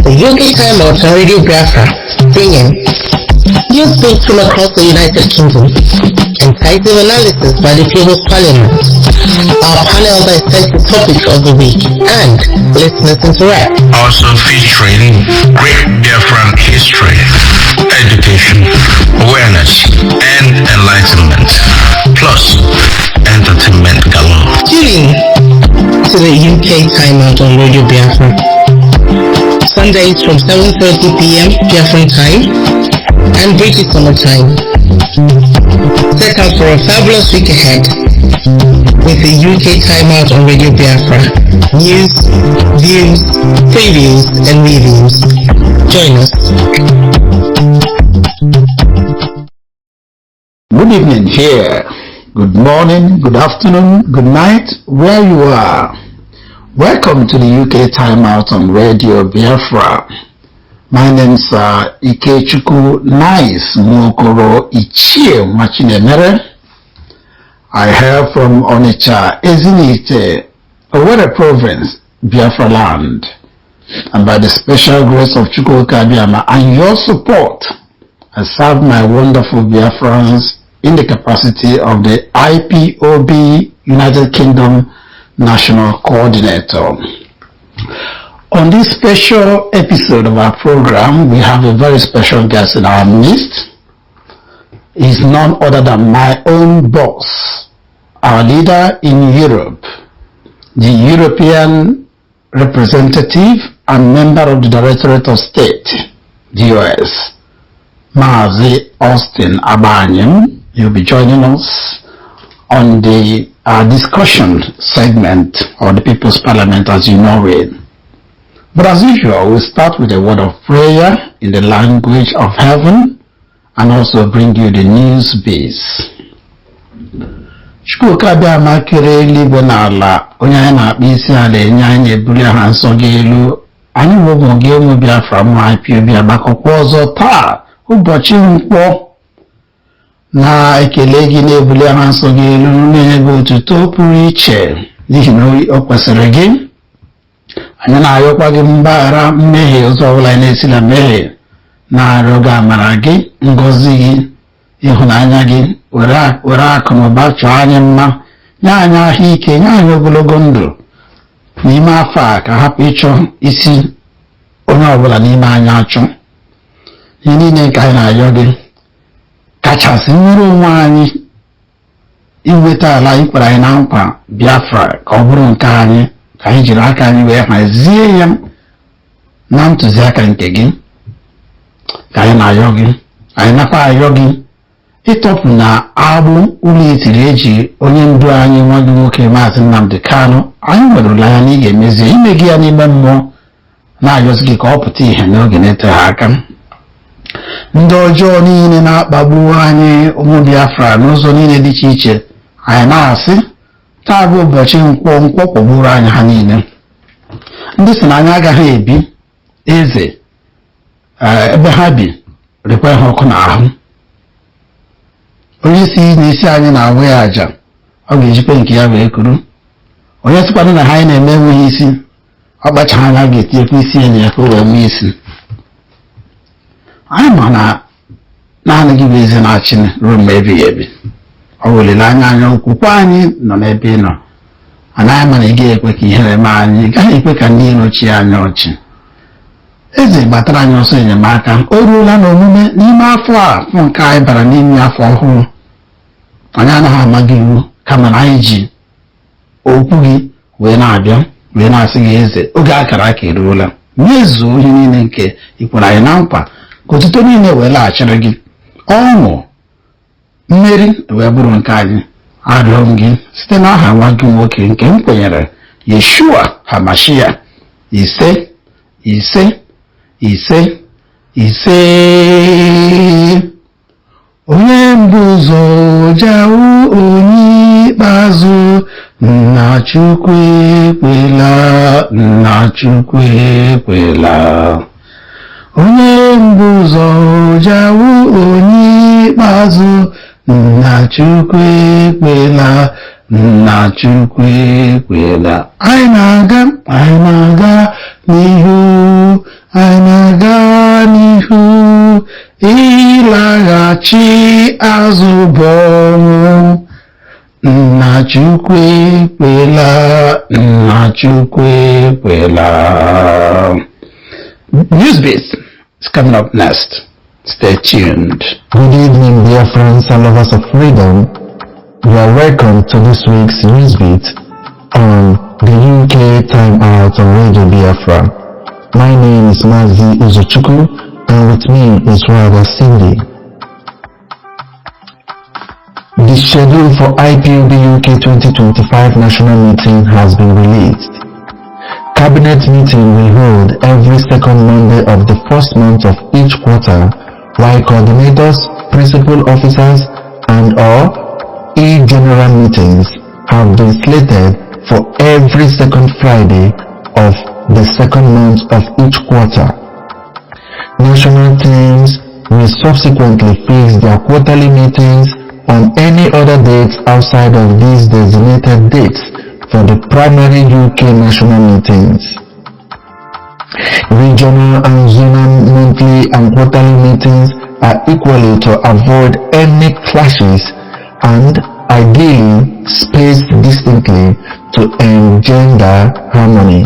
The UK Time Out on Radio Biafra, bringing news based from across the United Kingdom, incisive analysis by the People's Parliament. Our panel dissects the topic of the week, and listeners interact. Also featuring great Biafran history, education, awareness, and enlightenment, plus entertainment galore. Tune in to the UK Time Out on Radio Biafra, Sundays from 7:30 p.m. Biafran time and British Summer Time. Set out for a fabulous week ahead with the UK Time Out on Radio Biafra. News, views, previews, and reviews. Join us. Good evening here. Good morning, good afternoon, good night, where you are. Welcome to the UK Time Out on Radio Biafra. My name's Ikechukwu Nice Mokoro Ichie Machinemere. I hail from Onitsha, Ezinite, Owerri Province, Biafra land. And by the special grace of Chukwuka Abiyama and your support, I serve my wonderful Biafrans in the capacity of the IPOB United Kingdom National Coordinator. On this special episode of our program, we have a very special guest in our midst. He is none other than my own boss, our leader in Europe, the European representative and member of the Directorate of State, DOS, Mazi Agbanyim. He'll be joining us on the discussion segment of the People's Parliament as you know it. But as usual, we'll start with a word of prayer in the language of heaven and also bring you the news base. Chukwuka Abiyama kere eluigwe na ala, onye anyị na-akpọ isi ala enye anyị na-ebuli aha nsọ gị elu. Anyị bụ ụmụ gị ụmụ Biafra mụ IPOB agbakọkwa ọzọ taa ụbọchị Nkwọ, na-ekele gị na-ebuli aha nsọ gị elu, na-enye gị otuto pụrụ iche n'ihi na o kwesịrị gị. Anyị na-arịọkwa gị mgbaghara mmehie ụzọ ọbụla na-esi na mmehie, na-arịọ gị amara gị, ngọzi gị, ịhụnanya gị, were akụ na ụba chọọ anyị mma, nye anyị ahụike, nye anyị ogologo ndụ n'ime afọ a, ka hapụ ịchọ isi onye ọbụla n'ime anyị achụ. Ihe niile nke anyị na-arịọ gị, kachasị nwere onwe anyị inweta ala ikwere anyị na nkwa Biafra ka ọ bụrụ nke anyị, ka anyị jiri aka anyị wee hazie ya na ntụziaka nke gị, ka anyị na-arịọ gị. Anyị nakwa arịọ gị ịtọpụ na agbụ ụlọ etiri eji onye ndu anyị nwa gị nwoke Maazị Nnamdi Kanu. Anyị nwere olileanya na ị ga-emezie ime gị ya n'ime mmụọ, na-arịọzi gị ka ọ pụta ihe n'oge na-eteghị aka. Ndị ọjọọ niile na-akpagbu anyị ụmụ Biafra n'ụzọ niile dị iche iche, anyị na-asị taa bụ ụbọchị Nkwọ kpọgburu anyị ha niile. Ndị sị na anyị agaghị ebi eze ebe ha bi rekwa ha ọkụ n'ahụ. Onye si n'isi anyị na-awụ ya aja, ọ ga-ejikwa nke ya wee kuru. Onye sịkwana na ha anyị na-eme enweghị isi, ọ kpachaghị anya ga-etinyekwa isi enyi ya ka o wee nwee isi. Anyị ma na naanị gị bụ eze na-achị ruo mgbe ebighị ebi. Ọ welile anya okwukwe anyị nọ n'ebe ị nọ. Anaghị ma na ị gaghị ekwe ka ihere mee anyị, ị gaghị ekwe ka ndị iro chie anyị ọchị. Eze gbatara anyị ọsọ enyemaka. O ruola n'omume n'ime afọ a nke anyị bara n'ime afọ ọhụrụ. Anyị anaghị ama gị iwu, kama na anyị ji okwu gị wee na-abịa wee na-asị gị eze, oge akara aka eruola. Mezuo ihe niile nke ikwere anyị na nkwa, ka otuto niile wee laghachiri gị. Ọṅụ, mmeri wee bụrụ nke anyị. Arịọ m gị site n'aha nwa gị nwoke nke m kwenyere, Yeshua HaMashiach. Ise ise ise ise. Onye mbụ ụzọ jawụ onye ikpeazụ, nna Chukwu ekwela, nna Chukwu ekwela. Onye mbụ ụzọ jawụ onye ikpeazụ, nna Chukwu ekwela, nna Chukwu ekwela. Anyị na-aga n'ihu anaga n'ihu ịlaghachi azụ bụ Nna Chukwu ekwela, Nna Chukwu ekwela. Newsbeat is coming up next. Stay tuned. Good evening, dear friends and lovers of freedom. You are welcome to this week's Newsbeat on the UK Time Out on Radio Biafra. My name is Mazi, and with me is Rather Cindy. The schedule for IPOB UK 2025 national meeting has been released. Cabinet meeting will hold every second Monday of the first month of each quarter, while coordinators, principal officers, and/or general meetings have been slated for every second Friday of the second month of each quarter. National teams will subsequently fix their quarterly meetings on any other dates outside of these designated dates for the primary UK national meetings. Regional and zonal monthly and quarterly meetings are equally to avoid any clashes and ideally spaced distinctly to engender harmony.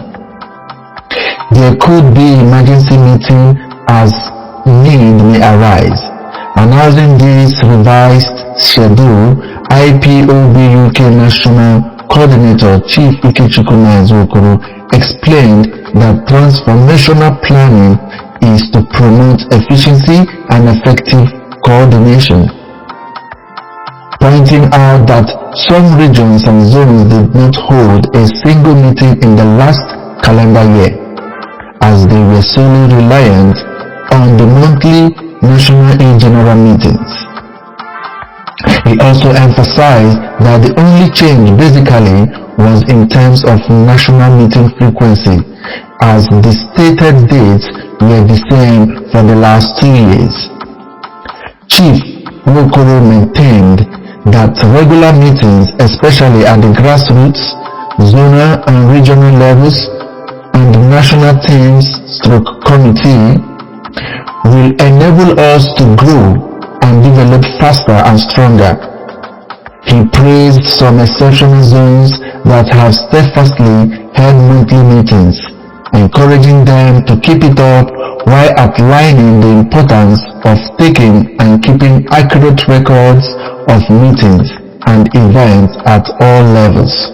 There could be emergency meeting as need may arise. Announcing this revised schedule, IPOB UK National Coordinator Chief Ikechukwu Mazi explained that transformational planning is to promote efficiency and effective coordination, pointing out that some regions and zones did not hold a single meeting in the last calendar year, as they were solely reliant on the monthly national and general meetings. He also emphasized that the only change basically was in terms of national meeting frequency, as the stated dates were the same for the last 2 years. Chief Nwokoro maintained that regular meetings, especially at the grassroots, zonal and regional levels, and the national teams/committee will enable us to grow and develop faster and stronger. He praised some exceptional zones that have steadfastly held monthly meetings, encouraging them to keep it up while outlining the importance of taking and keeping accurate records of meetings and events at all levels.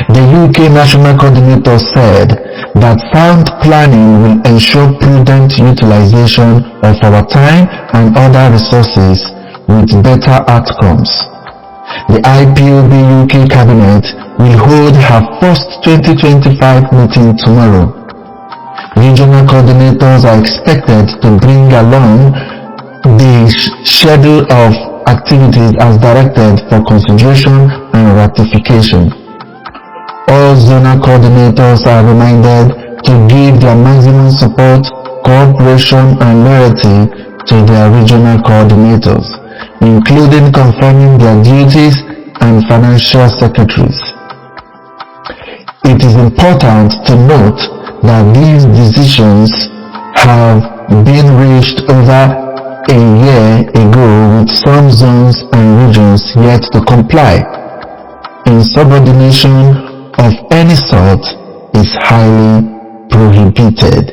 The UK National Coordinator said that sound planning will ensure prudent utilization of our time and other resources with better outcomes. The IPOB UK Cabinet will hold her first 2025 meeting tomorrow. Regional coordinators are expected to bring along the schedule of activities as directed for consideration and ratification. All zonal coordinators are reminded to give their maximum support, cooperation, and loyalty to their regional coordinators, including confirming their duties and financial secretaries. It is important to note that these decisions have been reached over a year ago, with some zones and regions yet to comply. Insubordination of any sort is highly prohibited.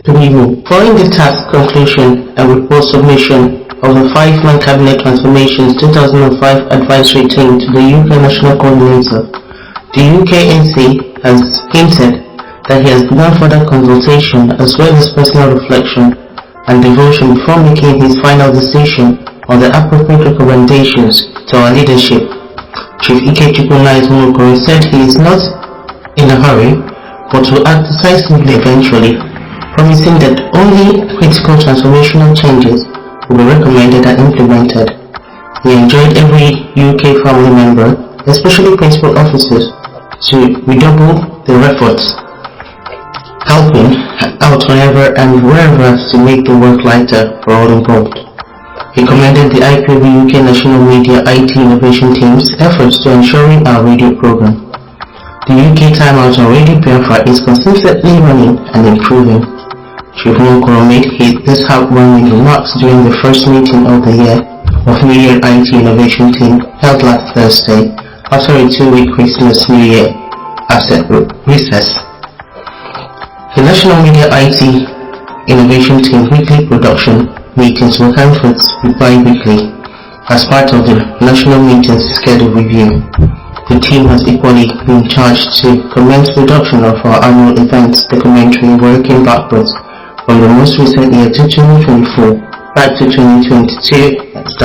Following the task conclusion and report submission of the 5-man Cabinet Transformations 2005 Advisory Team to the UK National Coordinator, the UKNC has hinted that he has begun further consultation as well as personal reflection and devotion before making his final decision on the appropriate recommendations to our leadership. Chief Ikechukwu Mazi said he is not in a hurry, but will act decisively eventually, promising that only critical transformational changes will be recommended and implemented. He enjoined every UK family member, especially principal officers, to redouble their efforts, helping out whenever and wherever to make the work lighter for all involved. He commended the IPOB UK National Media IT Innovation Team's efforts to ensuring our radio program. The UK Time Out on Radio Biafra is consistently running and improving. Chief Nwokoro made this heartwarming remarks during the first meeting of the year of Media IT Innovation Team held last Thursday after a 2-week Christmas New Year asset recess. The National Media IT Innovation Team weekly production meetings were held bi-weekly as part of the National Meetings Schedule Review. The team has equally been charged to commence production of our annual events documentary working backwards from the most recent year to 2024 back to 2022-2021.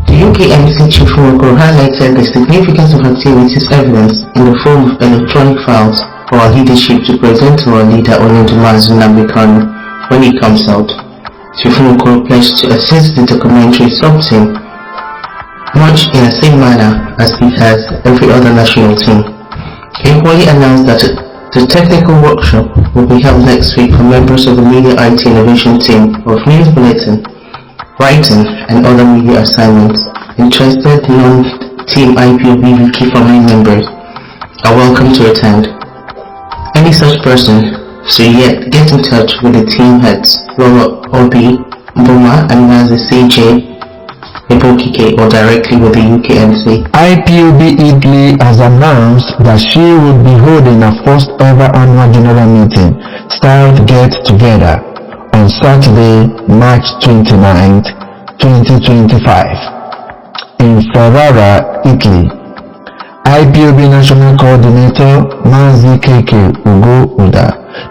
The UKMC Chief Nwokoro highlighted the significance of activities evidenced in the form of electronic files for our leadership to present to our leader Mazi when he comes out. Chief Nwokoro pledged to assist the documentary sub-team much in the same manner as it has every other national team. He equally announced that the technical workshop will be held next week for members of the Media IT Innovation Team of News Bulletin, Writing and other media assignments. Interested non-team IPOB key family members are welcome to attend. Any such person should yet get in touch with the team heads, Obi, Boma and Mazi CJ, or directly with the UKMC. IPOB Italy has announced that she would be holding a first ever annual general meeting styled Get Together on Saturday, March 29th, 2025 in Ferrara, Italy. IPOB National Coordinator Mazi Uda,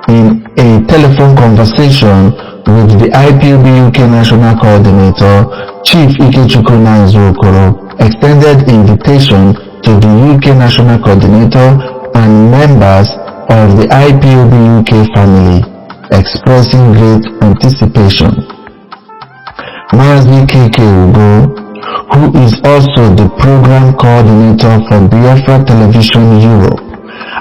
in a telephone conversation with the IPOB UK National Coordinator Chief Ikechukwu Nwokoro, extended invitation to the UK National Coordinator and members of the IPOB UK family, expressing great anticipation. Mazi Ugo, who is also the program coordinator for Biafra Television Europe,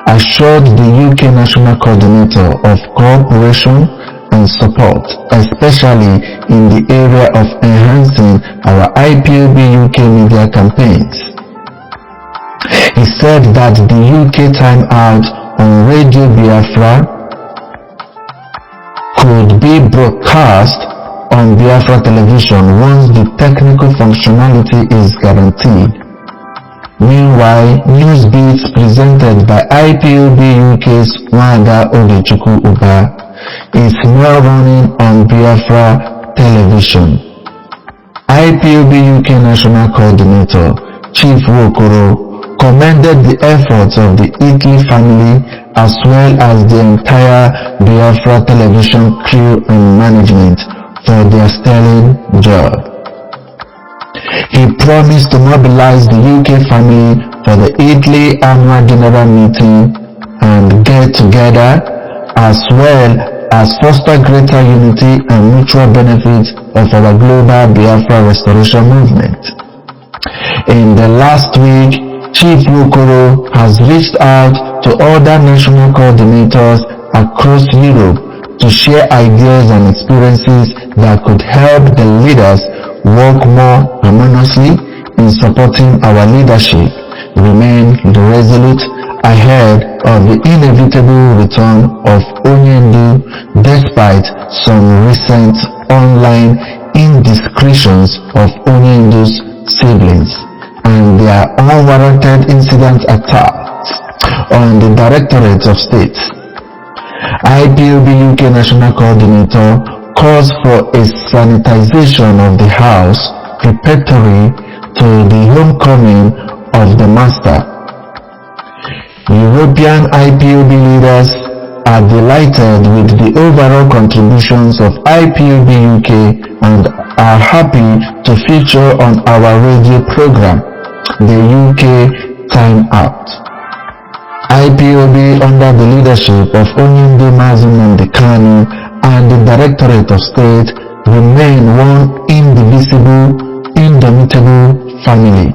assured the UK National Coordinator of cooperation and support, especially in the area of enhancing our IPOB UK media campaigns. He said that the UK Time Out on Radio Biafra could be broadcast on Biafra television once the technical functionality is guaranteed. Meanwhile, news beats presented by IPOB UK's Wada Ogechukwu Uba is now running on Biafra television. IPOB UK National Coordinator Chief Nwokoro commended the efforts of the Italy family as well as the entire Biafra television crew and management for their sterling job. He promised to mobilize the UK family for the Italy annual general meeting and get together, as well as foster greater unity and mutual benefits of our global Biafra restoration movement. In the last week, Chief Nwokoro has reached out to other national coordinators across Europe to share ideas and experiences that could help the leaders work more harmoniously in supporting our leadership, remain resolute ahead of the inevitable return of Onyendu despite some recent online indiscretions of Onyendu's siblings and their unwarranted incident attacks on the Directorate of State. IPOB UK National Coordinator calls for a sanitization of the House preparatory to the homecoming of the Master. European IPOB leaders are delighted with the overall contributions of IPOB UK and are happy to feature on our radio program, the UK Time Out. IPOB, under the leadership of Mazi and the Directorate of State, remain one indivisible, indomitable family.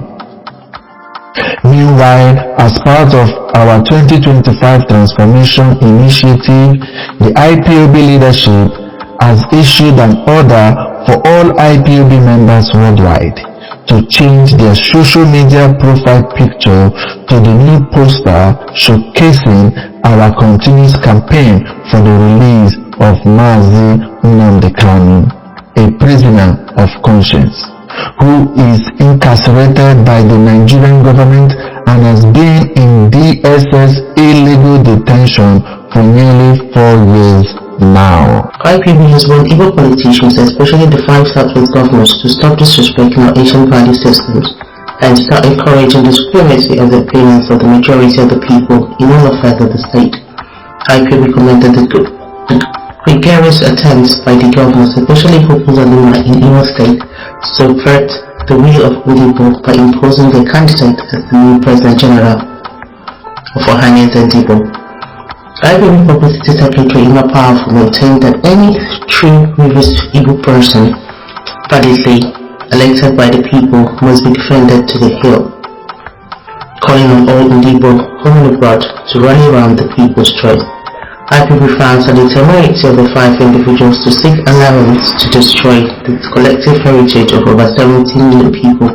Meanwhile, as part of our 2025 transformation initiative, the IPOB leadership has issued an order for all IPOB members worldwide to change their social media profile picture to the new poster showcasing our continuous campaign for the release of Mazi, a prisoner of conscience, who is incarcerated by the Nigerian government and has been in DSS illegal detention for nearly 4 years now. IPOB has warned Igbo politicians, especially the 5 Southwest governors, to stop disrespecting our ancient value systems and start encouraging the supremacy of the opinions of the majority of the people in all affairs of the state. IPOB commended the gregarious attempts by the governors, especially Hopuzaluma in Imo State, to subvert the will of Igbo by imposing their candidate as the new President General of Ohanaeze Ndigbo. IPOB Publicity Secretary Ima Powerful maintained that any true Rivers Igbo person validly elected by the people must be defended to the hill, calling on all Ndigbo home and abroad to rally around the people's choice. IPOB found that the temerity of the 5 individuals to seek allowance to destroy the collective heritage of over 17 million people.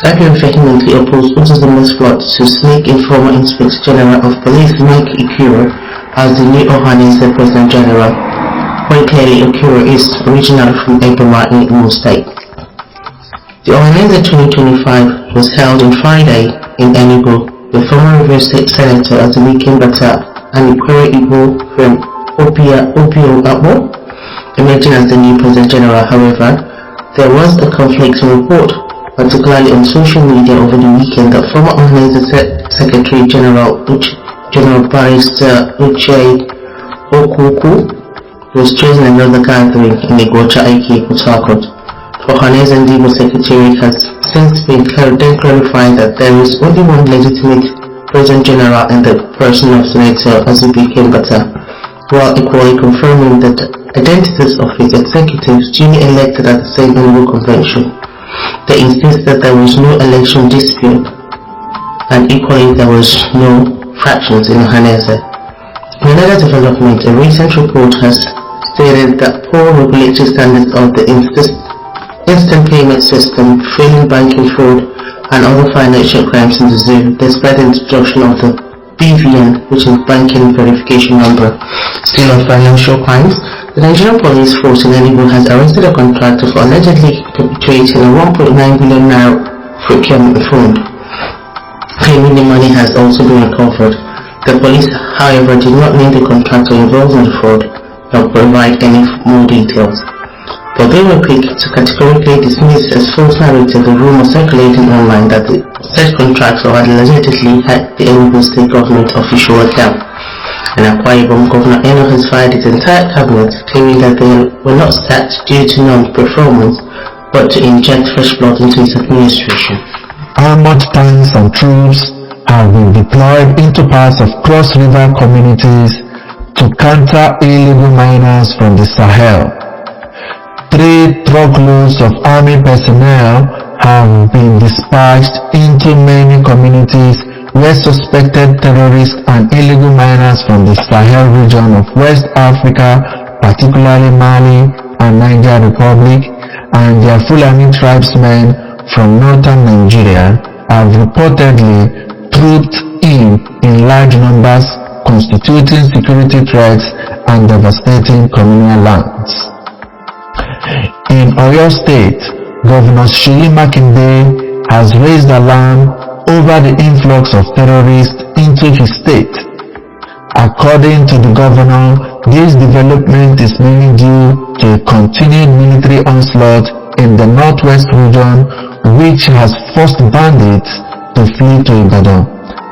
IPOB vehemently opposed Uzuzuma's plot to snake in former Inspector General of Police Mike Ikiro as the new Ohanaeze President General, when clearly Ikiro is originally from Eboma in Imo State. The Ohanaeze 2025 was held on Friday in Enugu. The former Rivers State Senator Azubike Mbata and Ikwere Igbo from Opio Abo emerging as the new President General. However, there was a conflicting report, particularly on social media over the weekend, that former Ohanaeze Secretary General Barrister Uche Okuku was chosen in another gathering in Iguacha Ike, Port Harcourt. Ohanaeze Ndigbo Secretary has since been clarified that there is only one legitimate President General in the person of Senator Azubike Mbata, while equally confirming that the identities of his executives duly elected at the same annual convention. They insist that there was no election dispute, and equally there was no fractions in Ohanaeze. In another development, a recent report has stated that poor regulatory standards of the instant payment system, failing banking fraud, and other financial crimes in the zoo, despite the introduction of the BVN, which is Banking Verification Number. Still on financial crimes, the Nigerian police force in Enugu has arrested a contractor for allegedly perpetrating a 1.9 billion naira procurement fund, claiming the money has also been recovered. The police, however, did not name the contractor involved in the fraud, nor provide any more details. But they were quick to categorically dismiss as false narrative the rumor circulating online that the said contractor had allegedly had the Enugu State government official account. And Akwa Ibom Governor Eno has fired his entire cabinet, claiming that they were not sacked due to non-performance, but to inject fresh blood into his administration. Armored tanks and troops have been deployed into parts of cross-river communities to counter illegal miners from the Sahel. 3 truckloads of army personnel have been dispatched into many communities where suspected terrorists and illegal miners from the Sahel region of West Africa, particularly Mali and Niger Republic, and their Fulani tribesmen from northern Nigeria have reportedly trooped in large numbers, constituting security threats and devastating communal lands. In Oyo State, Governor Seyi Makinde has raised alarm over the influx of terrorists into his state. According to the governor, this development is mainly due to a continued military onslaught in the northwest region, which has forced bandits to flee to Ibadan,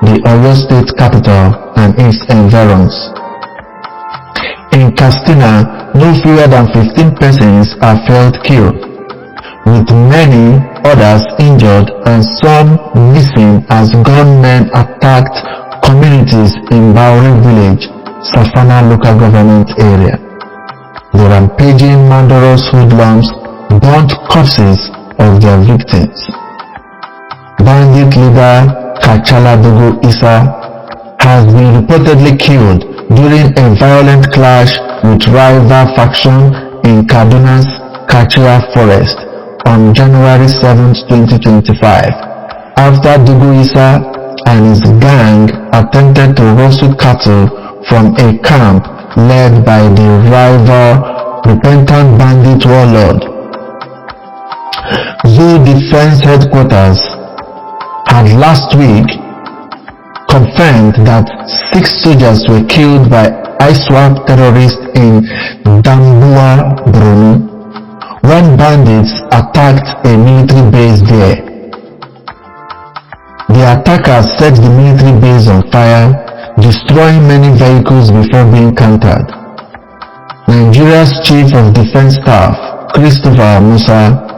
the Oyo State capital, and its environs. In Katsina, no fewer than 15 persons are felt killed, with many others injured and some missing as gunmen attacked communities in Bauri village, Safana local government area. The rampaging murderous hoodlums burnt corpses of their victims. Bandit leader Kachala Dogo Isa has been reportedly killed during a violent clash with rival faction in Kaduna's Kachia forest on January 7, 2025, after Dogo Isa and his gang attempted to rustle cattle from a camp led by the rival repentant bandit warlord. Zoo Defense Headquarters had last week confirmed that 6 soldiers were killed by ISWAP terrorists in Dambuwa, Borno, when bandits attacked a military base there. The attackers set the military base on fire, destroying many vehicles before being countered. Nigeria's Chief of Defense Staff, Christopher Musa,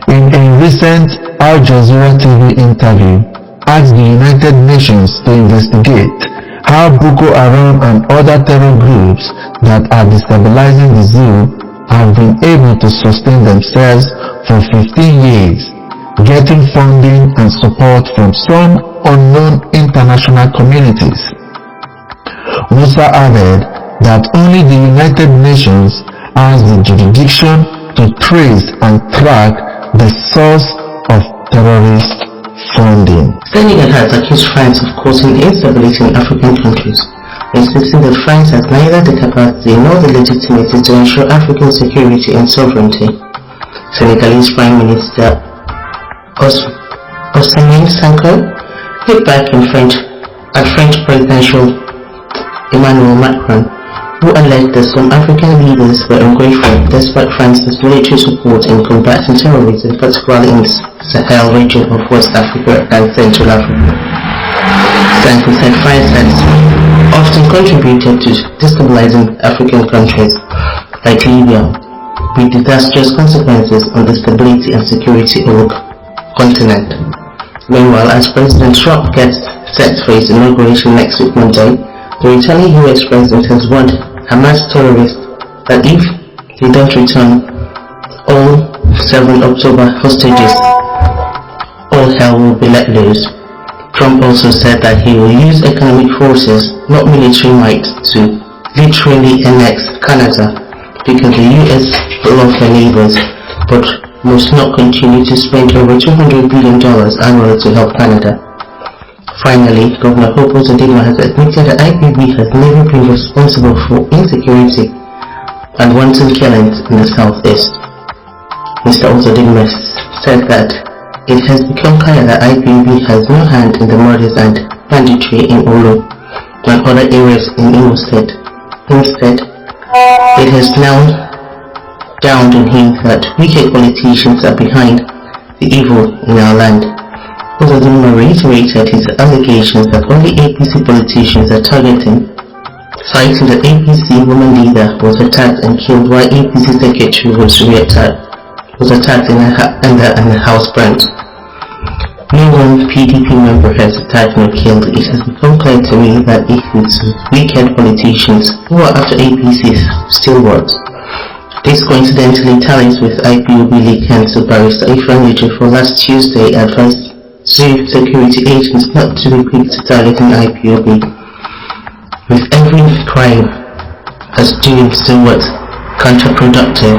in a recent Al Jazeera TV interview, asked the United Nations to investigate how Boko Haram and other terror groups that are destabilizing the zoo have been able to sustain themselves for 15 years, getting funding and support from some unknown international communities. Musa added that only the United Nations has the jurisdiction to trace and track the source of terrorist funding. Senegal has accused France of causing instability in African countries, insisting that France has neither the capacity nor the legitimacy to ensure African security and sovereignty. Senegalese Prime Minister Ousmane Sonko hit back at French presidential Emmanuel Macron, who alleged that some African leaders were ungrateful despite France's military support in combating terrorism, particularly in the Sahel region of West Africa and Central Africa. Sonko said France has often contributed to destabilizing African countries like Libya, with disastrous consequences on the stability and security of the continent. Meanwhile, as President Trump gets set for his inauguration next week Monday, the returning US President has warned Hamas terrorists that if they don't return all 7 October hostages, all hell will be let loose. Trump also said that he will use economic forces, not military might, to literally annex Canada because the US love their neighbors, but must not continue to spend over $200 billion annually to help Canada. Finally, Governor Hope Uzodinma has admitted that IPOB has never been responsible for insecurity and wanton killings in the southeast. Mr. Uzodinma said that it has become clear that IPOB has no hand in the murders and banditry in Olo and other areas in Imo State. Instead, it has now dawned on him that wicked politicians are behind the evil in our land. Uzodinma reiterated his allegations that only APC politicians are targeting, citing that APC woman leader was attacked and killed while APC secretary was attacked in a house burnt. No one PDP member has attacked nor killed. It has become clear to me that it is wicked politicians who are after APC's stalwarts. This coincidentally tallies with IPOB lead counsel Barrister Ifan for last Tuesday advised zoo security agents not to be quick to targeting IPOB, with every crime as doing somewhat counterproductive.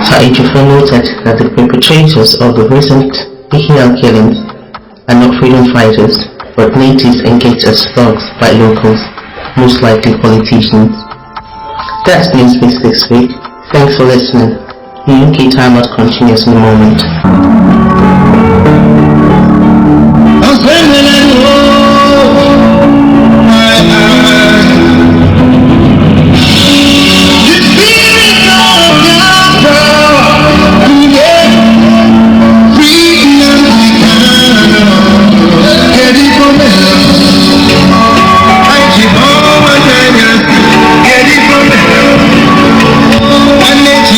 Sir Ejiofor noted that the perpetrators of the recent Ihia killings are not freedom fighters, but natives engaged as thugs by locals, most likely politicians. That's Newspeak this week. Thanks for listening. The UK timeout continues in a moment. One day,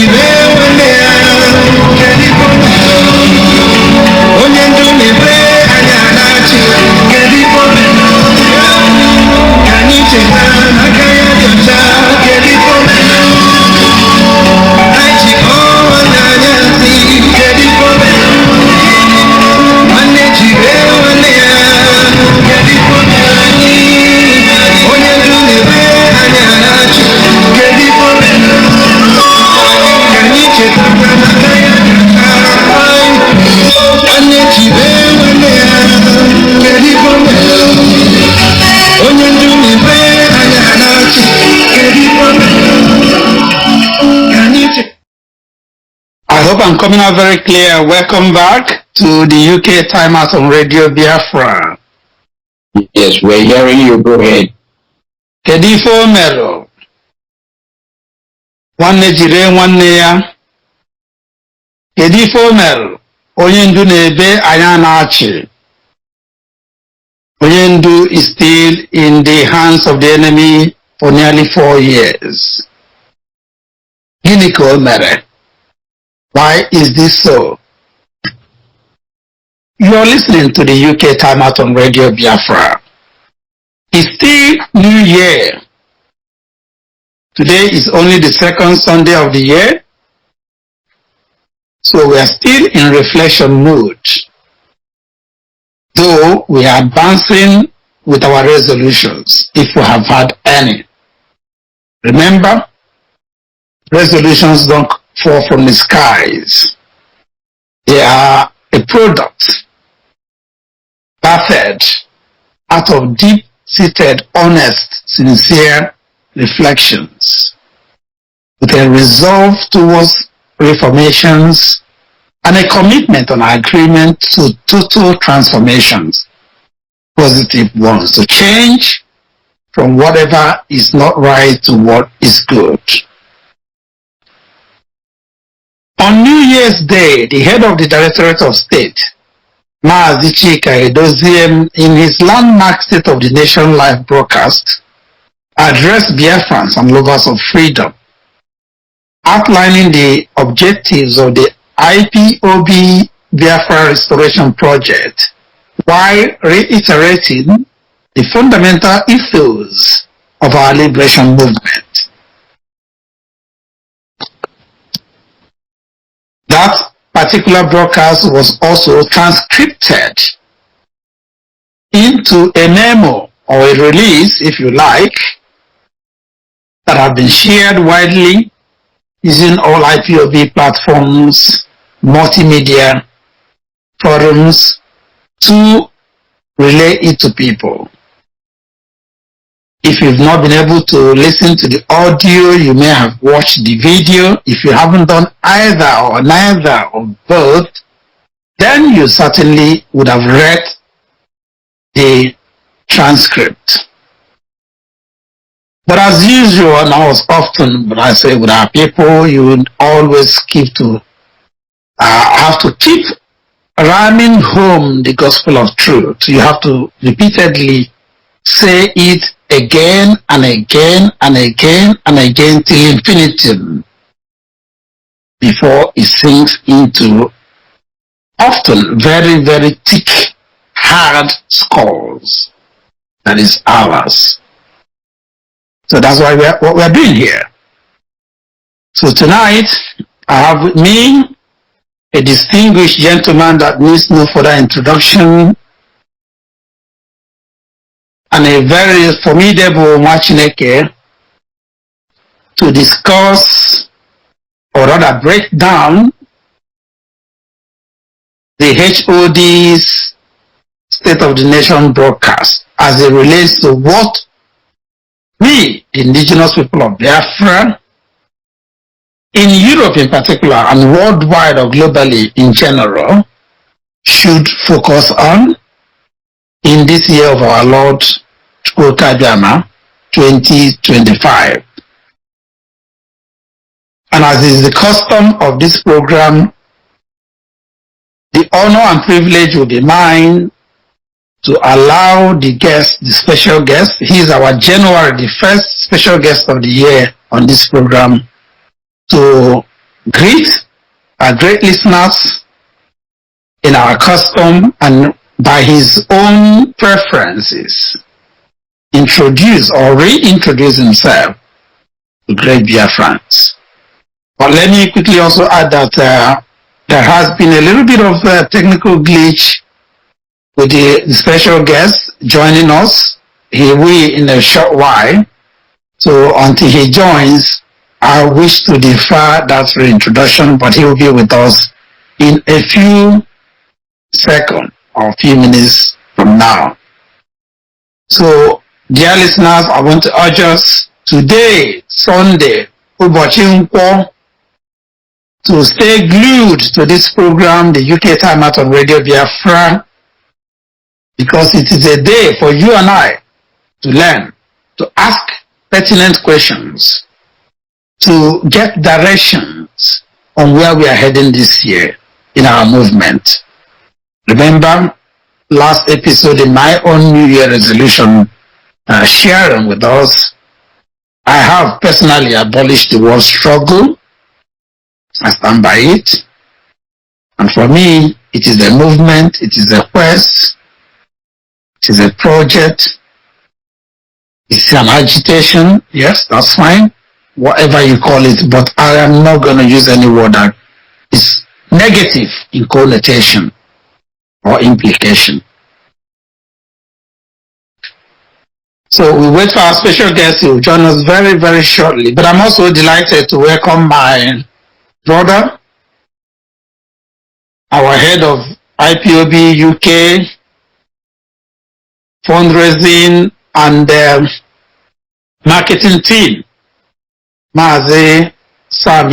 coming out very clear. Welcome back to the UK Time Out on Radio Biafra. Yes, we're hearing you. Go ahead. Kedifo Mero. Nwanne jire nwanne ya. Kedifo Mero. Onye ndu na-ebe anya na-achị. Onye ndu is still in the hands of the enemy for nearly 4 years. Gịnị ka o mere? Why is this so? You are listening to the UK Time Out on Radio Biafra. It's still New Year. Today is only the second Sunday of the year. So we are still in reflection mode. Though we are advancing with our resolutions, if we have had any. Remember, resolutions don't fall from the skies. They are a product birthed out of deep-seated, honest, sincere reflections with a resolve towards reformations and a commitment on agreement to total transformations, positive ones, to change from whatever is not right to what is good. On New Year's Day, the head of the Directorate of State, Mazi, in his landmark State of the Nation live broadcast, addressed Biafrans and lovers of freedom, outlining the objectives of the IPOB Biafra Restoration Project, while reiterating the fundamental ethos of our liberation movement. That particular broadcast was also transcripted into a memo or a release, if you like, that have been shared widely using all IPOB platforms, multimedia forums to relay it to people. If you've not been able to listen to the audio, you may have watched the video. If you haven't done either or neither or both, then you certainly would have read the transcript. But as usual, and as often, but I say with our people, you would always keep to have to keep ramming home the gospel of truth. You have to repeatedly say it again and again and again and again till infinitum before it sinks into often very, very thick, hard skulls. That is ours. So that's why what we're doing here. So tonight, I have with me a distinguished gentleman that needs no further introduction, and a very formidable Machineke to discuss, or rather break down, the HOD's State of the Nation broadcast as it relates to what we, the indigenous people of Biafra, in Europe in particular, and worldwide or globally in general, should focus on in this year of our Lord Chukwu 2025. And as is the custom of this program, the honor and privilege will be mine to allow the guest, the special guest, he is our January, the first special guest of the year on this program, to greet our great listeners in our custom and by his own preferences, introduce or reintroduce himself to great Biafrans. But let me quickly also add that there has been a little bit of a technical glitch with the special guest joining us. He will in a short while. So until he joins, I wish to defer that reintroduction, but he will be with us in a few seconds or a few minutes from now. So, dear listeners, I want to urge us today, Sunday, Ubochi Nkwo, to stay glued to this program, the UK Time Out on Radio Biafra, because it is a day for you and I to learn, to ask pertinent questions, to get directions on where we are heading this year in our movement. Remember, last episode in my own New Year resolution, sharing with us, I have personally abolished the word struggle. I stand by it. And for me, it is a movement, it is a quest, it is a project, it's an agitation. Yes, that's fine. Whatever you call it, but I am not going to use any word that is negative in connotation or implication. So we wait for our special guest who will join us very, very shortly. But I'm also delighted to welcome my brother, our head of IPOB UK fundraising and marketing team, Mazi Sam,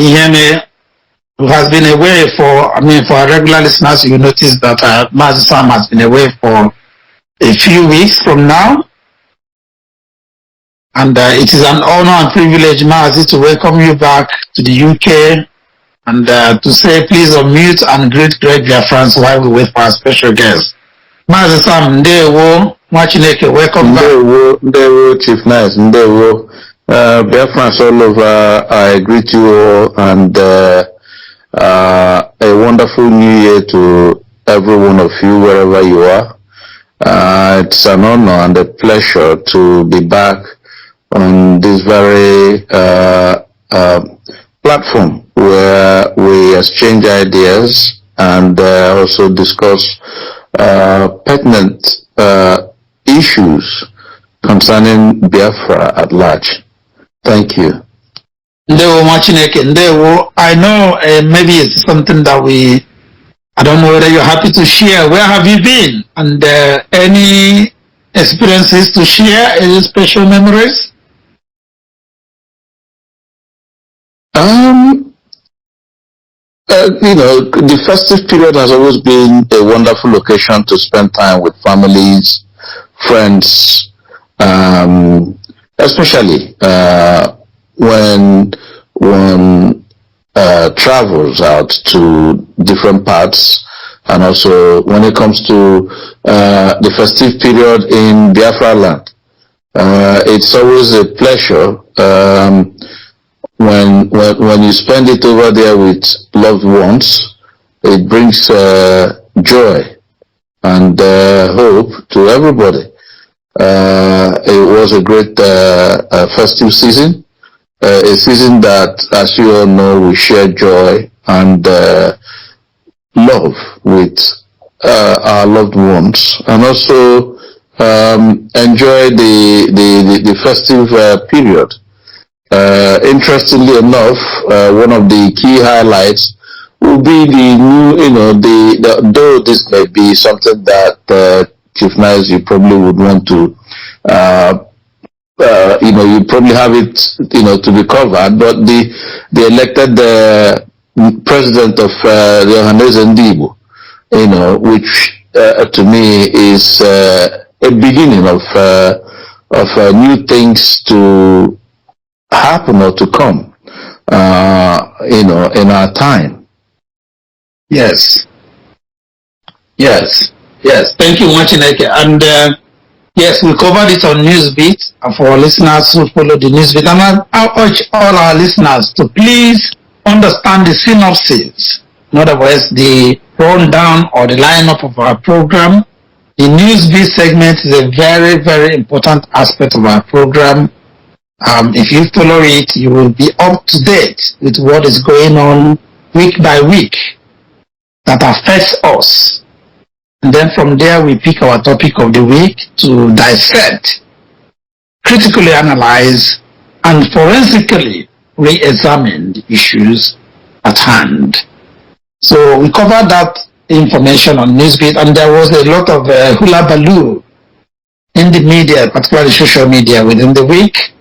who has been away for our regular listeners, you notice that Mazi Sam has been away for a few weeks from now. And it is an honor and privilege, Mazi, to welcome you back to the UK and to say please unmute and greet great Biafrans while we wait for our special guest. Mazi Sam, Ndewo, Mwachineke, welcome back. Ndewo, Chief Nice, Ndewo. Biafrans all over, I greet you all and a wonderful new year to every one of you wherever you are. It's an honor and a pleasure to be back on this very platform where we exchange ideas and also discuss pertinent issues concerning Biafra at large. Thank you. Ndewo Machineke, Ndewo, I know maybe it's something that I don't know whether you're happy to share. Where have you been? And any experiences to share, any special memories? The festive period has always been a wonderful occasion to spend time with families, friends, especially when one travels out to different parts, and also when it comes to the festive period in Biafra land. It's always a pleasure when you spend it over there with loved ones. It brings joy and hope to everybody. It was a great festive season, a season that, as you all know, we share joy and love with our loved ones, and also enjoy the festive period. Interestingly enough, one of the key highlights will be the new, though this may be something that Chief Nice, you probably would want to, you probably have it, to be covered, but the elected president of the Ohanese Ndibo, which to me is a beginning of new things to happen or to come, in our time. Yes. Thank you, Machineke. And yes, we covered it on Newsbeat. And for our listeners who follow the Newsbeat, and I urge all our listeners to please understand the synopsis. In other words, the rundown or the lineup of our program. The Newsbeat segment is a very, very important aspect of our program. If you follow it, you will be up to date with what is going on week by week that affects us. And then from there, we pick our topic of the week to dissect, critically analyze, and forensically re-examine the issues at hand. So we covered that information on Newsbeat, and there was a lot of hula baloo in the media, particularly social media, within the week.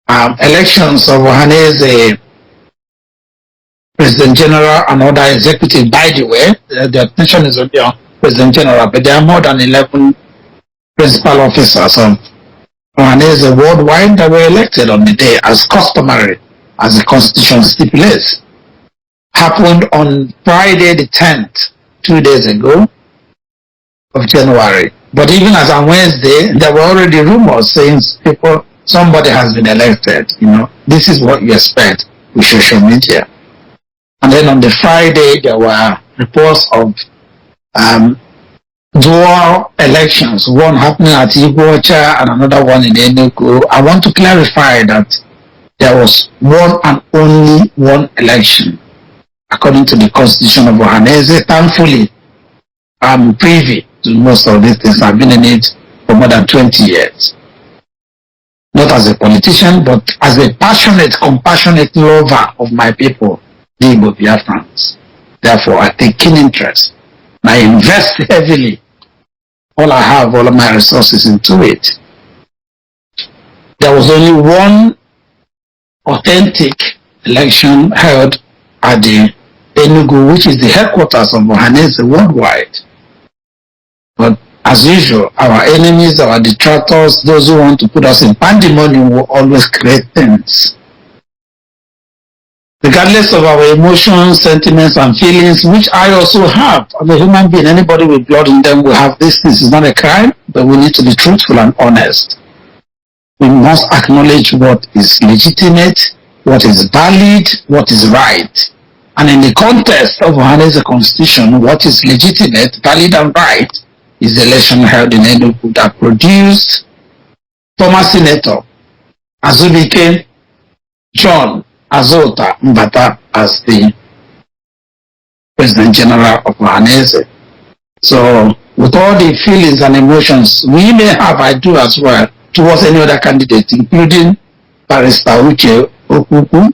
Elections of Ohanese President General and other executives. By the way, the attention is on the President General, but there are more than 11 principal officers of Ohaneze worldwide that were elected on the day as customary, as the Constitution stipulates. Happened on Friday the 10th, 2 days ago of January. But even as on Wednesday, there were already rumors saying somebody has been elected. This is what you expect with social media. And then on the Friday, there were reports of dual elections, one happening at Igbocha and another one in Enugu. I want to clarify that there was one and only one election, according to the Constitution of Ohaneze. Thankfully, I'm privy to most of these things. I've been in it for more than 20 years. Not as a politician, but as a passionate, compassionate lover of my people, the Igbo Biafrans. Therefore, I take keen interest. And I invest heavily, all I have, all of my resources into it. There was only one authentic election held at the Enugu, which is the headquarters of Ohaneze worldwide. But as usual, our enemies, our detractors, those who want to put us in pandemonium will always create things. Regardless of our emotions, sentiments, and feelings, which I also have. I'm a human being. Anybody with blood in them will have this. This is not a crime, but we need to be truthful and honest. We must acknowledge what is legitimate, what is valid, what is right. And in the context of Ohaneze Constitution, what is legitimate, valid, and right is the election held in Enugu that produced former Senator Azubike John Azota Mbata as the President General of Ohaneze. So, with all the feelings and emotions we may have, I do as well, towards any other candidate, including Barrister Uche Okuku,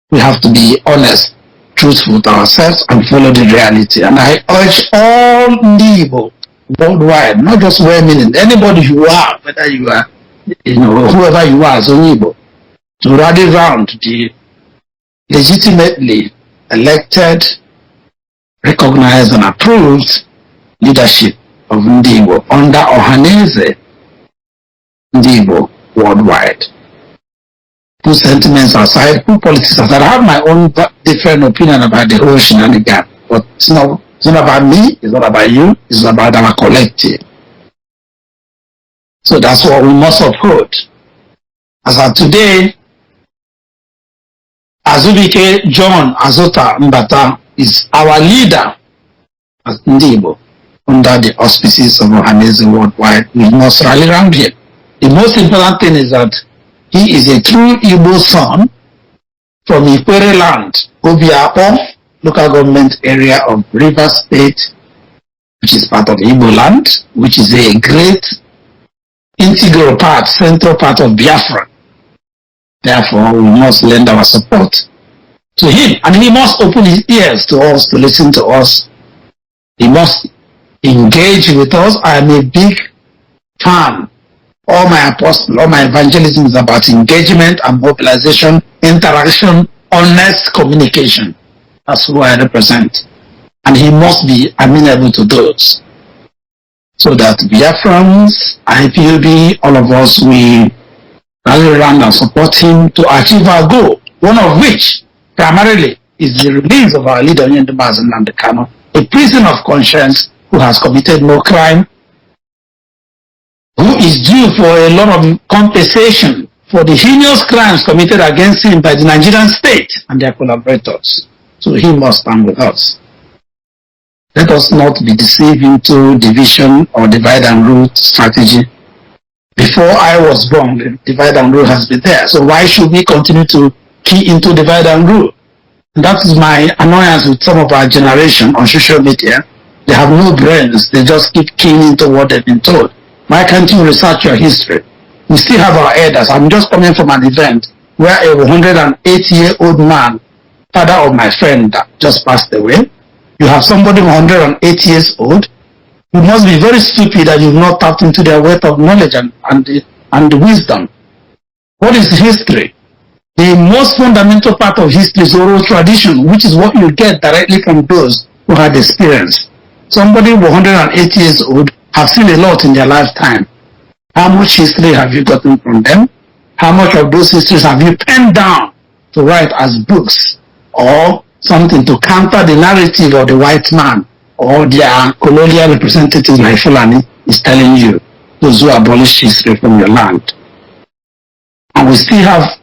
we have to be honest, truthful to ourselves, and follow the reality. And I urge all Igbo worldwide, not just women, anybody you are, whether you are, whoever you are as an Igbo, to rally round the legitimately elected, recognized, and approved leadership of Igbo under Ohaneze Igbo worldwide. Put sentiments aside, put politics aside. I have my own different opinion about the whole shenanigan, but it's not about me, it's not about you, it's about our collective. So that's what we must uphold. As of today, Azubike John Azota Mbata is our leader as Ndibo under the auspices of Ohaneze worldwide. We must rally around him. The most important thing is that he is a true Igbo son from Ikwere land, Obiapo, local government area of Rivers State, which is part of Igbo land, which is a great integral part, central part of Biafra. Therefore, we must lend our support to him, and he must open his ears to us, to listen to us. He must engage with us. I am a big fan. All my apostle, all my evangelism is about engagement and mobilization, interaction, honest communication. That's who I represent. And he must be amenable to those. So that Biafrans, IPOB, all of us, we rally around and support him to achieve our goal. One of which, primarily, is the release of our leader, Mazi Kano, a prisoner of conscience who has committed no crime, who is due for a lot of compensation for the heinous crimes committed against him by the Nigerian state and their collaborators. So he must stand with us. Let us not be deceived into division or divide and rule strategy. Before I was born, the divide and rule has been there. So why should we continue to key into divide and rule? And that is my annoyance with some of our generation on social media. They have no brains. They just keep keying into what they've been told. Why can't you research your history? We still have our elders. I'm just coming from an event where a 108-year-old man, father of my friend that just passed away, you have somebody 108 years old. You must be very stupid that you've not tapped into their wealth of knowledge and wisdom. What is history? The most fundamental part of history is oral tradition, which is what you get directly from those who had experience. Somebody 180 years old have seen a lot in their lifetime. How much history have you gotten from them? How much of those histories have you penned down to write as books or something to counter the narrative of the white man or their colonial representatives like Fulani is telling you, those who abolished history from your land? And we still have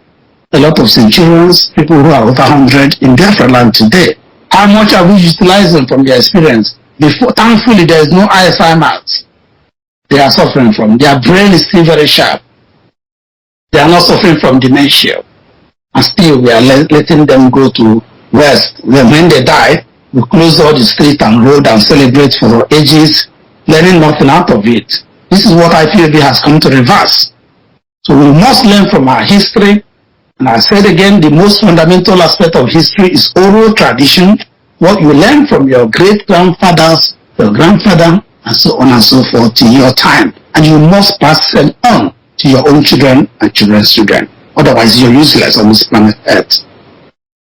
a lot of centurions, people who are over 100 in Biafra land today. How much are we utilizing from their experience? Thankfully, there is no Alzheimer's they are suffering from. Their brain is still very sharp. They are not suffering from dementia. And still, we are letting them go to rest. When they die, we close all the street and road and celebrate for ages, learning nothing out of it. This is what IPOB has come to reverse. So we must learn from our history. And I said again, the most fundamental aspect of history is oral tradition, what you learn from your great-grandfathers, your grandfather, and so on and so forth in your time. And you must pass them on to your own children and children's children. Otherwise, you're useless on this planet Earth.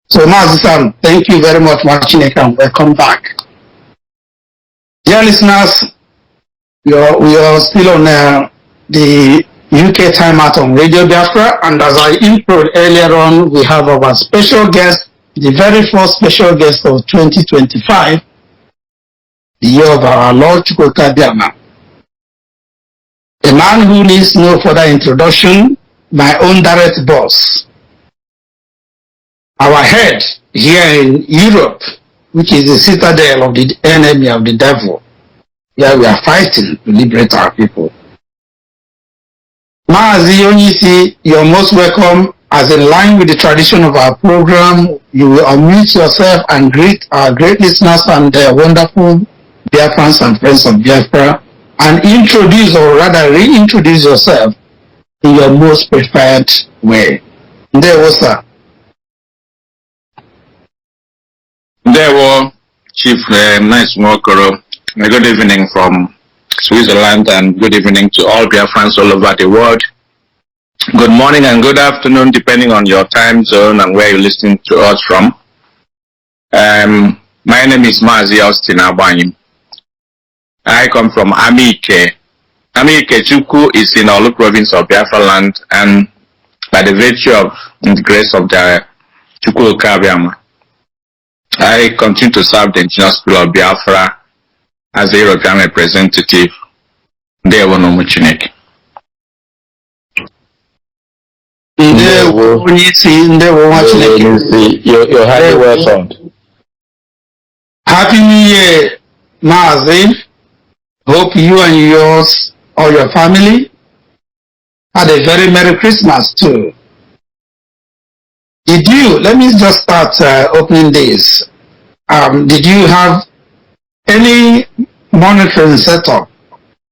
So, Mazi-san, thank you very much for watching it and welcome back. Dear listeners, we are still on the UK Timeout on Radio Biafra, and as I introed earlier on, we have our special guest, the very first special guest of 2025, the year of our Lord Chukwuka Biama. A man who needs no further introduction, my own direct boss. Our head here in Europe, which is the citadel of the enemy of the devil, where we are fighting to liberate our people. Mazi Onyisi, you're most welcome. As in line with the tradition of our program, you will unmute yourself and greet our great listeners and their wonderful Biafrans and friends of Biafra, and introduce, or rather reintroduce yourself in your most preferred way. There was sir. There was Chief Nice Mokoro. Good evening from Switzerland, and good evening to all Biafrans all over the world. Good morning and good afternoon, depending on your time zone and where you're listening to us from. My name is Mazi Agbanyim. I come from Amike. Amike Chukwu is in Olu province of Biafra land, and by the virtue of the grace of the Chukwu Kabiama, I continue to serve the indigenous people of Biafra as a European representative. You're highly welcomed. Happy New Year, Mazi. Hope you and yours or your family had a very Merry Christmas too. Let me just start opening this. Did you have any monitoring setup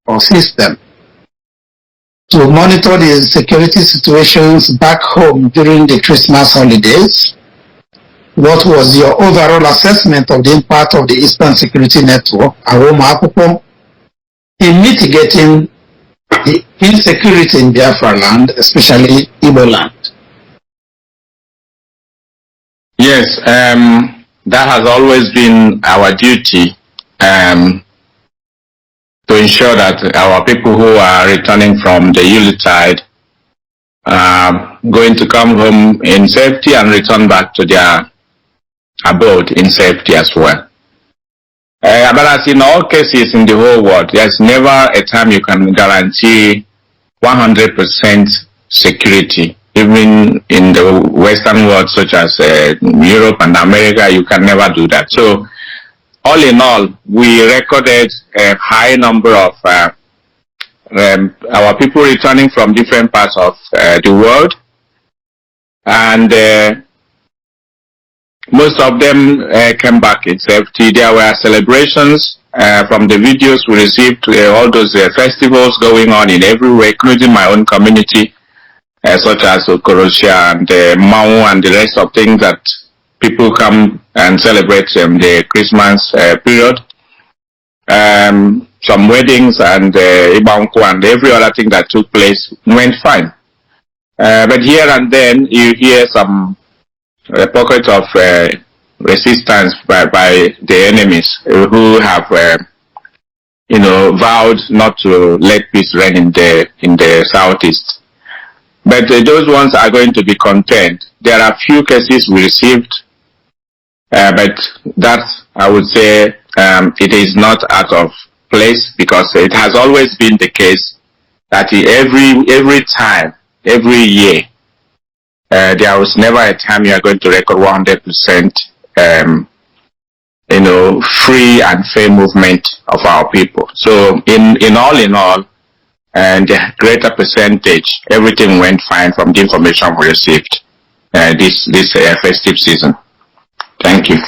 or system to monitor the security situations back home during the Christmas holidays? What was your overall assessment of the impact of the Eastern Security Network, Aroma, in mitigating the insecurity in Biafra land, especially Igbo land? Yes, that has always been our duty, to ensure that our people who are returning from the Yuletide are going to come home in safety and return back to their abode in safety as well. But as in all cases in the whole world, there's never a time you can guarantee 100% security. Even in the Western world, such as Europe and America, you can never do that. So, all in all, we recorded a high number of our people returning from different parts of the world, and most of them came back in safety. There were celebrations from the videos we received, all those festivals going on in everywhere, including my own community, such as Okorosia and Mau and the rest of things that people come and celebrate the Christmas period. Some weddings and Ibanku and every other thing that took place went fine. But here and then you hear some pockets of resistance by the enemies who have, vowed not to let peace reign in the southeast. But those ones are going to be contained. There are few cases we received, but that, I would say, it is not out of place, because it has always been the case that every time, every year, there was never a time you are going to record 100%, free and fair movement of our people. So in all, and the greater percentage, everything went fine from the information we received this festive season. Thank you.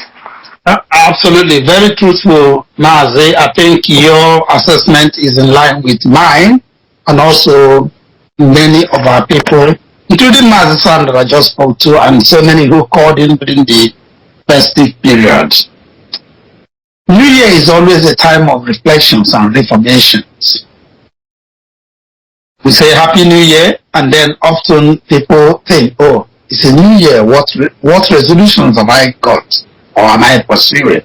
Absolutely, very truthful, Mazi. I think your assessment is in line with mine, and also many of our people, including Mazi San that I just spoke to, and so many who called in within the festive period. New Year is always a time of reflections and reformations. We say Happy New Year, and then often people think, oh, it's a new year, what resolutions have I got, or am I pursuing?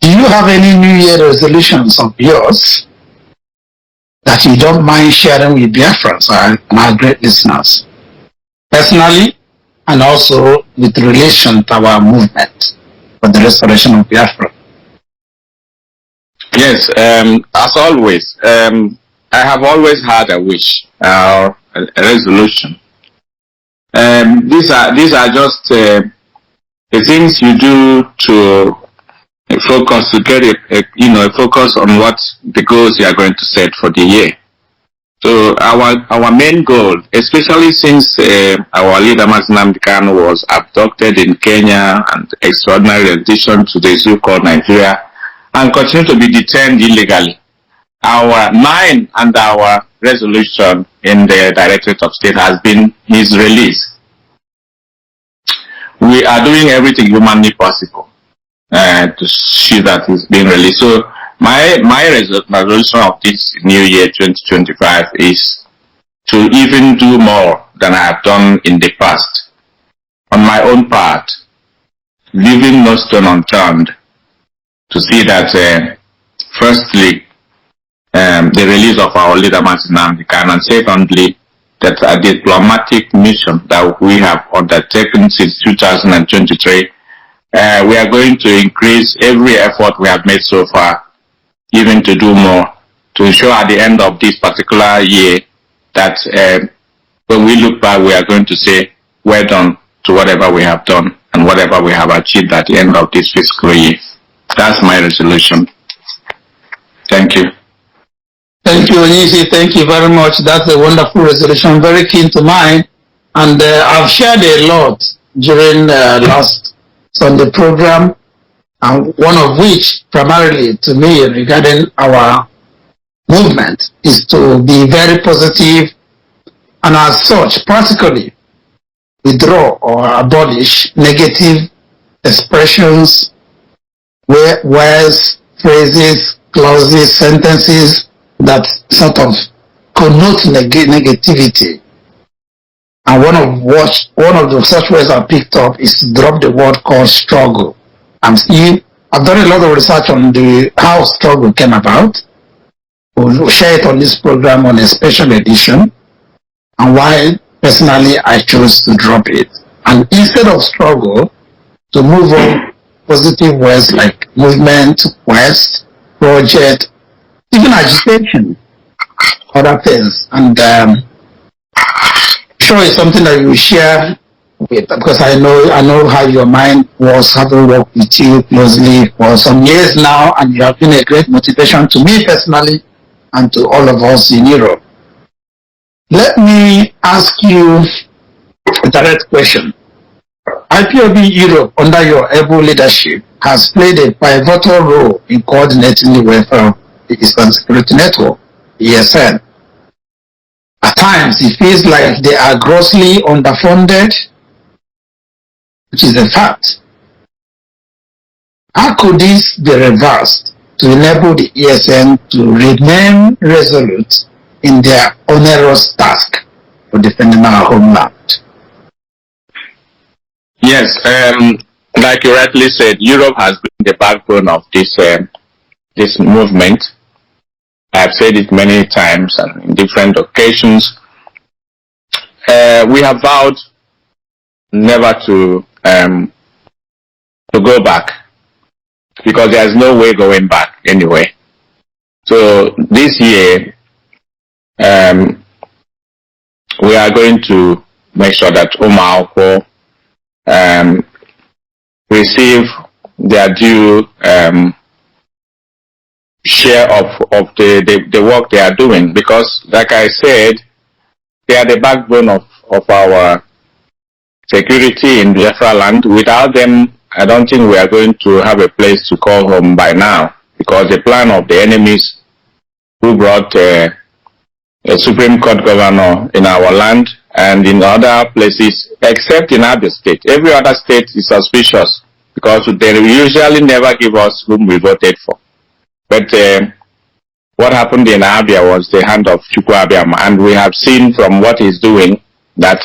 Do you have any New Year resolutions of yours that you don't mind sharing with Biafrans and our great listeners, personally, and also with relation to our movement for the restoration of Biafra? Yes, as always, I have always had a wish, a resolution. These are just the things you do to focus, to get a focus on what the goals you are going to set for the year. So our main goal, especially since our leader Mazi was abducted in Kenya and extraordinary extradition to the zoo called Nigeria, and continue to be detained illegally, our mind and our resolution in the Directorate of State has been his release. We are doing everything humanly possible to see that he's being released. So my resolution of this new year 2025 is to even do more than I have done in the past. On my own part, leaving no stone unturned to see that firstly, the release of our leader Mazi, and secondly, that a diplomatic mission that we have undertaken since 2023, we are going to increase every effort we have made so far, even to do more, to ensure at the end of this particular year that when we look back, we are going to say, well done to whatever we have done and whatever we have achieved at the end of this fiscal year. That's my resolution. Thank you. Thank you, Onyisi. Thank you very much. That's a wonderful resolution, very keen to mine. And I've shared a lot during last Sunday program, and one of which, primarily to me, regarding our movement, is to be very positive, and as such, practically withdraw or abolish negative expressions, words, phrases, clauses, sentences that sort of connote negativity. And one of the such words I picked up is to drop the word called struggle. I've done a lot of research on how struggle came about. We'll share it on this program on a special edition, and why personally I chose to drop it. And instead of struggle, to move on positive words like movement, quest, project, even agitation, other things. And sure it's something that you share with, because I know how your mind was, having worked with you closely for some years now, and you have been a great motivation to me personally and to all of us in Europe. Let me ask you a direct question. IPOB Europe, under your able leadership, has played a pivotal role in coordinating the welfare of the Eastern Security Network, ESN. At times, it feels like they are grossly underfunded, which is a fact. How could this be reversed to enable the ESN to remain resolute in their onerous task for defending our homeland? Yes, like you rightly said, Europe has been the backbone of this movement. I've said it many times and in different occasions. We have vowed never to go back, because there's no way going back anyway. So this year, we are going to make sure that Umaoko receive their due share of the work they are doing, because like I said, they are the backbone of our security in Biafra land. Without them, I don't think we are going to have a place to call home by now, because the plan of the enemies who brought a Supreme Court governor in our land and in other places, except in Abia State. Every other state is suspicious, because they usually never give us whom we voted for. But what happened in Abia was the hand of Chukwu Abiam, and we have seen from what he's doing that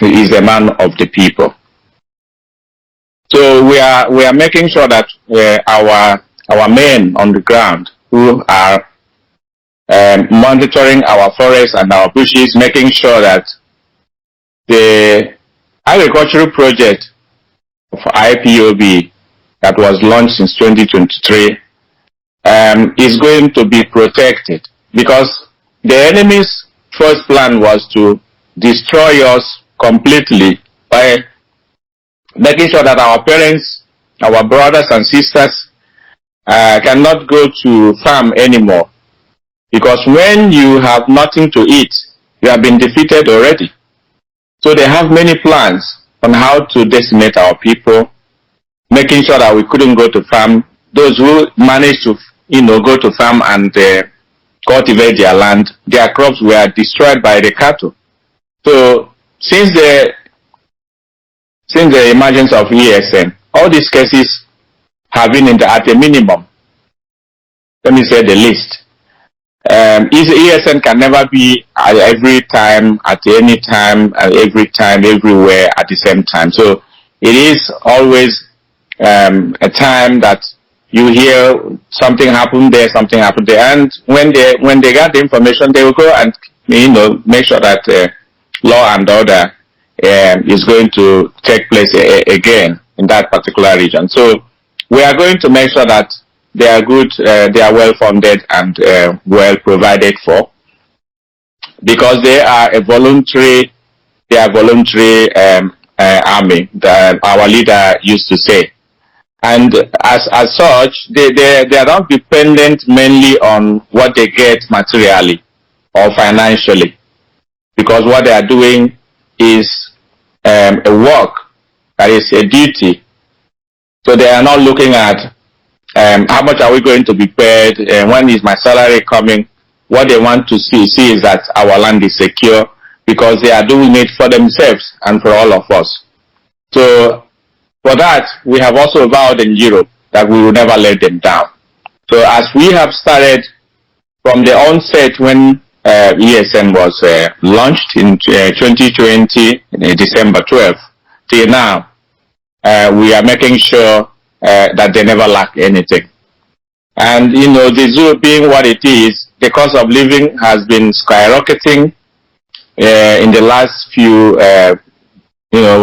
he is a man of the people. So we are making sure that our men on the ground who are monitoring our forests and our bushes, making sure that the agricultural project of IPOB that was launched since 2023 is going to be protected, because the enemy's first plan was to destroy us completely by making sure that our parents, our brothers and sisters cannot go to farm anymore. Because when you have nothing to eat, you have been defeated already. So they have many plans on how to decimate our people, making sure that we couldn't go to farm. Those who managed to, go to farm and cultivate their land, their crops were destroyed by the cattle. So since the emergence of ESN, all these cases have been at a minimum. Let me say the least. ESN can never be at every time, at any time, every time, everywhere at the same time. So it is always a time that you hear something happened there, something happened there, and when they got the information, they will go and make sure that law and order is going to take place again in that particular region. So we are going to make sure that they are good, they are well funded and well provided for, because they are a voluntary army that our leader used to say. And as such, they are not dependent mainly on what they get materially or financially, because what they are doing is a work that is a duty. So they are not looking at how much are we going to be paid, when is my salary coming. What they want to see is that our land is secure, because they are doing it for themselves and for all of us. So for that, we have also vowed in Europe that we will never let them down. So as we have started from the onset when ESN was launched in 2020, December 12th, till now, we are making sure that they never lack anything. And the zoo being what it is, the cost of living has been skyrocketing in the last few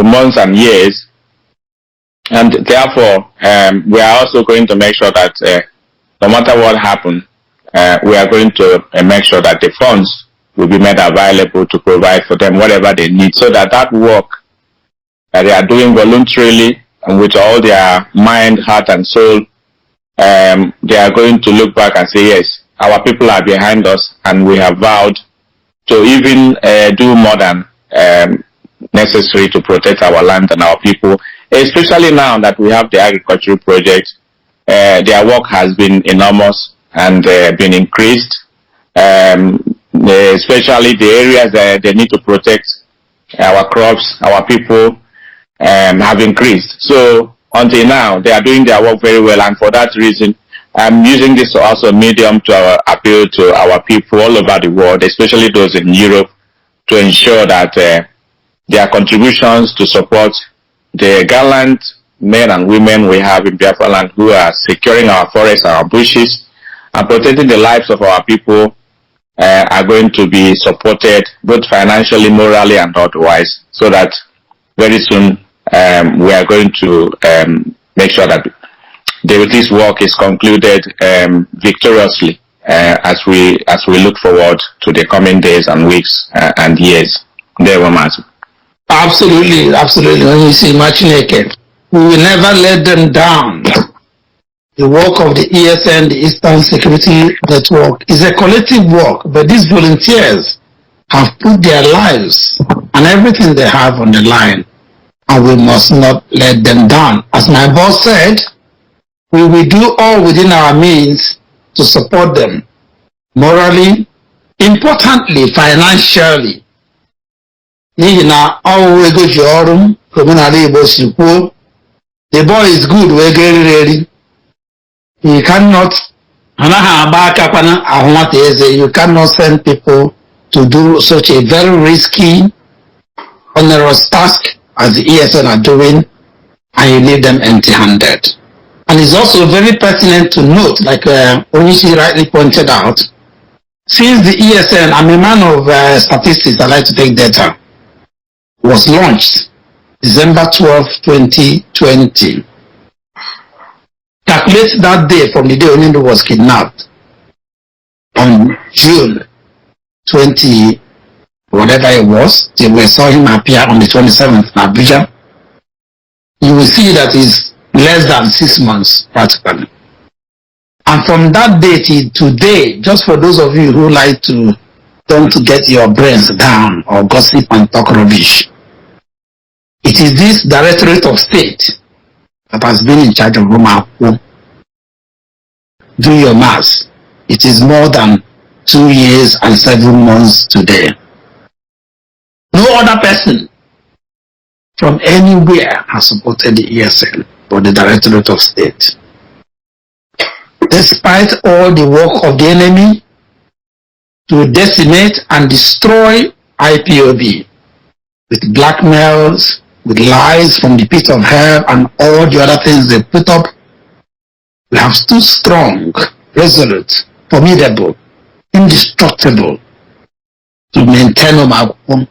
months and years, and therefore we are also going to make sure that no matter what happens, we are going to make sure that the funds will be made available to provide for them whatever they need, so that work that they are doing voluntarily and with all their mind, heart and soul, they are going to look back and say, yes, our people are behind us, and we have vowed to even do more than necessary to protect our land and our people, especially now that we have the agricultural project. Their work has been enormous and been increased, especially the areas that they need to protect our crops, our people, have increased. So until now, they are doing their work very well, and for that reason, I'm using this also medium to appeal to our people all over the world, especially those in Europe, to ensure that their contributions to support the gallant men and women we have in Biafra land who are securing our forests, our bushes, and protecting the lives of our people are going to be supported both financially, morally, and otherwise, so that very soon we are going to make sure that this work is concluded victoriously as we look forward to the coming days and weeks and years. There were Mazi. Absolutely, absolutely. When you see Machineke, we will never let them down. The work of the ESN, the Eastern Security Network, is a collective work, but these volunteers have put their lives and everything they have on the line, and we must not let them down. As my boss said, we will do all within our means to support them morally, importantly, financially. The boy is good, we're getting ready. You cannot send people to do such a very risky, onerous task as the ESN are doing, and you leave them empty-handed. And it's also very pertinent to note, like Onishi rightly pointed out, since the ESN, I'm a man of statistics, I like to take data, was launched December 12, 2020. Calculate that day from the day Onindo was kidnapped on June 20, whatever it was, till we saw him appear on the 27th in Abuja. You will see that it's less than 6 months practically. And from that day till today, just for those of you who like to don't get your brains down or gossip and talk rubbish, it is this Directorate of State that has been in charge of Roma. Do your maths. It is more than 2 years and 7 months today. No other person from anywhere has supported the ESN or the Directorate of State. Despite all the work of the enemy to decimate and destroy IPOB with blackmails, with lies from the pit of hell and all the other things they put up, we have stood strong, resolute, formidable, indestructible to maintain Omagukum,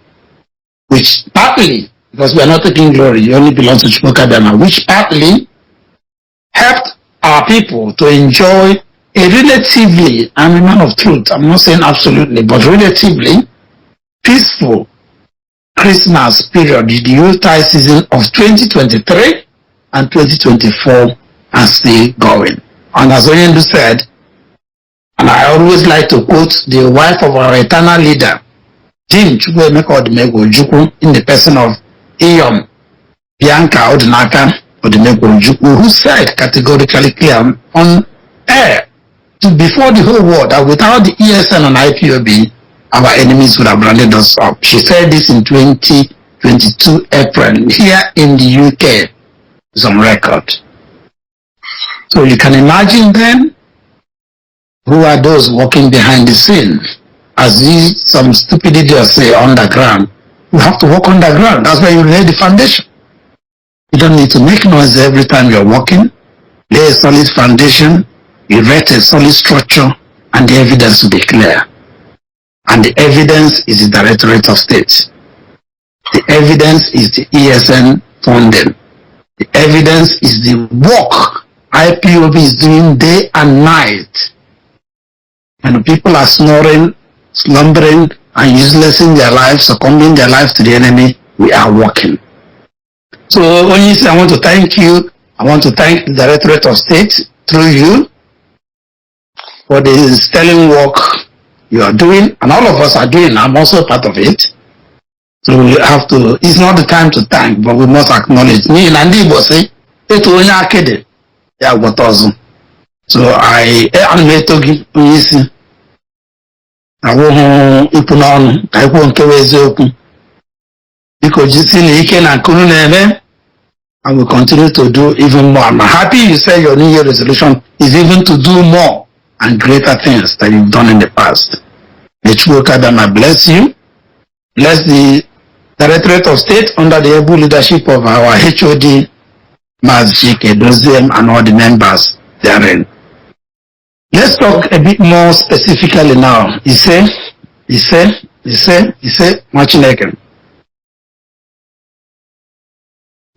which partly, because we are not taking glory, it only belongs to Chukwu, which partly helped our people to enjoy a relatively, I'm a man of truth, I'm not saying absolutely, but relatively peaceful Christmas period, the Yuletide season of 2023 and 2024, and still going. And as Onyendu said, and I always like to quote the wife of our eternal leader, Jim Chukwuemeka Odimegwu Ojukwu, in the person of Iyom Bianca Odinaka Odimegwu Ojukwu, who said categorically clear on air before the whole world that without the ESN and IPOB, our enemies would have rounded us up. She said this in 2022 April here in the UK. It's on record. So you can imagine then who are those walking behind the scene. As some stupid idiots say, underground. You have to walk underground. That's why you lay the foundation. You don't need to make noise every time you're walking. Lay a solid foundation, erect a solid structure, and the evidence will be clear. And the evidence is the Directorate of State. The evidence is the ESN funding. The evidence is the work IPOB is doing day and night. And people are snoring, slumbering, and uselessing their lives, succumbing their lives to the enemy. We are working. So, Onyisi, I want to thank you. I want to thank the Directorate of State through you for the sterling work you are doing, and all of us are doing. I'm also part of it. So we have to, it's not the time to thank, but we must acknowledge. Me and Andy was saying, so I animate to give Onyisi. I won't open on, I won't open. Because you see, and will continue to do even more. I'm happy you said your New Year resolution is even to do more and greater things that you've done in the past. May Chukwu bless you. lest the Directorate of State, under the able leadership of our HOD, Mazi, and all the members therein. Let's talk a bit more specifically now. He said, Machineke.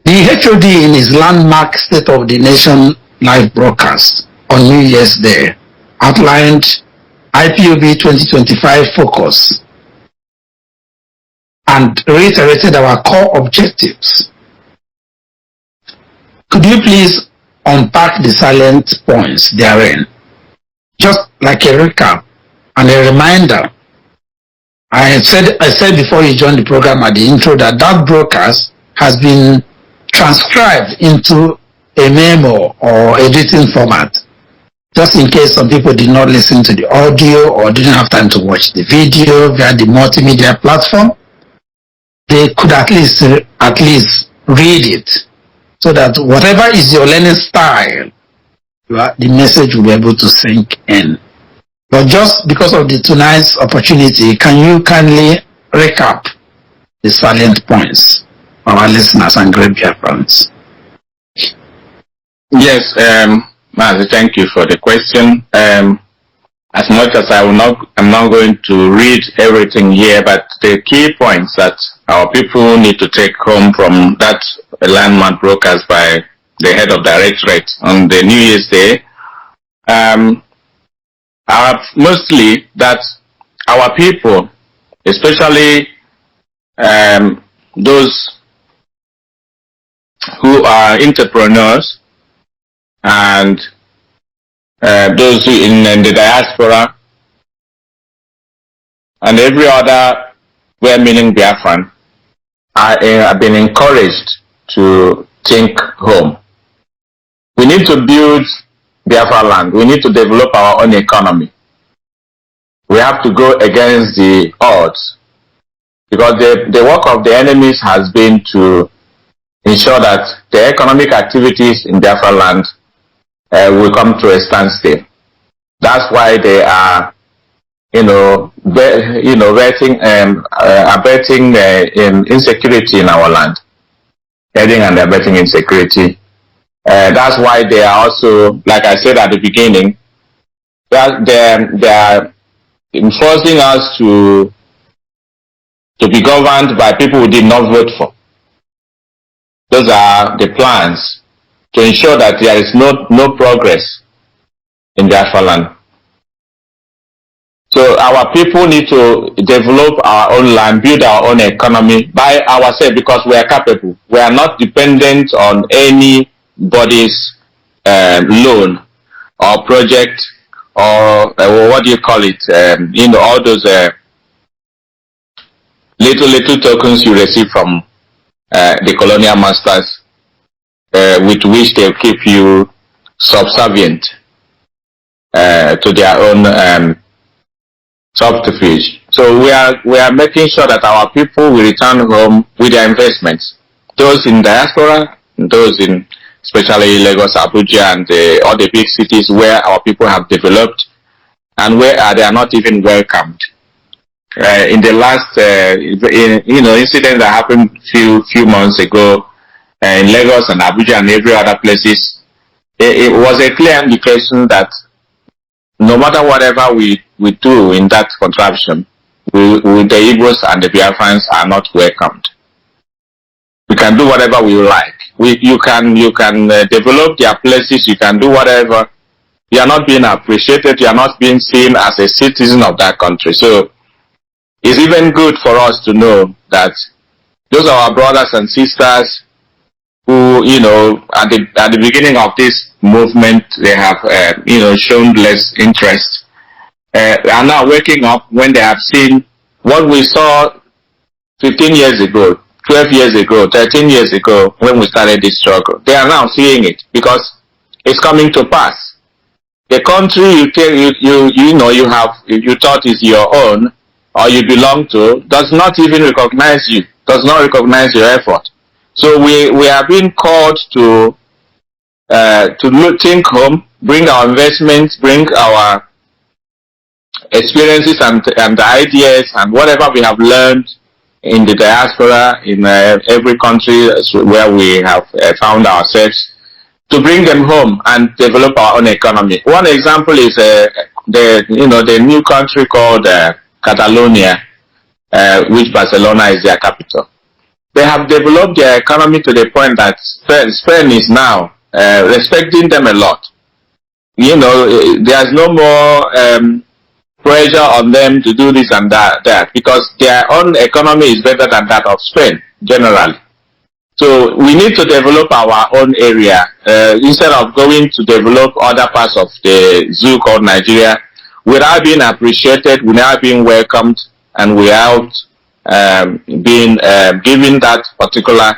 The HOD in his landmark State of the Nation live broadcast on New Year's Day outlined IPOB 2025 focus and reiterated our core objectives. Could you please unpack the salient points therein? Just like a recap and a reminder. I said before you joined the program at the intro that broadcast has been transcribed into a memo or a written format, just in case some people did not listen to the audio or didn't have time to watch the video via the multimedia platform. They could at least read it, so that whatever is your learning style, the message will be able to sink in. But just because of the tonight's opportunity, can you kindly recap the salient points for our listeners and great Biafrans? Yes, Mazi, thank you for the question. As much as I'm not going to read everything here, but the key points that our people need to take home from that landmark broadcast by the head of directorate on the New Year's Day are mostly that our people, especially those who are entrepreneurs and those who in the diaspora and every other well-meaning Biafran have been encouraged to think home. We need to build Biafra land. We need to develop our own economy. We have to go against the odds, because the work of the enemies has been to ensure that the economic activities in Biafra land will come to a standstill. That's why they are, abetting insecurity in our land, heading and abetting insecurity. That's why they are also, like I said at the beginning, that they are enforcing us to be governed by people who did not vote for. Those are the plans to ensure that there is no progress in Biafra land. So our people need to develop our own land, build our own economy by ourselves, because we are capable. We are not dependent on anybody's loan or project or what do you call it? All those little tokens you receive from the colonial masters, with which they keep you subservient to their own subterfuge. So we are making sure that our people will return home with their investments. Those in diaspora, those in especially Lagos, Abuja, and all the big cities where our people have developed, and where they are not even welcomed. In the last incident that happened few months ago in Lagos and Abuja and every other places, it was a clear indication that no matter whatever we do in that contraption, the Igbos and the Biafrans are not welcomed. We can do whatever we like. You can develop their places. You can do whatever. You are not being appreciated. You are not being seen as a citizen of that country. So it's even good for us to know that those are our brothers and sisters who, at the beginning of this movement, they have, shown less interest. Are now waking up when they have seen what we saw 15 years ago, 12 years ago, 13 years ago when we started this struggle. They are now seeing it because it's coming to pass. The country you thought is your own or you belong to does not even recognize you, does not recognize your effort. So we are being called to think home, bring our investments, bring our experiences and ideas and whatever we have learned in the diaspora, in every country where we have found ourselves, to bring them home and develop our own economy. One example is the new country called Catalonia, which Barcelona is their capital. They have developed their economy to the point that Spain is now respecting them a lot. There's no more pressure on them to do this and that, because their own economy is better than that of Spain generally. So we need to develop our own area instead of going to develop other parts of the zoo called Nigeria without being appreciated, without being welcomed, and without being given that particular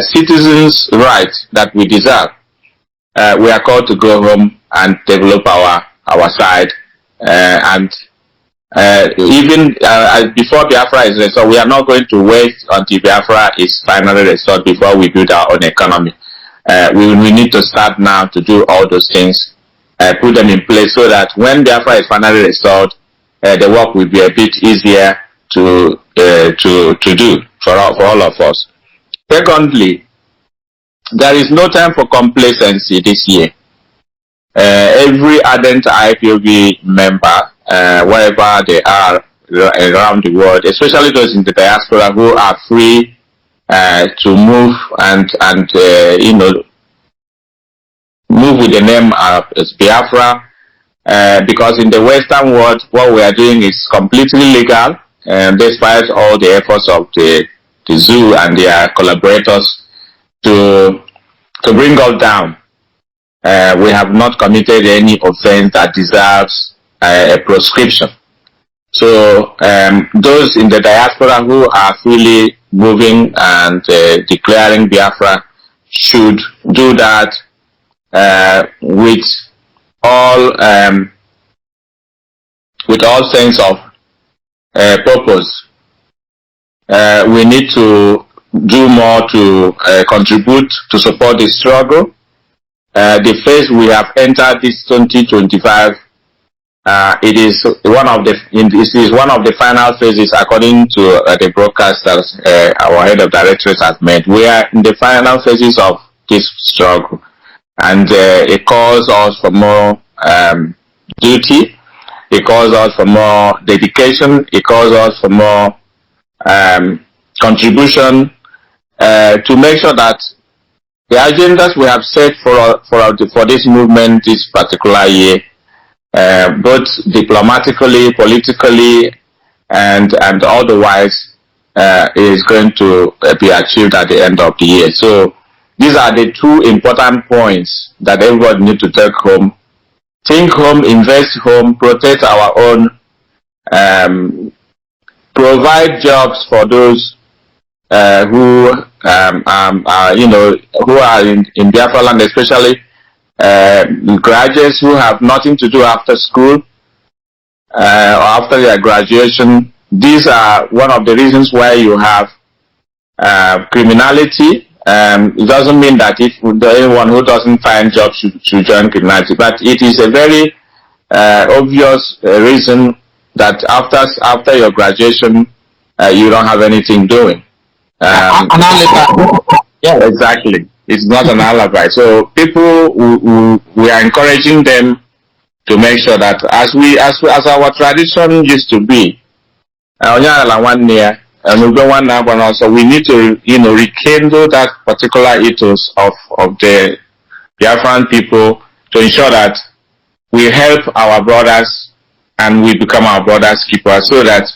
citizens' right that we deserve. We are called to go home and develop our side, and even before Biafra is restored, we are not going to wait until Biafra is finally restored before we build our own economy. We need to start now to do all those things, put them in place so that when Biafra is finally restored, the work will be a bit easier to do for all of us. Secondly, there is no time for complacency this year. Every ardent IPOB member, wherever they are around the world, especially those in the diaspora who are free to move and move with the name of Biafra, because in the Western world, what we are doing is completely legal, despite all the efforts of the zoo and their collaborators to bring us down. We have not committed any offense that deserves a proscription. So those in the diaspora who are freely moving and declaring Biafra should do that with all sense of purpose. We need to do more to contribute to support the struggle. The phase we have entered this 2025, it is one of the final phases according to the broadcasters our head of directorate has made. We are in the final phases of this struggle, and it calls us for more duty. It calls us for more dedication. It calls us for more contribution to make sure that the agendas we have set for this movement this particular year, both diplomatically, politically, and otherwise, is going to be achieved at the end of the year. So these are the two important points that everybody needs to take home. Think home, invest home, protect our own, provide jobs for those who are in Biafra land, especially graduates who have nothing to do after school or after their graduation. These are one of the reasons why you have criminality. It doesn't mean that if anyone who doesn't find jobs should join criminality, but it is a very obvious reason that after your graduation you don't have anything doing. An alibi. Yeah, exactly. It's not an alibi. So people, we are encouraging them to make sure that as our tradition used to be, so we need to rekindle that particular ethos of the Biafran people to ensure that we help our brothers and we become our brothers' keepers, so that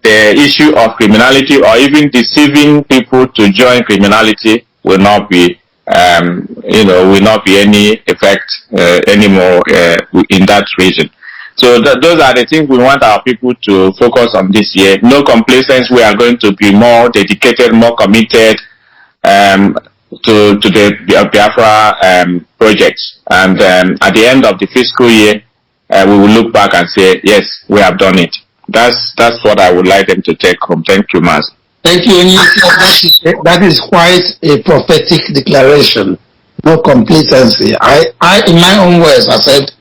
the issue of criminality or even deceiving people to join criminality will not be will not be any effect anymore in that region. So those are the things we want our people to focus on this year. No complacency. We are going to be more dedicated, more committed to the Biafra projects. And at the end of the fiscal year, we will look back and say, yes, we have done it. That's what I would like them to take home. Thank you, Mazi. Thank you. That is quite a prophetic declaration. No complacency. I, in my own words, I said,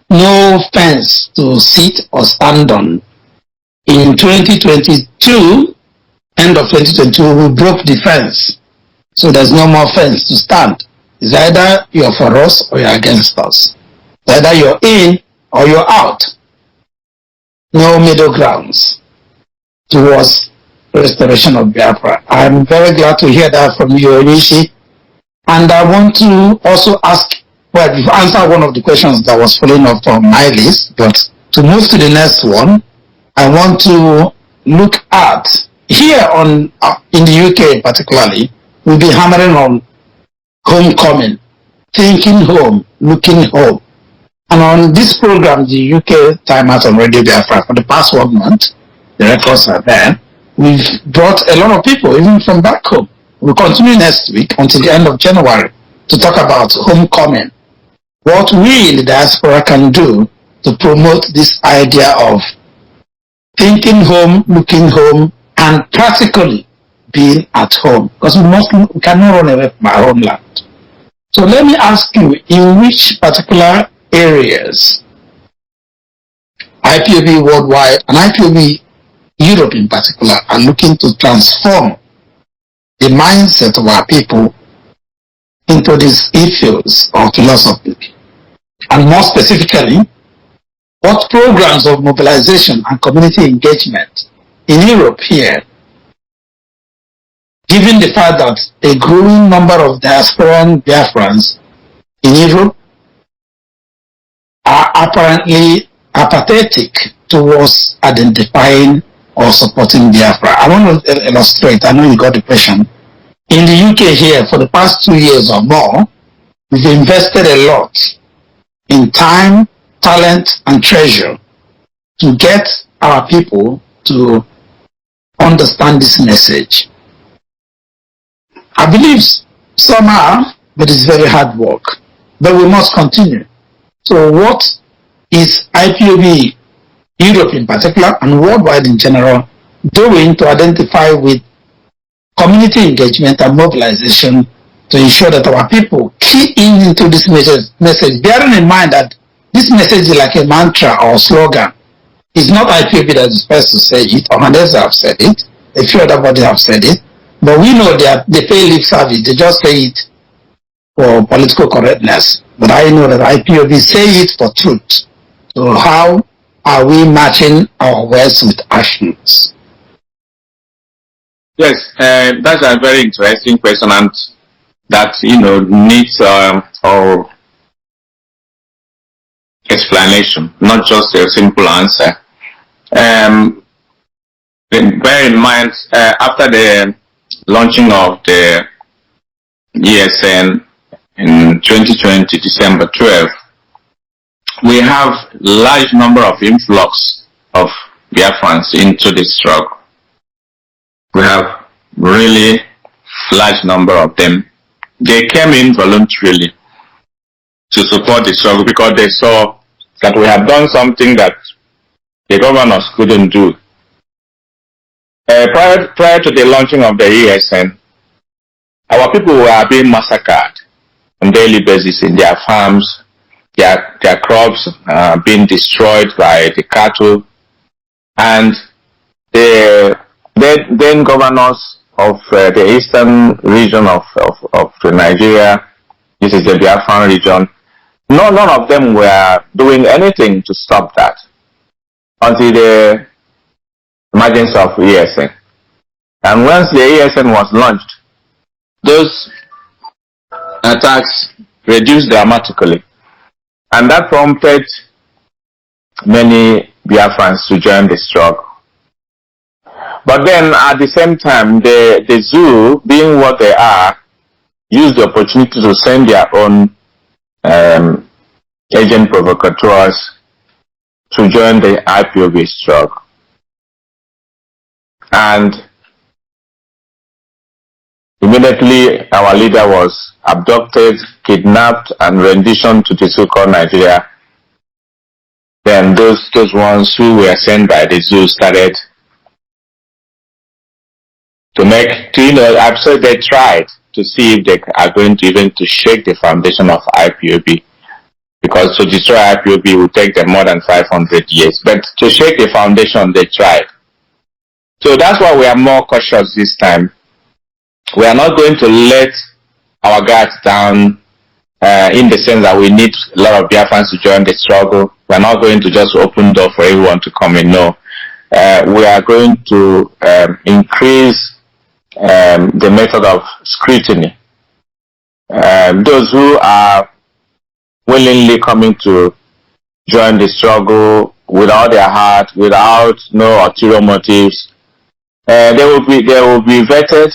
no fence to sit or stand on. In 2022, end of 2022, we broke the fence. So there's no more fence to stand. It's either you're for us or you're against us. It's either you're in or you're out. No middle grounds towards restoration of Biafra. I'm very glad to hear that from you, Onishi. And I want to also ask, well, you've answered one of the questions that was following up on my list, but to move to the next one, I want to look at, here on in the UK particularly, we'll be hammering on homecoming, thinking home, looking home. And on this program, the UK Time Out on Radio Biafra, for the past 1 month, the records are there, we've brought a lot of people, even from back home. We'll continue next week until the end of January to talk about homecoming. What we in the diaspora can do to promote this idea of thinking home, looking home, and practically being at home. Because we cannot run away from our homeland. So let me ask you, in which particular areas IPOB worldwide and IPOB Europe in particular are looking to transform the mindset of our people into this ethos or philosophy? And more specifically, what programs of mobilization and community engagement in Europe here, given the fact that a growing number of diasporan Biafrans in Europe are apparently apathetic towards identifying or supporting Biafra. I want to illustrate, I know you got the question. In the UK here, for the past 2 years or more, we've invested a lot in time, talent, and treasure to get our people to understand this message. I believe some are, but it's very hard work. But we must continue. So what is IPOB Europe in particular and worldwide in general doing to identify with community engagement and mobilization to ensure that our people key in into this message, bearing in mind that this message is like a mantra or slogan. It's not IPOB that is first to say it, or others have said it, a few other bodies have said it, but we know that they pay lip service, they just say it for political correctness. But I know that IPOB say it for truth. So how are we matching our words with actions? Yes, that's a very interesting question, and that needs or explanation, not just a simple answer. Bear in mind, after the launching of the ESN in 2020, December 12, we have large number of influx of Biafrans into the struggle. We have really large number of them. They came in voluntarily to support the struggle because they saw that we have done something that the governors couldn't do. Prior to the launching of the ESN, our people were being massacred on a daily basis in their farms. Their crops being destroyed by the cattle, and the then governors of the eastern region of Nigeria, this is the Biafran region, none of them were doing anything to stop that until the emergence of ESN. And once the ESN was launched, those attacks reduced dramatically. And that prompted many Biafrans to join the struggle. But then at the same time, the zoo, being what they are, used the opportunity to send their own agent provocateurs to join the IPOB struggle. And immediately our leader was abducted, kidnapped, and renditioned to the so-called Nigeria. Then those ones who were sent by the zoo started to I'm sure they tried to see if they are going to even to shake the foundation of IPOB. Because to destroy IPOB would take them more than 500 years. But to shake the foundation, they tried. So that's why we are more cautious this time. We are not going to let our guards down in the sense that we need a lot of Biafrans to join the struggle. We are not going to just open door for everyone to come in. No. We are going to increase the method of scrutiny. Those who are willingly coming to join the struggle without their heart, without no ulterior motives, they will be vetted,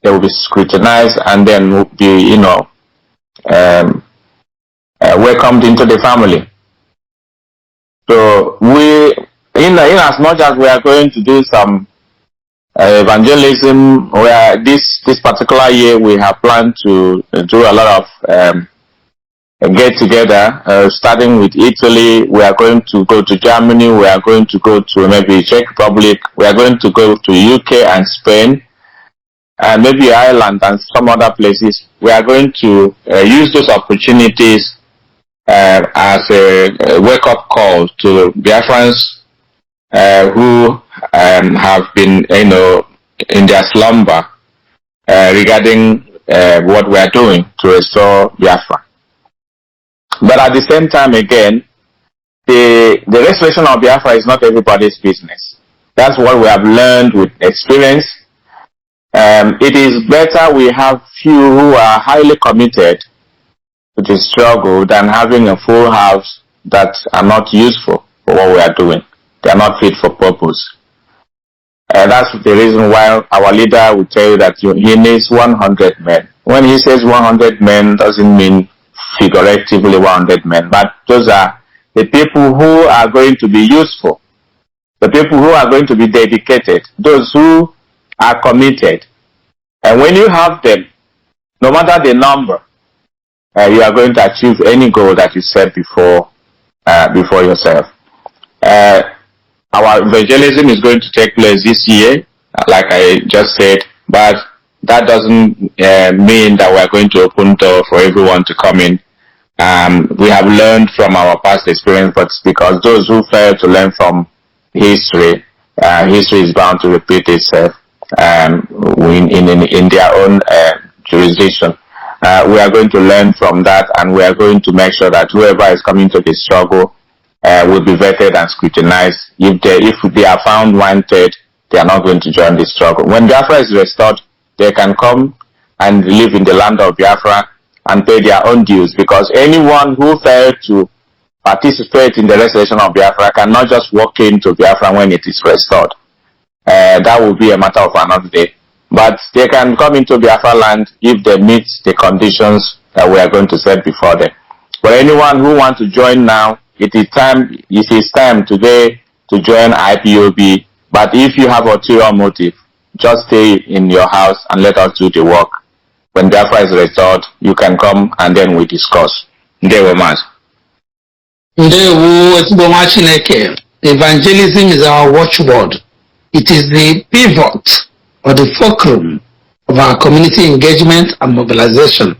they will be scrutinized, and then will be, welcomed into the family. So we, in as much as we are going to do some evangelism, where this particular year we have planned to do a lot of get together, starting with Italy. We are going to go to Germany, we are going to go to maybe Czech Republic, we are going to go to UK and Spain, and maybe Ireland and some other places. We are going to use those opportunities as a wake-up call to Biafrans who have been, in their slumber regarding what we are doing to restore Biafra. But at the same time, again, the restoration of Biafra is not everybody's business. That's what we have learned with experience. It is better we have few who are highly committed to the struggle than having a full house that are not useful for what we are doing. They are not fit for purpose. That's the reason why our leader will tell you that he needs 100 men. When he says 100 men, doesn't mean figuratively 100 men, but those are the people who are going to be useful, the people who are going to be dedicated, those who are committed. And when you have them, no matter the number, you are going to achieve any goal that you set before yourself. Our evangelism is going to take place this year, like I just said, but that doesn't mean that we are going to open door for everyone to come in. We have learned from our past experience, but because those who fail to learn from history, history is bound to repeat itself in their own jurisdiction. We are going to learn from that, and we are going to make sure that whoever is coming to the struggle will be vetted and scrutinized. If they are found wanted, they are not going to join the struggle. When Biafra is restored, they can come and live in the land of Biafra and pay their own dues, because anyone who failed to participate in the restoration of Biafra cannot just walk into Biafra when it is restored. That will be a matter of another day. But they can come into Biafra land if they meet the conditions that we are going to set before them. For anyone who wants to join now, it is time today to join IPOB. But if you have ulterior motive, just stay in your house and let us do the work. When Biafra is restored, you can come and then we discuss. Ndewo Mazi. Ndewo Ezigbo Chineke. Evangelism is our watchword. It is the pivot or the fulcrum of our community engagement and mobilization.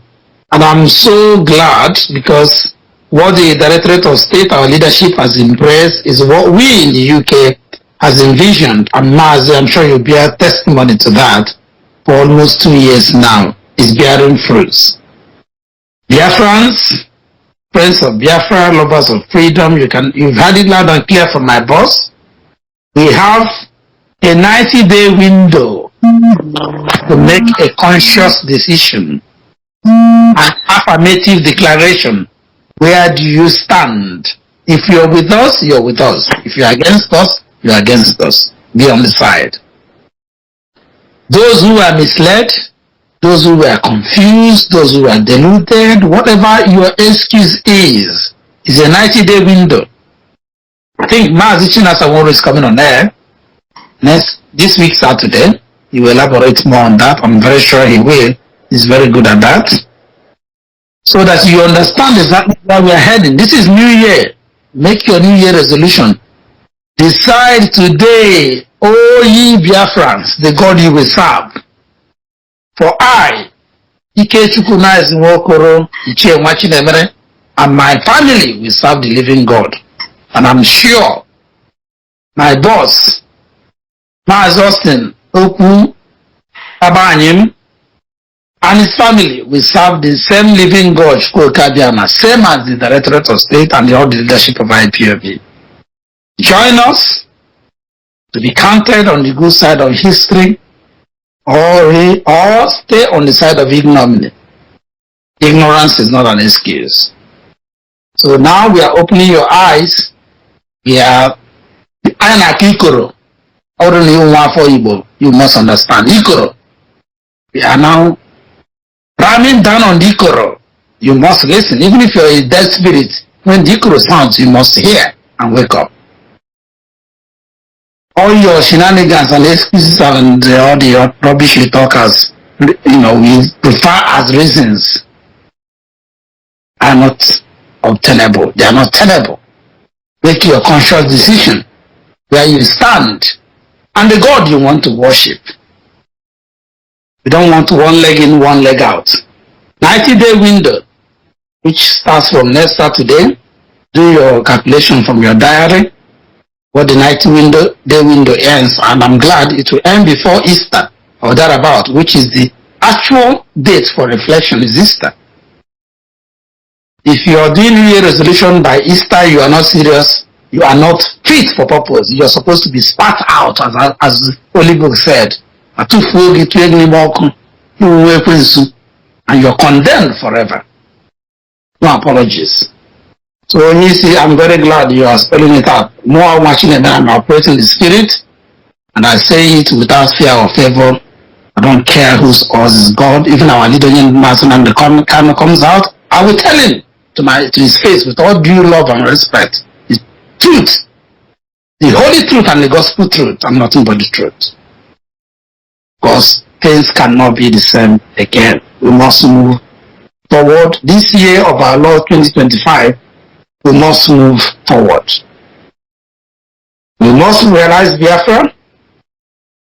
And I'm so glad, because what the Directorate of State, our leadership, has embraced is what we in the UK has envisioned. And Mazi, I'm sure you'll bear testimony to that, for almost 2 years now, is bearing fruits. Biafrans, friends of Biafra, lovers of freedom, you've heard it loud and clear from my boss. We have a 90-day window to make a conscious decision, an affirmative declaration. Where do you stand? If you're with us, you're with us. If you're against us, you're against us. Be on the side. Those who are misled, those who are confused, those who are deluded, whatever your excuse is a 90-day window. I think Mazi Chinasaworo is coming on air this week Saturday. He will elaborate more on that. I'm very sure he will. He's very good at that. So that you understand exactly where we are heading. This is New Year. Make your New Year resolution. Decide today, O ye Biafrans, the God you will serve. For I, Ike Chukwunaizi Nwokoro, Ichie Nwachinemere, and my family will serve the living God. And I'm sure my boss, Mazi Austin, Okwu, Agbanyim, and his family will serve the same living God, same as the Directorate of State and all the leadership of IPOB. Join us to be counted on the good side of history, or stay on the side of ignominy. Ignorance is not an excuse. So now we are opening your eyes. We are Ikoro. You must understand. Ikoro. We are now ramming down on the Ikoro. You must listen. Even if you're a dead spirit, when the Ikoro sounds, you must hear and wake up. All your shenanigans and excuses and all the rubbish you talk as, we prefer as reasons are not obtainable. They are not tenable. Make your conscious decision where you stand and the God you want to worship. You don't want one leg in, one leg out. 90-day window, which starts from next Saturday. Do your calculation from your diary, what the 90-day window ends, and I'm glad it will end before Easter or thereabout, which is the actual date for reflection is Easter. If you are doing New Year resolution by Easter, you are not serious, you are not fit for purpose. You are supposed to be spat out, as the Holy Book said. And you are condemned forever. No apologies. So when you see, I'm very glad you are spelling it out. More watching it than I'm operating the spirit. And I say it without fear or favor. I don't care whose ours is God. Even our leader in Martin and the camera comes out, I will tell him to his face with all due love and respect. The truth. The holy truth and the gospel truth and nothing but the truth. Because things cannot be the same again. We must move forward. This year of our Lord 2025, we must move forward. We must realize Biafra,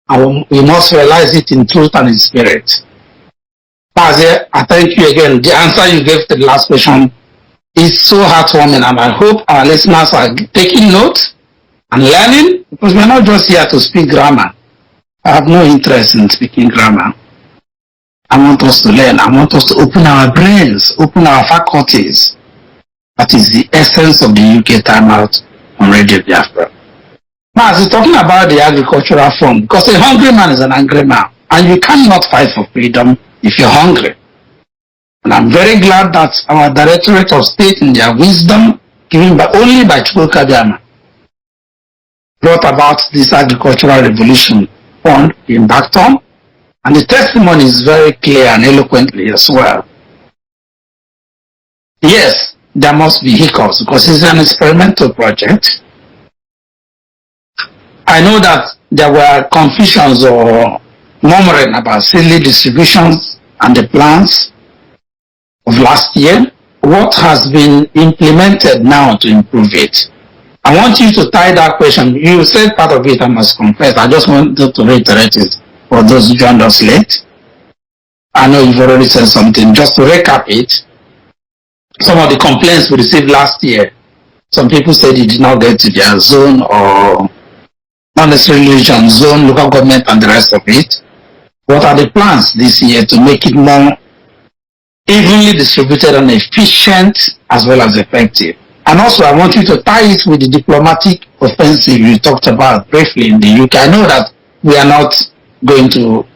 and we must realize it in truth and in spirit. Mazi, I thank you again. The answer you gave to the last question is so heartwarming, and I hope our listeners are taking notes and learning, because we're not just here to speak grammar. I have no interest in speaking grammar. I want us to learn. I want us to open our brains, open our faculties. That is the essence of the UK timeout on Radio Biafra. Now, as we're talking about the agricultural front, because a hungry man is an angry man, and you cannot fight for freedom if you're hungry. And I'm very glad that our Directorate of State, in their wisdom, given only by Chukwuka, brought about this agricultural revolution fund in Backton, and the testimony is very clear and eloquently as well. Yes, there must be hiccups because it's an experimental project. I know that there were confusions or murmuring about silly distributions and the plans of last year. What has been implemented now to improve it? I want you to tie that question. You said part of it, I must confess. I just wanted to reiterate it for those who joined us late. I know you've already said something. Just to recap it, some of the complaints we received last year, some people said it did not get to their zone or not necessarily region, zone, local government, and the rest of it. What are the plans this year to make it more evenly distributed and efficient as well as effective? And also, I want you to tie it with the diplomatic offensive you talked about briefly in the UK. I know that we are not going to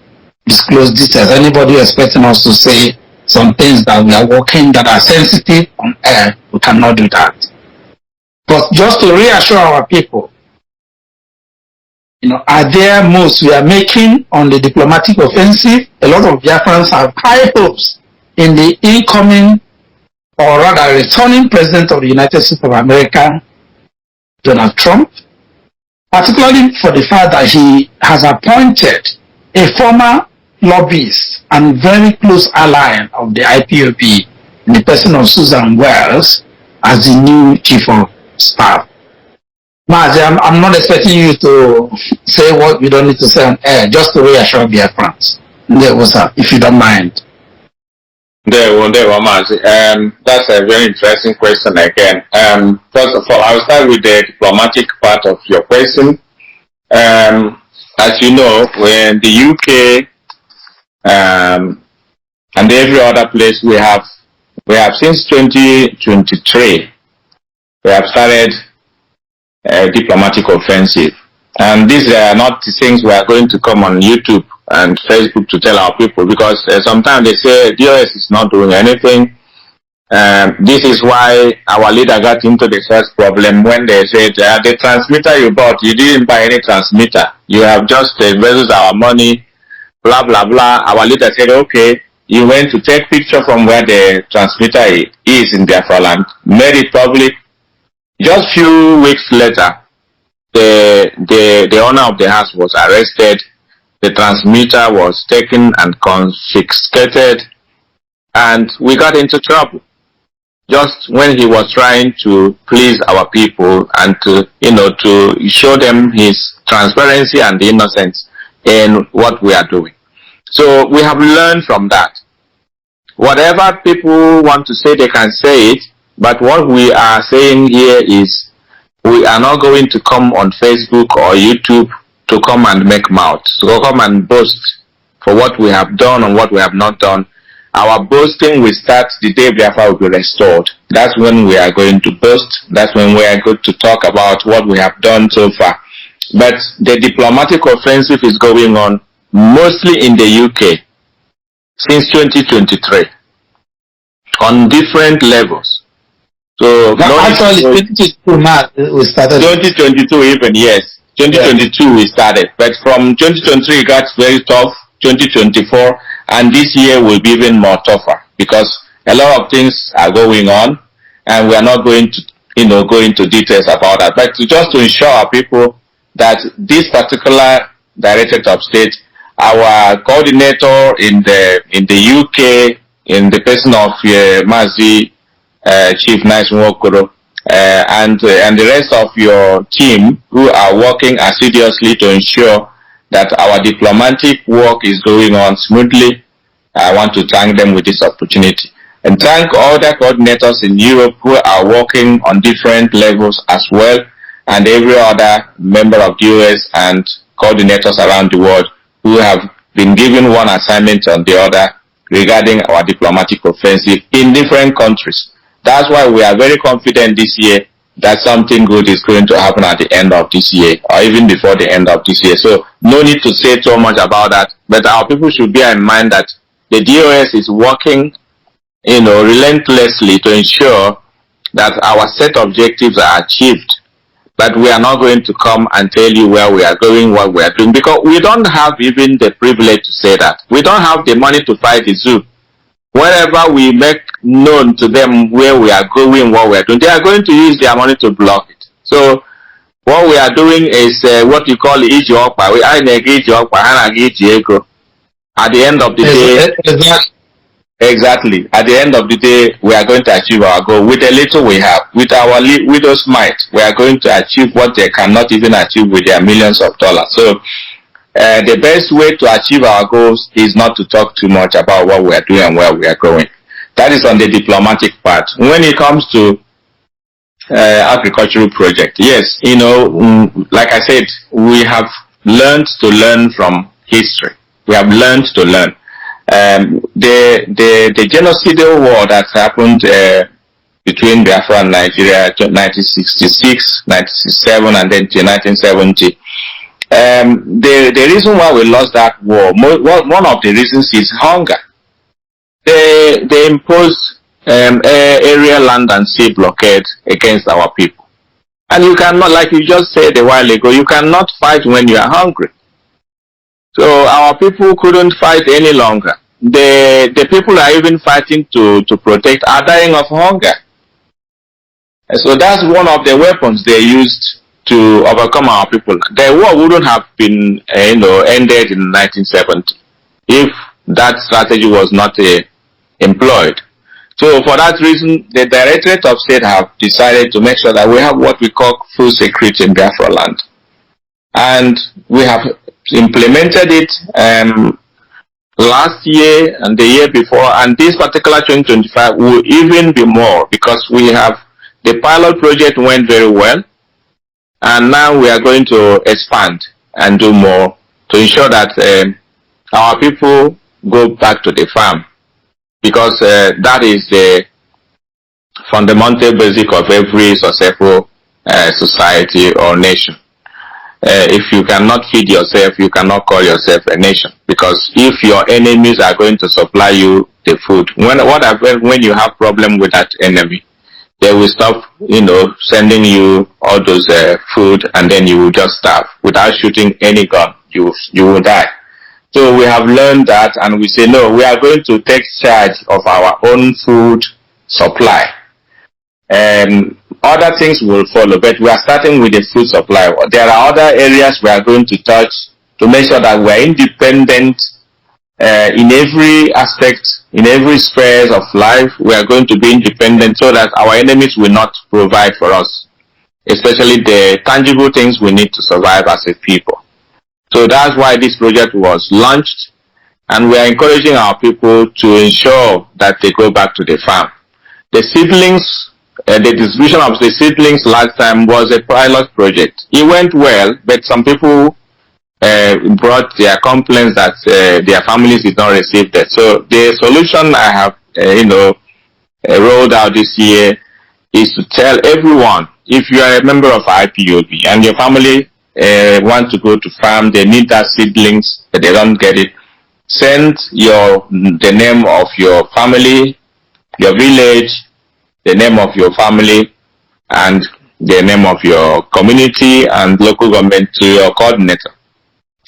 disclose details. Anybody expecting us to say some things that we are working that are sensitive on air, we cannot do that. But just to reassure our people, are there moves we are making on the diplomatic offensive? A lot of Biafrans have high hopes in the incoming, or rather returning President of the United States of America, Donald Trump, particularly for the fact that he has appointed a former lobbyist and very close ally of the IPOB in the person of Susan Wells as the new chief of staff. Mazi, I'm not expecting you to say what you don't need to say on air, just to reassure Biafrans. If you don't mind. Mazi. That's a very interesting question again. First of all, I'll start with the diplomatic part of your question. as you know, when the UK and every other place we have since 2023 we have started a diplomatic offensive, and these are not the things we are going to come on YouTube and Facebook to tell our people, because sometimes they say DOS is not doing anything. This is why our leader got into the first problem when they said the transmitter you bought, you didn't buy any transmitter, you have just invested our money, blah blah blah. Our leader said, okay, you went to take picture from where the transmitter is in Biafra land, made it public. Just few weeks later, the owner of the house was arrested, the transmitter was taken and confiscated, and we got into trouble. Just when he was trying to please our people and to show them his transparency and innocence in what we are doing. So we have learned from that. Whatever people want to say, they can say it, but what we are saying here is we are not going to come on Facebook or YouTube to come and make mouths, to come and boast for what we have done and what we have not done. Our boasting will start the day Biafra will be restored. That's when we are going to boast. That's when we are going to talk about what we have done so far. But the diplomatic offensive is going on mostly in the UK since 2023 on different levels. So actually, 2022 March we started. 2022 even, yes. 2022 we started, but from 2023 it got very tough. 2024 and this year will be even more tougher because a lot of things are going on, and we are not going to go into details about that. But just to ensure our people that this particular Directorate of State, our coordinator in the UK, in the person of Mazi, Chief Nice Nwokoro, and the rest of your team who are working assiduously to ensure that our diplomatic work is going on smoothly. I want to thank them with this opportunity, and thank all the coordinators in Europe who are working on different levels as well, and every other member of the US and coordinators around the world who have been given one assignment on the other regarding our diplomatic offensive in different countries. That's why we are very confident this year that something good is going to happen at the end of this year, or even before the end of this year. So no need to say so much about that, but our people should bear in mind that the DOS is working, relentlessly to ensure that our set objectives are achieved. But we are not going to come and tell you where we are going, what we are doing, because we don't have even the privilege to say that. We don't have the money to fight the zoo. Wherever we make known to them where we are going, what we are doing, they are going to use their money to block it. So what we are doing is what we call Iji Okpa. We are Iji Okpa, Iji Ego. At the end of the day, exactly. At the end of the day, we are going to achieve our goal with the little we have. With our widow's might, we are going to achieve what they cannot even achieve with their millions of dollars. So the best way to achieve our goals is not to talk too much about what we are doing and where we are going. That is on the diplomatic part. When it comes to agricultural project, yes, like I said, we have learned to learn from history. We have learned to learn. The genocidal war that happened between Biafra and Nigeria, 1966, 1967, and then 1970. The reason why we lost that war, one of the reasons is hunger. They imposed area, land, and sea blockade against our people. And you cannot, like you just said a while ago, you cannot fight when you are hungry. So our people couldn't fight any longer. The people are even fighting to protect are dying of hunger. And so that's one of the weapons they used to overcome our people. The war wouldn't have been ended in 1970 if that strategy was not employed. So for that reason, the Directorate of State have decided to make sure that we have what we call food security in Biafra land. And we have implemented it last year and the year before, and this particular 2025 will even be more, because we have the pilot project went very well, and now we are going to expand and do more to ensure that our people go back to the farm, because that is the fundamental basic of every successful society or nation. If you cannot feed yourself, you cannot call yourself a nation, because if your enemies are going to supply you the food, when you have problem with that enemy, they will stop, sending you all those food, and then you will just starve without shooting any gun. You will die. So we have learned that, and we say, no, we are going to take charge of our own food supply. Other things will follow, but we are starting with the food supply. There are other areas we are going to touch to make sure that we are independent in every aspect, in every sphere of life. We are going to be independent so that our enemies will not provide for us, especially the tangible things we need to survive as a people. So that's why this project was launched, and we are encouraging our people to ensure that they go back to the farm. The seedlings, the distribution of the seedlings last time was a pilot project. It went well, but some people brought their complaints that their families did not receive that. So the solution I have, rolled out this year is to tell everyone, if you are a member of IPOB and your family want to go to farm, they need that seedlings, but they don't get it, send the name of your family, your village, the name of your family, and the name of your community and local government to your coordinator.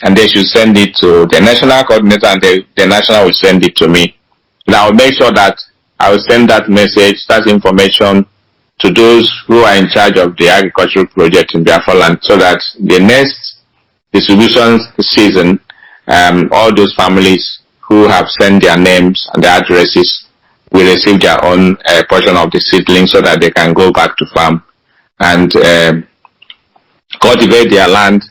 And they should send it to the national coordinator, and the national will send it to me. And I will make sure that I will send that message, that information, to those who are in charge of the agricultural project in Biafra land, so that the next distribution season, all those families who have sent their names and their addresses will receive their own portion of the seedling, so that they can go back to farm and cultivate their land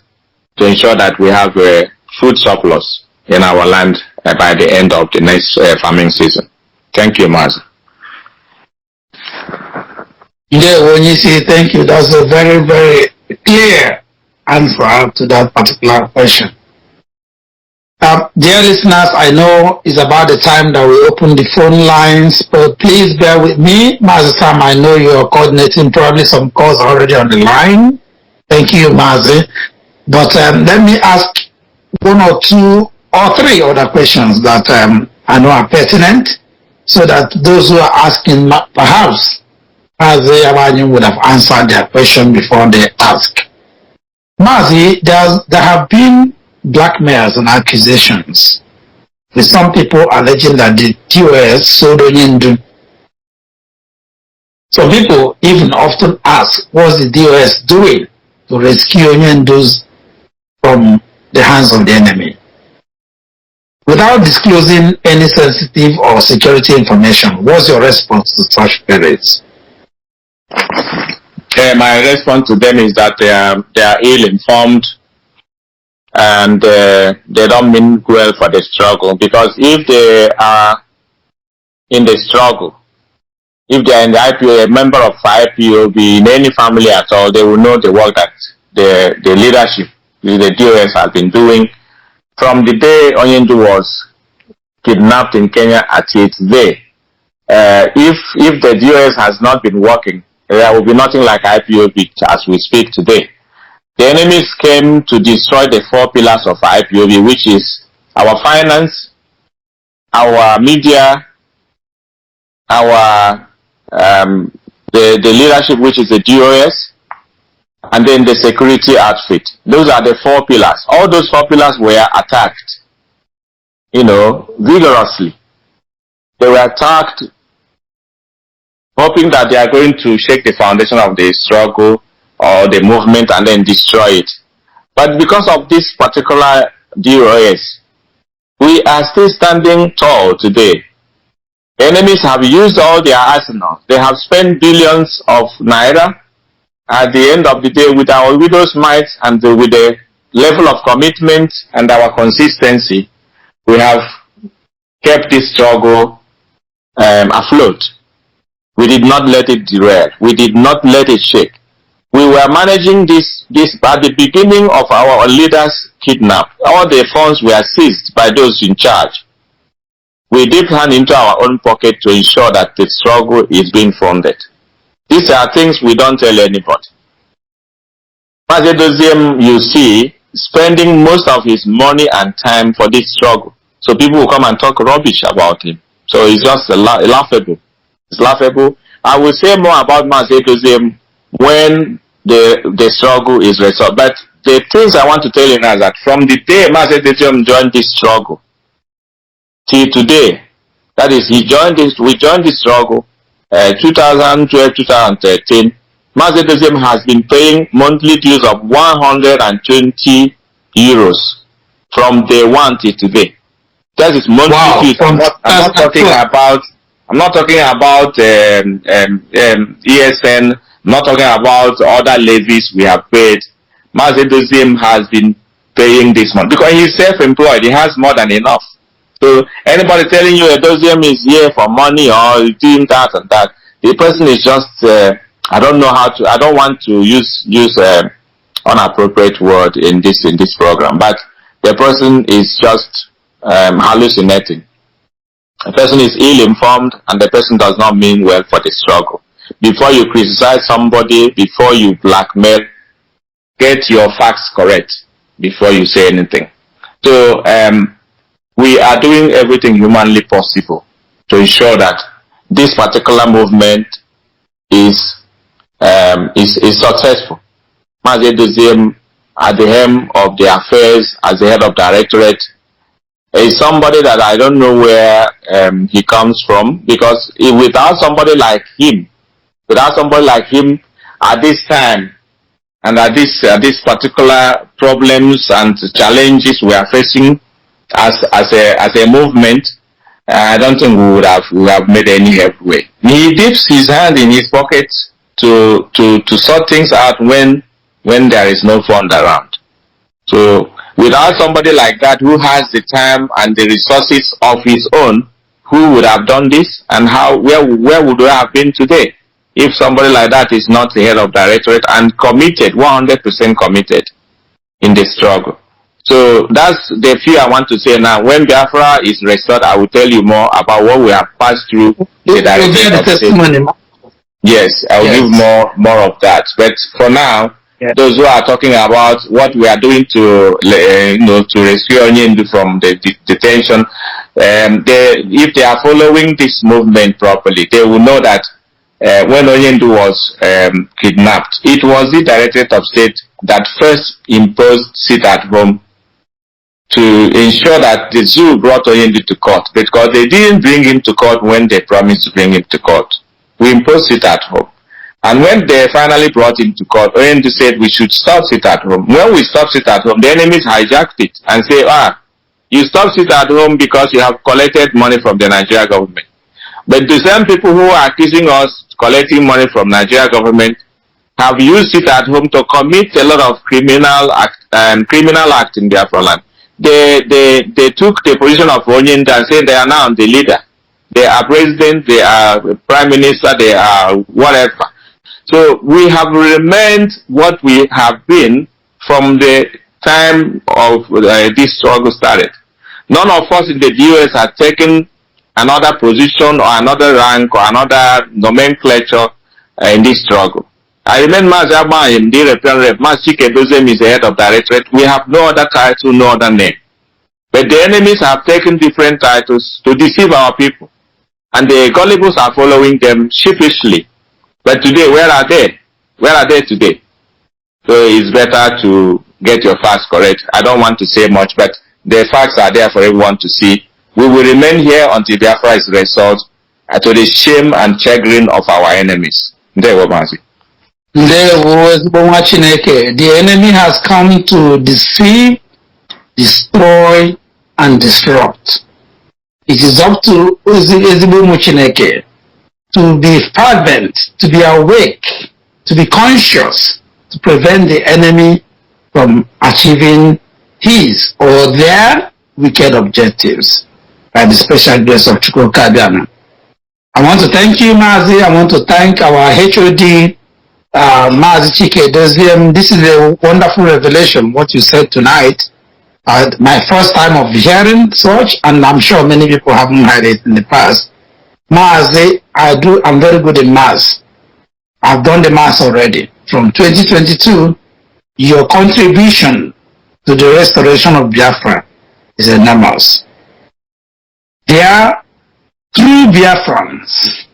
to ensure that we have a food surplus in our land by the end of the next farming season. Thank you, Mazi. Yeah, when you say thank you, that's a very, very clear answer to that particular question. Dear listeners, I know it's about the time that we open the phone lines, but please bear with me. Mazi Sam, I know you are coordinating, probably some calls already on the line. Thank you, Mazi. But let me ask one or two or three other questions that I know are pertinent, so that those who are asking, perhaps Mazi Agbanyim would have answered their question before they ask. Mazi, there have been blackmails and accusations, with some people alleging that the DOS sold Onyendu. Some people even often ask, what's the DOS doing to rescue Onyendus from the hands of the enemy? Without disclosing any sensitive or security information, what's your response to such queries? My response to them is that they are ill-informed, and they don't mean well for the struggle, because if they are in the struggle, if they are in the IPO, a member of IPOB in any family at all, they will know the work that the leadership, the DOS, has been doing from the day Onyendu was kidnapped in Kenya at its day. If the DOS has not been working, there will be nothing like IPOB as we speak today. The enemies came to destroy the four pillars of IPOB, which is our finance, our media, our the leadership, which is the DOS, and then the security outfit. Those are the four pillars. All those four pillars were attacked, vigorously. They were attacked, hoping that they are going to shake the foundation of the struggle or the movement and then destroy it. But because of this particular DOS, we are still standing tall today. The enemies have used all their arsenal. They have spent billions of naira. At the end of the day, with our widow's might and with the level of commitment and our consistency, we have kept this struggle afloat. We did not let it derail. We did not let it shake. we were managing this at the beginning of our leaders' kidnap. All the funds were seized by those in charge. We dipped hand into our own pocket to ensure that the struggle is being funded. These are things we don't tell anybody. Mazi Doziem, you see, spending most of his money and time for this struggle. So people will come and talk rubbish about him. So it's just laughable. It's laughable. I will say more about Mazi Doziem when the struggle is resolved. But the things I want to tell you now is that from the day Mazi Doziem joined this struggle till today, that is, we joined this struggle 2012-2013, Mazi Doziem has been paying monthly dues of 120 euros from day one till today. That is monthly dues. I'm not talking about ESN. I'm not talking about other levies we have paid. Mazi Doziem has been paying this month because he's self-employed. He has more than enough. So anybody telling you a Doziem is here for money or doing that and that, the person is just I don't want to use inappropriate word in this program, but the person is just hallucinating. The person is ill-informed, and the person does not mean well for the struggle. Before you criticize somebody, before you blackmail, get your facts correct before you say anything. So we are doing everything humanly possible to ensure that this particular movement is successful. Mazi Doziem, at the helm of the affairs, as the head of directorate, is somebody that I don't know where he comes from, because without somebody like him at this time and at this particular problems and challenges we are facing as a movement, I don't think we would have made any headway. He dips his hand in his pocket to sort things out when there is no fund around. So without somebody like that who has the time and the resources of his own, who would have done this, and where would we have been today if somebody like that is not the head of directorate and committed, 100% committed in the struggle. So that's the few I want to say now. When Biafra is restored, I will tell you more about what we have passed through the directorate of state. Yes, I will give more of that. But for now, those who are talking about what we are doing to rescue Onyendu from the detention, if they are following this movement properly, they will know that when Onyendu was kidnapped, it was the Directorate of State that first imposed sit at home to ensure that the zoo brought Onyendu to court, because they didn't bring him to court when they promised to bring him to court. We imposed sit at home. And when they finally brought him to court, Onyendu said we should stop sit at home. When we stop sit at home, the enemies hijacked it and say, you stop sit at home because you have collected money from the Nigeria government. But the same people who are accusing us collecting money from Nigeria government have used it at home to commit a lot of criminal act in Biafra land. They took the position of Onyendu and said they are now the leader. They are president, they are prime minister, they are whatever. So we have remained what we have been from the time of this struggle started. None of us in the US has taken another position or another rank or another nomenclature in this struggle. I remember Mazi Agbanyim, the representative, Mazi Doziem is the head of directorate. We have no other title, no other name. But the enemies have taken different titles to deceive our people. And the gullibles are following them sheepishly. But today, where are they? Where are they today? So it's better to get your facts correct. I don't want to say much, but the facts are there for everyone to see. We will remain here until Biafra is restored, to the shame and chagrin of our enemies. There we Mazi. The enemy has come to deceive, destroy, and disrupt. It is up to Ezigbo Chineke to be fervent, to be awake, to be conscious, to prevent the enemy from achieving his or their wicked objectives by the special grace of Chukwuka Abịama. I want to thank you, Mazi. I want to thank our HOD, Mazi Chike, this is a wonderful revelation, what you said tonight. My first time of hearing such, and I'm sure many people haven't heard it in the past. Mazi, I'm very good in Maths. I've done the Maths already. From 2022, your contribution to the restoration of Biafra is enormous. They are true Biafrans,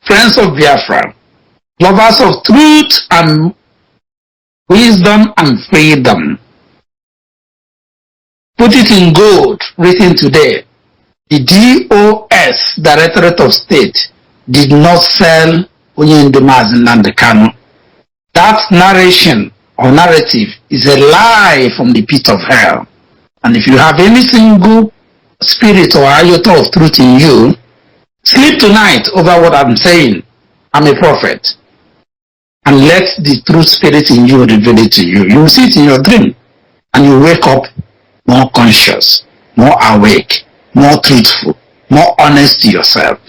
friends of Biafra, lovers of truth and wisdom and freedom. Put it in gold, written today. The DOS, Directorate of State, did not sell Onyendu Mazi Nnamdi Kanu. That narration or narrative is a lie from the pit of hell. And if you have any single spirit or iota of truth in you, sleep tonight over what I'm saying. I'm a prophet. And let the true spirit in you reveal it to you. You will see it in your dream. And you wake up more conscious, more awake, more truthful, more honest to yourself.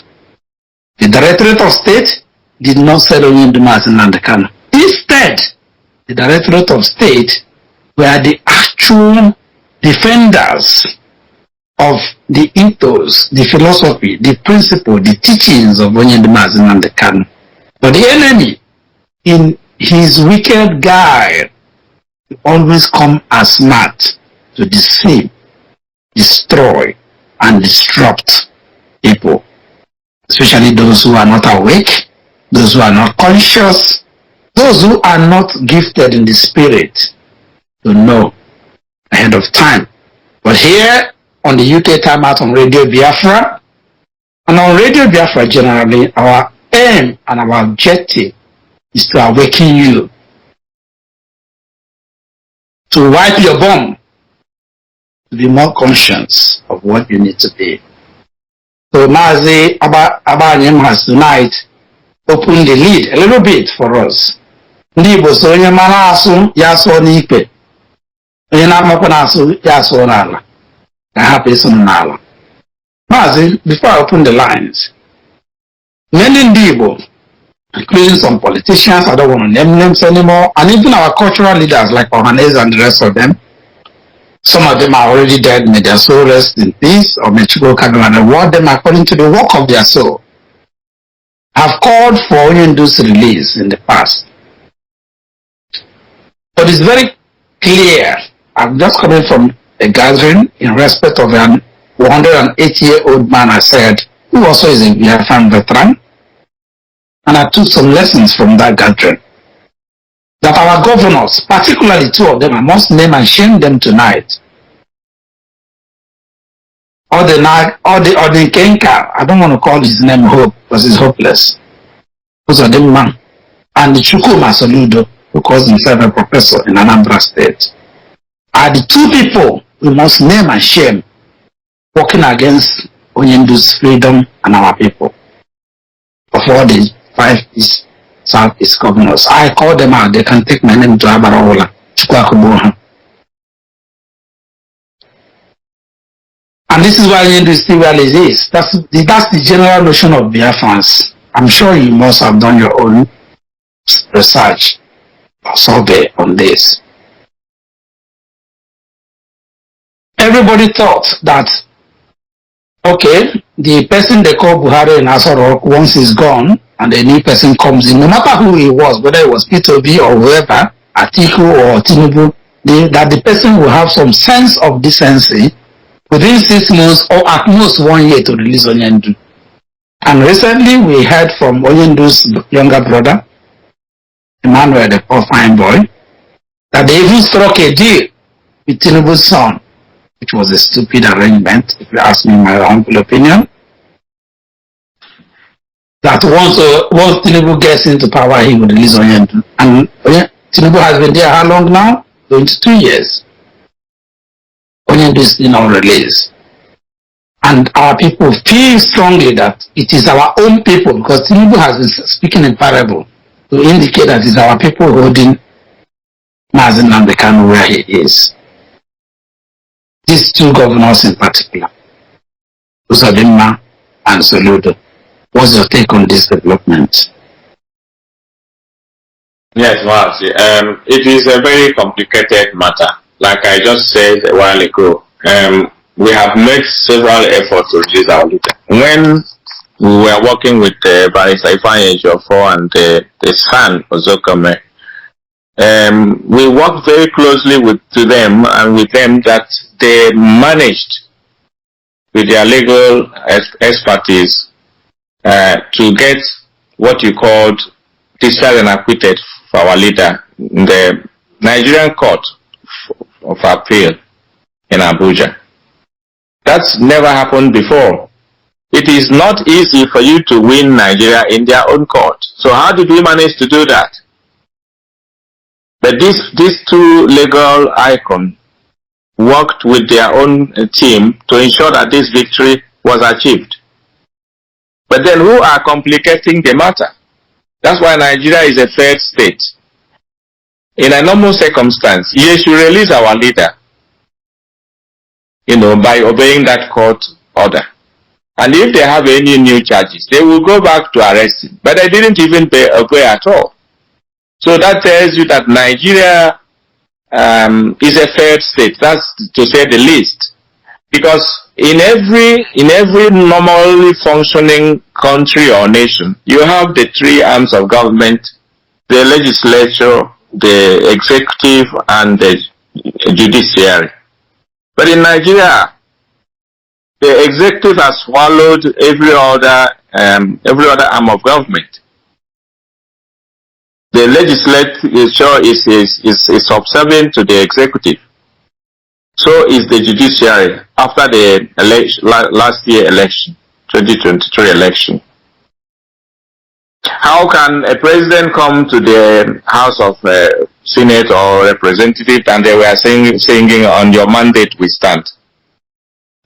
The Directorate of State did not sell Onyendu Mazi Nnamdi Kanu. Instead, the Directorate of State were the actual defenders of the ethos, the philosophy, the principle, the teachings of Onyendu Mazi Nnamdi Kanu. But the enemy, in his wicked guile, always come as smart to deceive, destroy, and disrupt people, especially those who are not awake, those who are not conscious, those who are not gifted in the spirit to know ahead of time. But here on the UK Time Out on Radio Biafra, and on Radio Biafra generally, our aim and our objective is to awaken you, to wipe your bum, to be more conscious of what you need to be. So Mazi Agbanyim has tonight opened the lead a little bit for us. Ndị Igbo so onye mara asụ ya sụọ n'ikpe, onye na-amakwa na-asụ ya sụọ n'ala, ka hapụ ịsụ n'ala. Mazi, before I open the lines, many ndị Igbo, including some politicians, I don't want to name names anymore, and even our cultural leaders like Ohaneze and the rest of them, some of them are already dead, may their soul rest in peace, or may Chukwu Kaduna reward them according to the work of their soul, have called for Onyendu's release in the past. But it's very clear, I'm just coming from a gathering in respect of an 108-year-old man, I said, who also is a Biafran veteran, and I took some lessons from that gathering. That our governors, particularly two of them, I must name and shame them tonight. Or the Kenka, I don't want to call his name Hope because he's hopeless. Those are the man. And the Chukuma Soludo, who calls himself a professor in Anambra State, are the two people we must name and shame working against Onyendu's freedom and our people. Of all the 5 East, Southeast governors, I call them out. They can take my name to Abaraola, Chukwakuboha. And this is why Onyendu is still where it is. That's the general notion of Biafrans. I'm sure you must have done your own research or survey on this. Everybody thought that, okay, the person they call Buhari in Asorok, once he's gone and a new person comes in, no matter who he was, whether it was IPOB or whoever, Atiku or Tinubu, that the person will have some sense of decency within 6 months or at most 1 year to release Onyendu. And recently we heard from Onyendu's younger brother, Emmanuel, the poor fine boy, that they even struck a deal with Tinubu's son, which was a stupid arrangement, if you ask me my humble opinion. That once Tinubu gets into power, he will release Onyendu. And Tinubu has been there how long now? 22 years. Onyendu is still not released. And our people feel strongly that it is our own people, because Tinubu has been speaking in parable to indicate that it's our people holding Mazi Nnamdi Kanu where he is. These two governors in particular, Uzodimma and Soludo. What's your take on this development? Yes, Mazi. It is a very complicated matter. Like I just said a while ago, we have made several efforts to release our leader. When we were working with Barrister Ifeanyi Ejiofor and the son Ozokome, we worked very closely with them that they managed with their legal expertise to get what you called discharged and acquitted for our leader in the Nigerian Court of Appeal in Abuja. That's never happened before. It is not easy for you to win Nigeria in their own court. So how did we manage to do that? But these two legal icons worked with their own team to ensure that this victory was achieved. But then who are complicating the matter? That's why Nigeria is a failed state. In a normal circumstance, you should release our leader, by obeying that court order. And if they have any new charges, they will go back to arrest him. But they didn't even obey at all. So that tells you that Nigeria is a failed state. That's to say the least. Because in every normally functioning country or nation, you have the three arms of government: the legislature, the executive, and the judiciary. But in Nigeria, the executive has swallowed every other arm of government. The legislature is subservient to the executive. So is the judiciary after the last year election, 2023 election. How can a president come to the House of Senate or Representative and they were singing "On your mandate we stand"?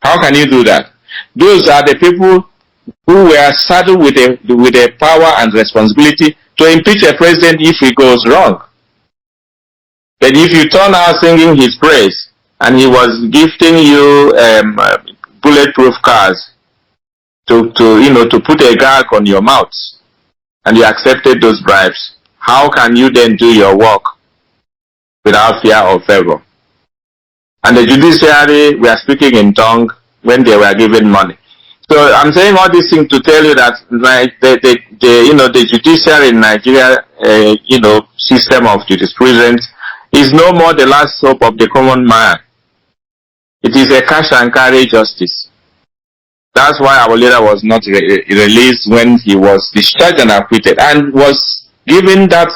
How can you do that? Those are the people who were saddled with a power and responsibility to impeach a president if he goes wrong. But if you turn out singing his praise and he was gifting you bulletproof cars to put a gag on your mouth, and you accepted those bribes, how can you then do your work without fear or favor? And the judiciary were speaking in tongue when they were given money. So I'm saying all these things to tell you that the judiciary in Nigeria, system of jurisprudence is no more the last hope of the common man. It is a cash and carry justice. That's why our leader was not released when he was discharged and acquitted, and was given that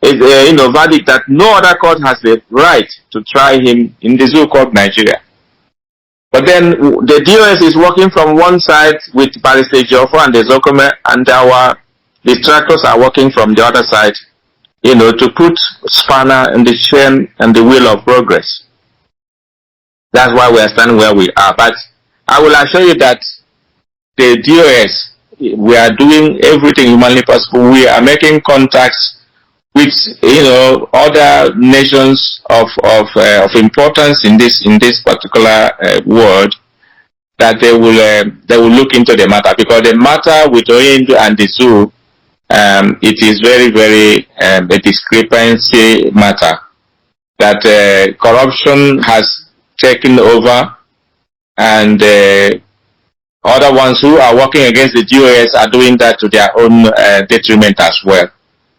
verdict that no other court has the right to try him in the zoo called Nigeria. But then the DOS is working from one side with Barrister Ejiofor and the Zokome, and our distractors are working from the other side, to put spanner in the chain and the wheel of progress. That's why we are standing where we are. But I will assure you that the DOS, we are doing everything humanly possible. We are making contacts with other nations of importance in this particular world, that they will look into the matter, because the matter with Oyendu and the zoo, it is very, very a discrepancy matter, that corruption has taken over, and other ones who are working against the DOS are doing that to their own detriment as well.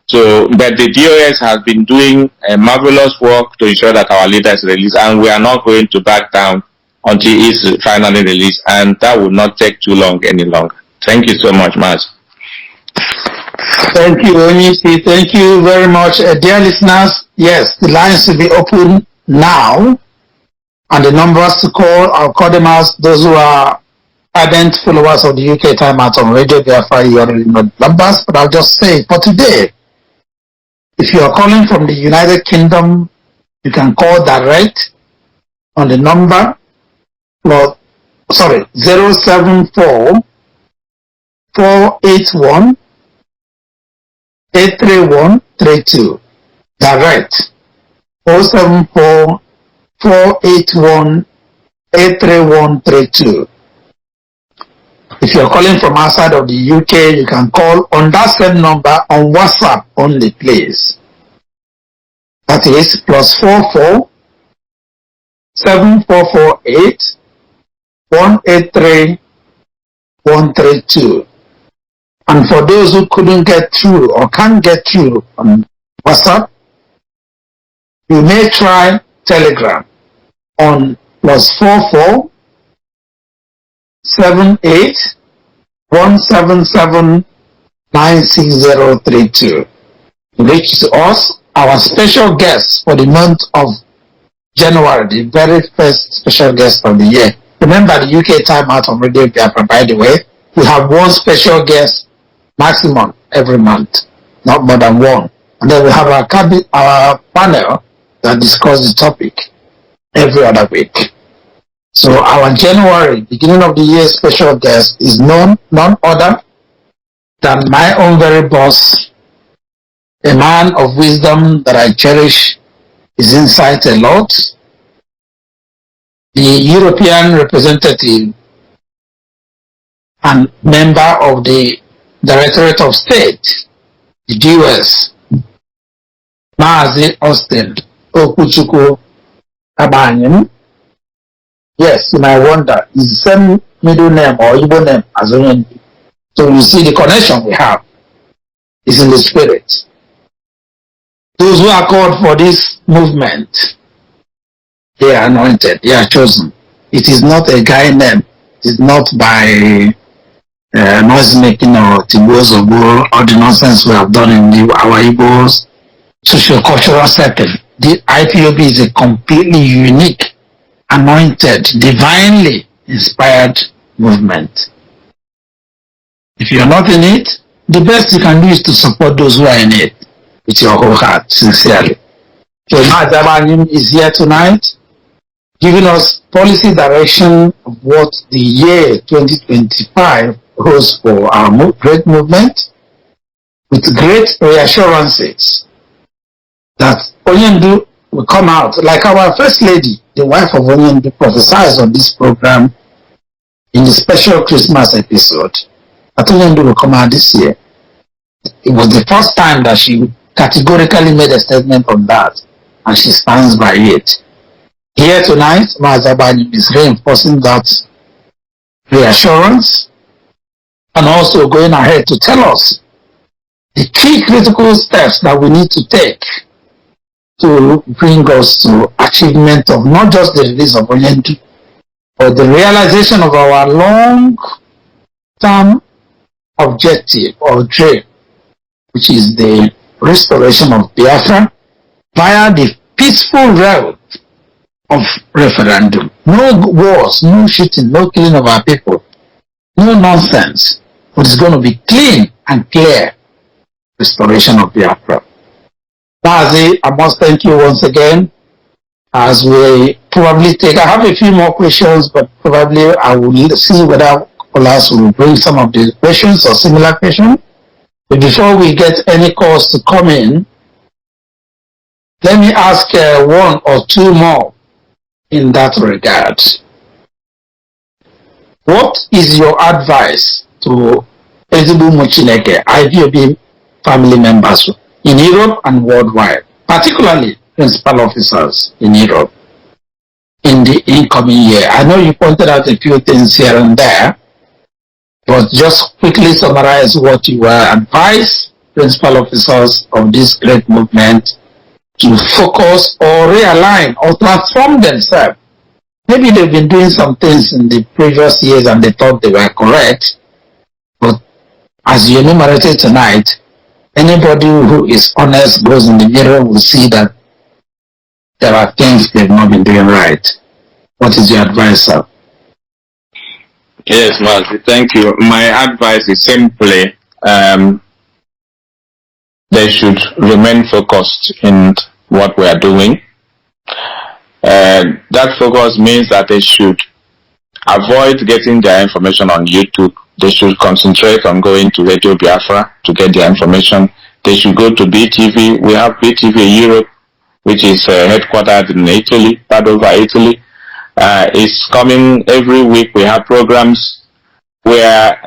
So, but the DOS has been doing a marvelous work to ensure that our leader is released, and we are not going to back down until he is finally released, and that will not take too long any longer. Thank you so much, Mazi. Thank you, Onyisi. Thank you very much. Dear listeners, yes, the lines will be open now, and the numbers to call, I'll call them out. Those who are ardent followers of the UK Time Out on Radio Biafra, you already know the numbers, but I'll just say for today, if you are calling from the United Kingdom, you can call direct on the number 074 481 83132. Direct 074 481 83132. If you're calling from outside of the UK, you can call on that same number on WhatsApp only, please. That is +44 7448 183 132. And for those who couldn't get through or can't get through on WhatsApp, you may try Telegram on +44 78 177 96032. Reach to us, our special guest for the month of January, the very first special guest of the year. Remember the UK time out on Radio Biafra, by the way. We have one special guest maximum every month, not more than one. And then we have our panel that discuss the topic every other week. So our January, beginning of the year special guest is none other than my own very boss, a man of wisdom that I cherish his insight a lot, the European representative and member of the Directorate of State, the US, Mazi Austin Okuchukwu Agbanyim. Yes, you might wonder, is the same middle name or Igbo name as Onyendu? So you see the connection we have is in the spirit. Those who are called for this movement, they are anointed, they are chosen. It is not a guy name. It is not by noise making or Timbos or all the nonsense we have done in our Igbo's socio-cultural setting. The IPOB is a completely unique, anointed, divinely inspired movement. If you are not in it, the best you can do is to support those who are in it with your whole heart, sincerely. So Mazi Agbanyim is here tonight, giving us policy direction of what the year 2025 holds for our great movement, with great reassurances that Onyendu will come out, like our First Lady, the wife of Onyendu, prophesies on this program in the special Christmas episode, that Onyendu will come out this year. It was the first time that she categorically made a statement on that, and she stands by it. Here tonight, Mazi Agbanyim is reinforcing that reassurance and also going ahead to tell us the key critical steps that we need to take to bring us to achievement of not just the release of Onyendu, but the realization of our long-term objective or dream, which is the restoration of Biafra via the peaceful route of referendum. No wars, no shooting, no killing of our people, no nonsense, but it's going to be clean and clear restoration of Biafra. Mazi, I must thank you once again as we probably take, I have a few more questions, but probably I will see whether Olas will bring some of the questions or similar questions. But before we get any calls to come in, let me ask one or two more in that regard. What is your advice to Ezigbo Chineke, IPOB family members in Europe and worldwide, particularly principal officers in Europe, in the incoming year? I know you pointed out a few things here and there, but just quickly summarize what you advise principal officers of this great movement to focus or realign or transform themselves. Maybe they've been doing some things in the previous years and they thought they were correct, but as you enumerated tonight, anybody who is honest goes in the mirror will see that there are things they've not been doing right. What is your advice, sir? Yes, Mazi, thank you. My advice is simply they should remain focused in what we are doing. That focus means that they should avoid getting their information on YouTube. They should concentrate on going to Radio Biafra to get their information. They should go to BTV. We have BTV in Europe, which is headquartered in Italy, Padova, Italy. It's coming every week. We have programs where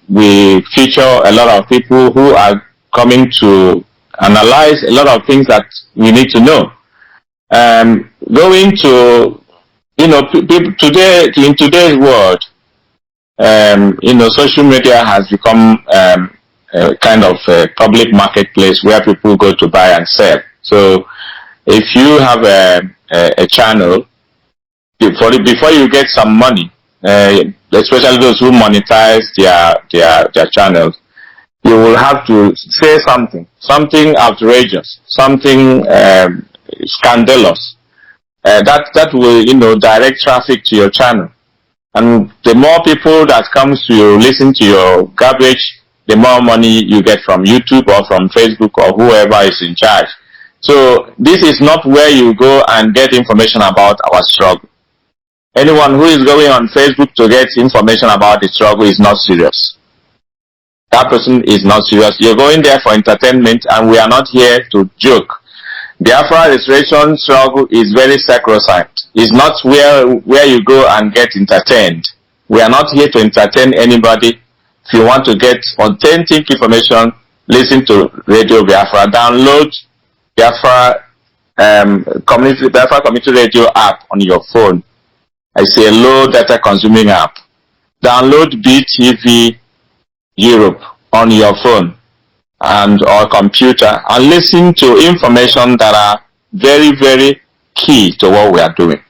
we feature a lot of people who are coming to analyze a lot of things that we need to know. Going to, people today, in today's world, social media has become a kind of a public marketplace where people go to buy and sell. So if you have a channel, before you get some money, especially those who monetize their channels, you will have to say something outrageous, something scandalous, that will, direct traffic to your channel. And the more people that comes to you, listen to your garbage, the more money you get from YouTube or from Facebook or whoever is in charge. So this is not where you go and get information about our struggle. Anyone who is going on Facebook to get information about the struggle is not serious. That person is not serious. You're going there for entertainment, and we are not here to joke. Biafra restoration struggle is very sacrosanct. It's not where you go and get entertained. We are not here to entertain anybody. If you want to get authentic information, listen to Radio Biafra. Download Biafra Community Radio app on your phone. I say a low data consuming app. Download BTV Europe on your phone and or computer and listen to information that are very, very key to what we are doing.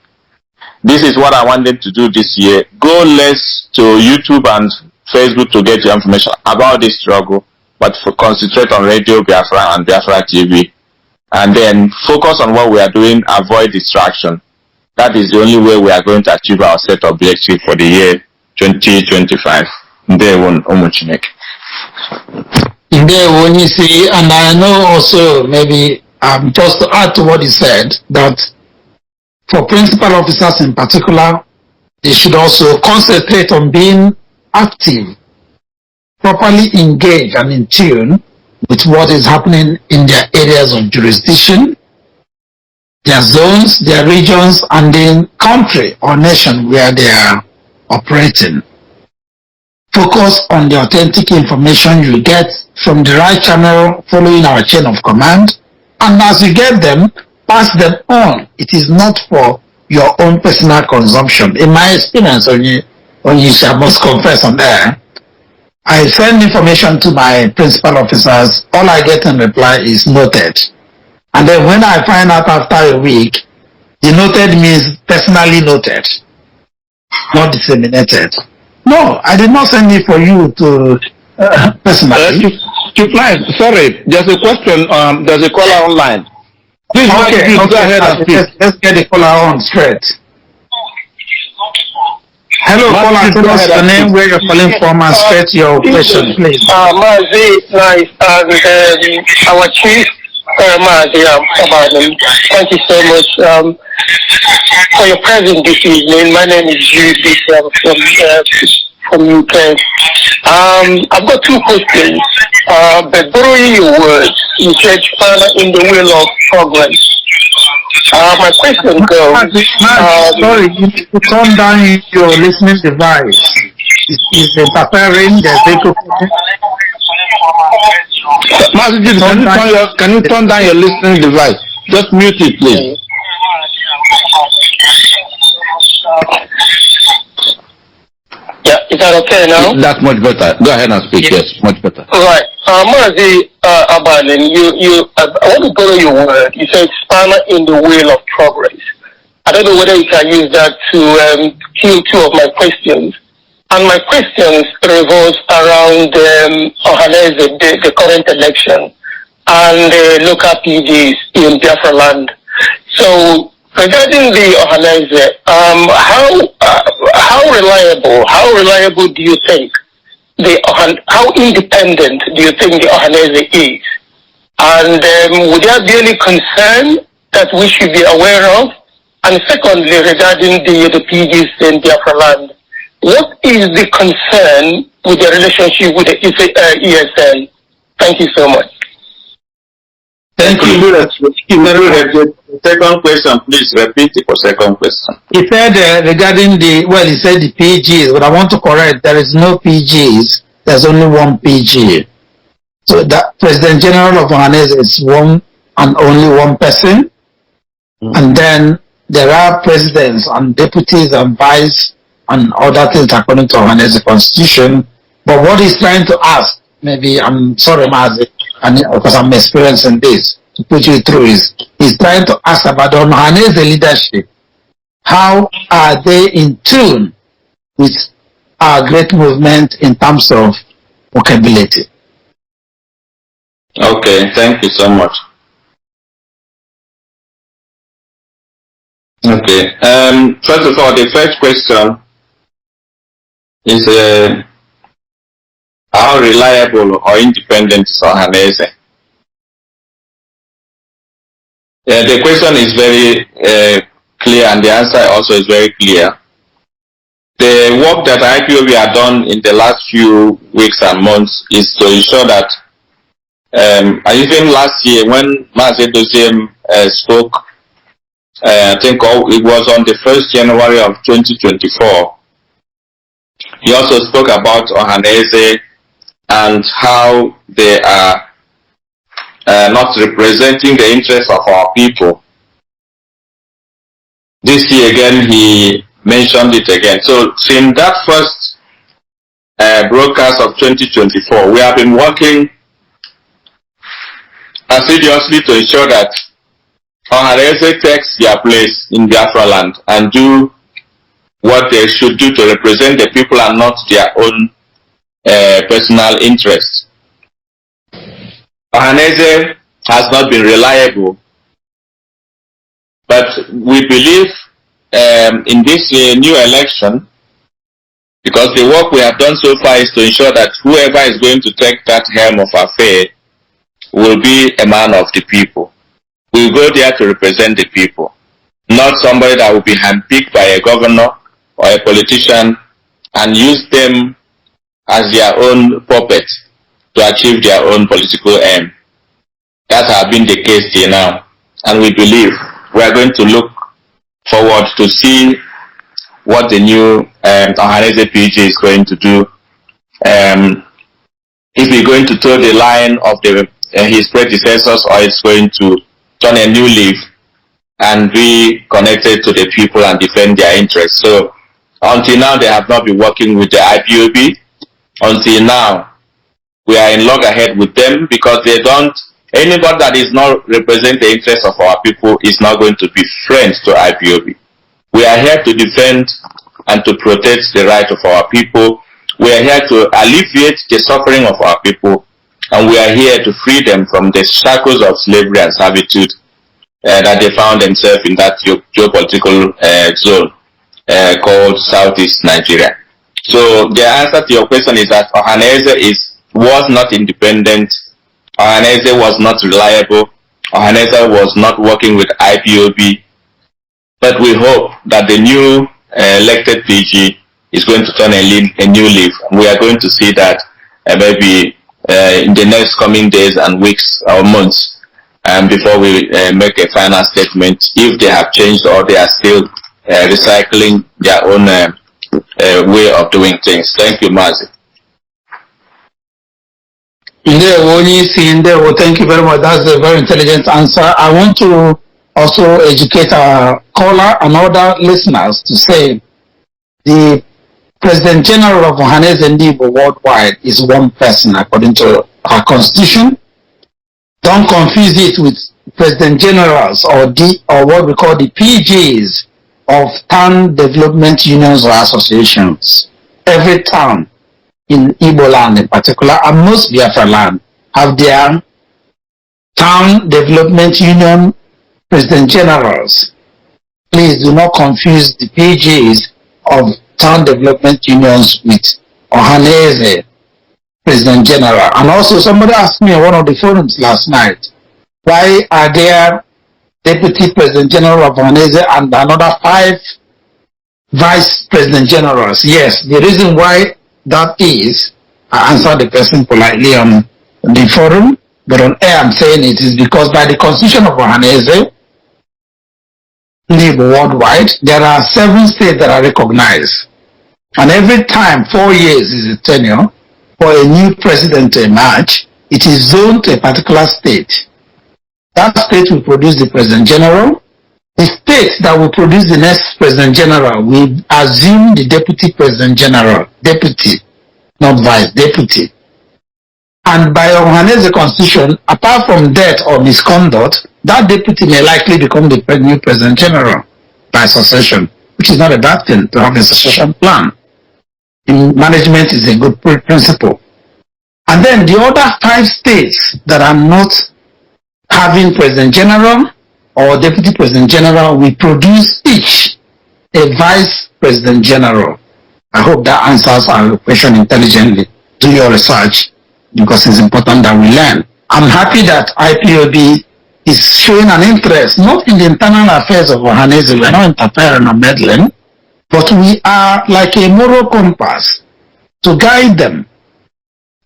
This is what I wanted to do this year. Go less to YouTube and Facebook to get your information about this struggle, but concentrate on Radio Biafra and Biafra TV. And then focus on what we are doing, avoid distraction. That is the only way we are going to achieve our set objective for the year 2025. When you see, and I know also maybe just to add to what he said, that for principal officers in particular, they should also concentrate on being active, properly engaged and in tune with what is happening in their areas of jurisdiction, their zones, their regions, and the country or nation where they are operating. Focus on the authentic information you get from the right channel following our chain of command, and as you get them, pass them on. It is not for your own personal consumption. In my experience, when you must confess on there, I send information to my principal officers. All I get in reply is noted. And then when I find out after a week, the noted means personally noted, not disseminated. No, I did not send it for you to personally. Sorry, there's a question. There's a caller online. Please, okay, go ahead and speak. Let's get the caller on straight. Hello, caller. Tell us your name, where you're calling from, and straight your question, please. Mazi, and our chief, Mazi, Agbanyim. Thank you so much for your presence this evening. My name is Judy from UK. I've got two questions. But borrowing your words, you said China in the wheel of progress. My question goes. Sorry, you turn down your listening device. Is interfering? There's echo. Mazi, can you turn down your listening device? Just mute it, please. Yeah, is that okay now? That's much better. Go ahead and speak. Yes, much better. Right. Mazi, Agbanyim, I want to borrow your word. You said spanner in the wheel of progress. I don't know whether you can use that to kill two of my questions. And my questions revolve around the current election and the local PGs in Biafra land. So regarding the Ohaneze, how reliable do you think how independent do you think the Ohaneze is? And would there be any concern that we should be aware of? And secondly, regarding the PGs in Biafra land, what is the concern with the relationship with the ESN? Thank you so much. Thank you. The second question, please repeat the second question. He said regarding he said the PGs, but I want to correct, there is no PGs, there's only one PG. So the President General of Ohanese is one and only one person. And then there are presidents and deputies and vice and other things according to Ohanese constitution. But what he's trying to ask, maybe I'm sorry, Mazi, and because I'm experiencing this, to put you through is he's trying to ask about the Ohanese leadership. How are they in tune with our great movement in terms of workability? Okay, thank you so much. Okay, first of all, the first question is how reliable or independent is Ohanese? The question is very clear, and the answer also is very clear. The work that IPOB have done in the last few weeks and months is to ensure that, even last year when Mazi spoke, I think it was on the 1st January of 2024, he also spoke about Ohanese and how they are not representing the interests of our people. This year again, he mentioned it again. So since that first broadcast of 2024, we have been working assiduously to ensure that Ohanese takes their place in Biafra land and do what they should do to represent the people and not their own personal interests. Ohanese has not been reliable, but we believe in this new election, because the work we have done so far is to ensure that whoever is going to take that helm of affair will be a man of the people. We will go there to represent the people, not somebody that will be handpicked by a governor or a politician and use them as their own puppets to achieve their own political aim. That has been the case till now, and we believe we are going to look forward to see what the new Ohanese PG is going to do. If we're going to toe the line of his predecessors, or it's going to turn a new leaf and be connected to the people and defend their interests. So until now, they have not been working with the IPOB. Until now, we are in loggerhead with them because they don't. Anybody that is not represent the interests of our people is not going to be friends to IPOB. We are here to defend and to protect the right of our people. We are here to alleviate the suffering of our people, and we are here to free them from the shackles of slavery and servitude that they found themselves in that geopolitical zone called Southeast Nigeria. So the answer to your question is that Ohanese was not independent. Ohanese was not reliable. Ohanese was not working with IPOB. But we hope that the new elected PG is going to turn a new leaf. We are going to see that maybe in the next coming days and weeks or months, before we make a final statement, if they have changed or they are still recycling their own way of doing things. Thank you, Mazi. Thank you very much. That's a very intelligent answer. I want to also educate our caller and other listeners to say the President General of Ohanese and Igbo worldwide is one person according to our constitution. Don't confuse it with President Generals or what we call the PGs of town development unions or associations. Every town in Igbo land in particular, and most Biafra land, have their town development union President Generals. Please do not confuse the PGs of town development unions with Ohanese President General. And also somebody asked me on one of the forums last night, why are there Deputy President General of Ohanese and another 5 Vice President Generals? Yes, the reason why that is, I answered the person politely on the forum, but on air I'm saying it is because by the constitution of Ohanese, worldwide, there are 7 states that are recognized. And every time, 4 years is a tenure for a new president to emerge, it is zoned to a particular state. That state will produce the President General. The state that will produce the next President General will assume the Deputy President General. Deputy, not vice, deputy. And by Ohaneze Constitution, apart from death or misconduct, that deputy may likely become the new President General by succession, which is not a bad thing to have a succession plan. In management is a good principle. And then the other 5 states that are not having President General or Deputy President General will produce each a Vice President General. I hope that answers our question intelligently. Do your research, because it's important that we learn. I'm happy that IPOB is showing an interest, not in the internal affairs of Ohaneze. We're not interfering or meddling, but we are like a moral compass to guide them,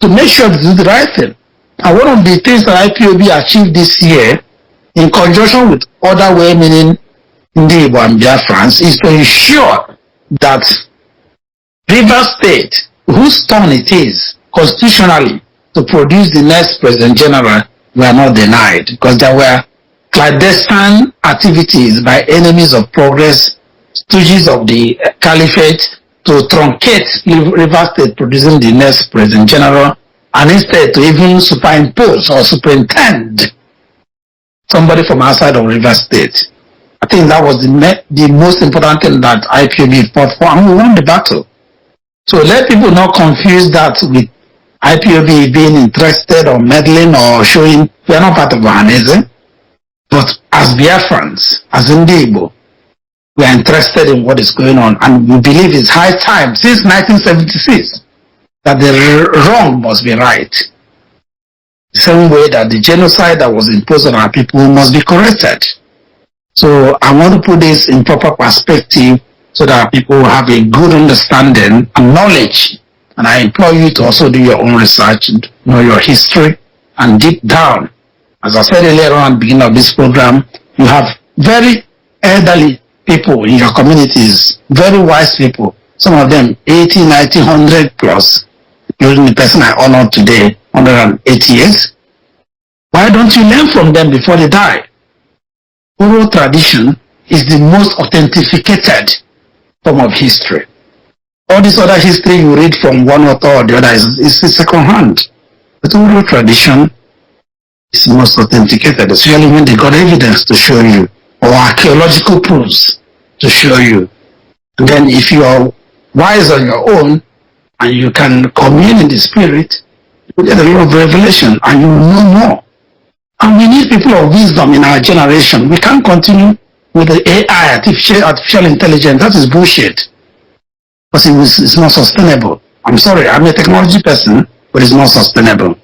to make sure they do the right thing. And one of the things that IPOB achieved this year, in conjunction with other well-meaning Igbo and Biafrans, is to ensure that Rivers State, whose turn it is constitutionally to produce the next President General, were not denied, because there were clandestine activities by enemies of progress, stooges of the caliphate, to truncate Rivers State producing the next President General, and instead to even superimpose or superintend somebody from outside of Rivers State. I think that was the most important thing that IPOB fought for, and we won the battle. So let people not confuse that with IPOB being interested or meddling or showing we are not part of Ohaneze, but as Biafrans, as Igbo, we are interested in what is going on, and we believe it's high time, since 1976, that the wrong must be right. The same way that the genocide that was imposed on our people must be corrected. So I want to put this in proper perspective so that people have a good understanding and knowledge. And I implore you to also do your own research, know your history, and deep down. As I said earlier on at the beginning of this program, you have very elderly people in your communities, very wise people, some of them 80, 90, 100 plus, including the person I honor today, 108 years. Why don't you learn from them before they die? Oral tradition is the most authenticated form of history. All this other history you read from one author or the other is second hand. But oral tradition is most authenticated, especially when they got evidence to show you, or archaeological proofs to show you. And then if you are wise on your own, and you can commune in the spirit, you get a lot of revelation, and you will know more. And we need people of wisdom in our generation. We can't continue with the AI, artificial intelligence. That is bullshit. Because it's not sustainable. I'm sorry, I'm a technology person, but it's not sustainable.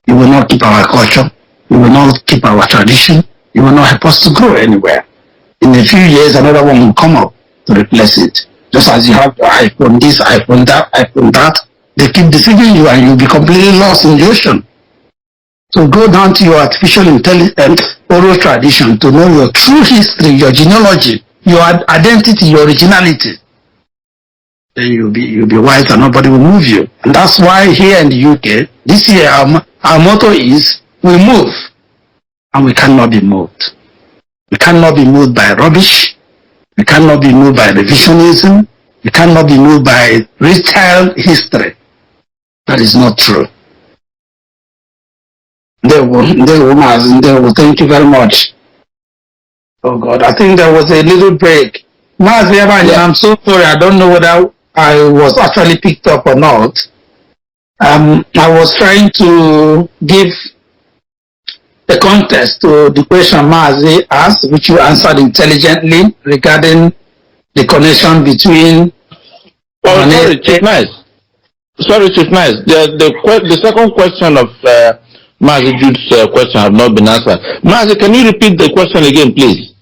It will not keep our culture. It will not keep our tradition. It will not help us to grow anywhere. In a few years, another one will come up to replace it. Just as you have the iPhone this, iPhone that, they keep deceiving you and you'll be completely lost in the ocean. So go down to your artificial intelligence, oral tradition, to know your true history, your genealogy, your identity, your originality. Then you'll be wise and nobody will move you. And that's why here in the UK, this year our motto is, we move, and we cannot be moved. We cannot be moved by rubbish. We cannot be moved by revisionism. We cannot be moved by retail history. That is not true. Thank you very much. Oh God, I think there was a little break. Mazi, I'm so sorry, I don't know whether I was actually picked up or not. I was trying to give the context to the question Mazi asked, which you answered intelligently regarding the connection between... Sorry, Chief Nice. The second question of Mazi Jude's question have not been answered. Mazi, can you repeat the question again, please?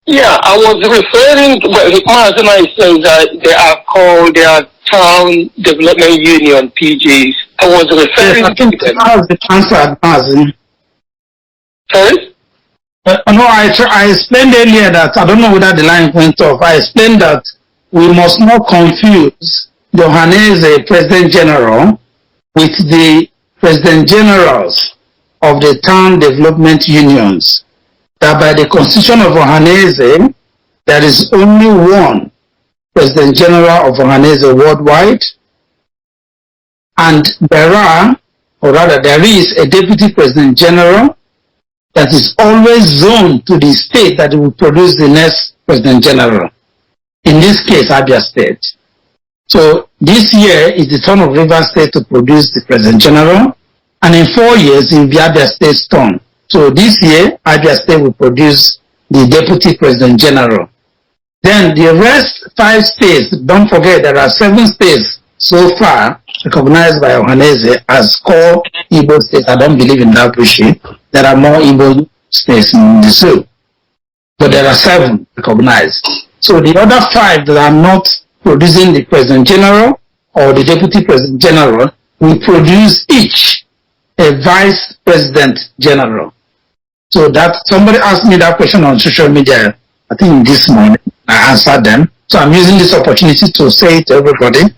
Yeah, I was referring to Mazi says that they are Town Development Union, PGs. I was referring to them. How's the answer, Mazi? Sorry? No, I explained earlier that, I don't know whether the line went off, I explained that we must not confuse the Ohaneze President General with the President Generals of the town development unions, that by the Constitution of Ohanese, there is only one President General of Ohanese worldwide, and there is a Deputy President General that is always zoned to the state that will produce the next President General. In this case, Abia State. So this year is the turn of Rivers State to produce the President General, and in 4 years it will be Abia State's turn. So this year, Abia State will produce the Deputy President General. Then the rest 5 states, don't forget there are 7 states so far recognized by Ohanese as core Igbo states. I don't believe in that bullshit. There are more Igbo states in the zoo, but there are 7 recognized. So the other 5 that are not producing the President General or the Deputy President General will produce each a Vice President General. So that somebody asked me that question on social media, I think this morning, I answered them. So I'm using this opportunity to say to everybody,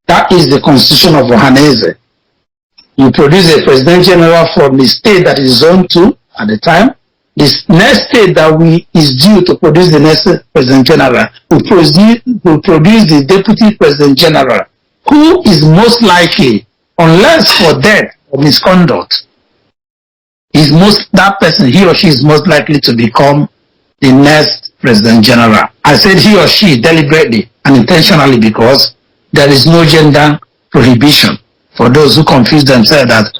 that is the Constitution of Ohanese. You produce a President General from the state that is zoned to at the time. This next state that is due to produce the next President General will produce the Deputy President General, who is most likely, unless for death or misconduct, that person, he or she is most likely to become the next President General. I said he or she deliberately and intentionally because there is no gender prohibition. For those who confuse themselves that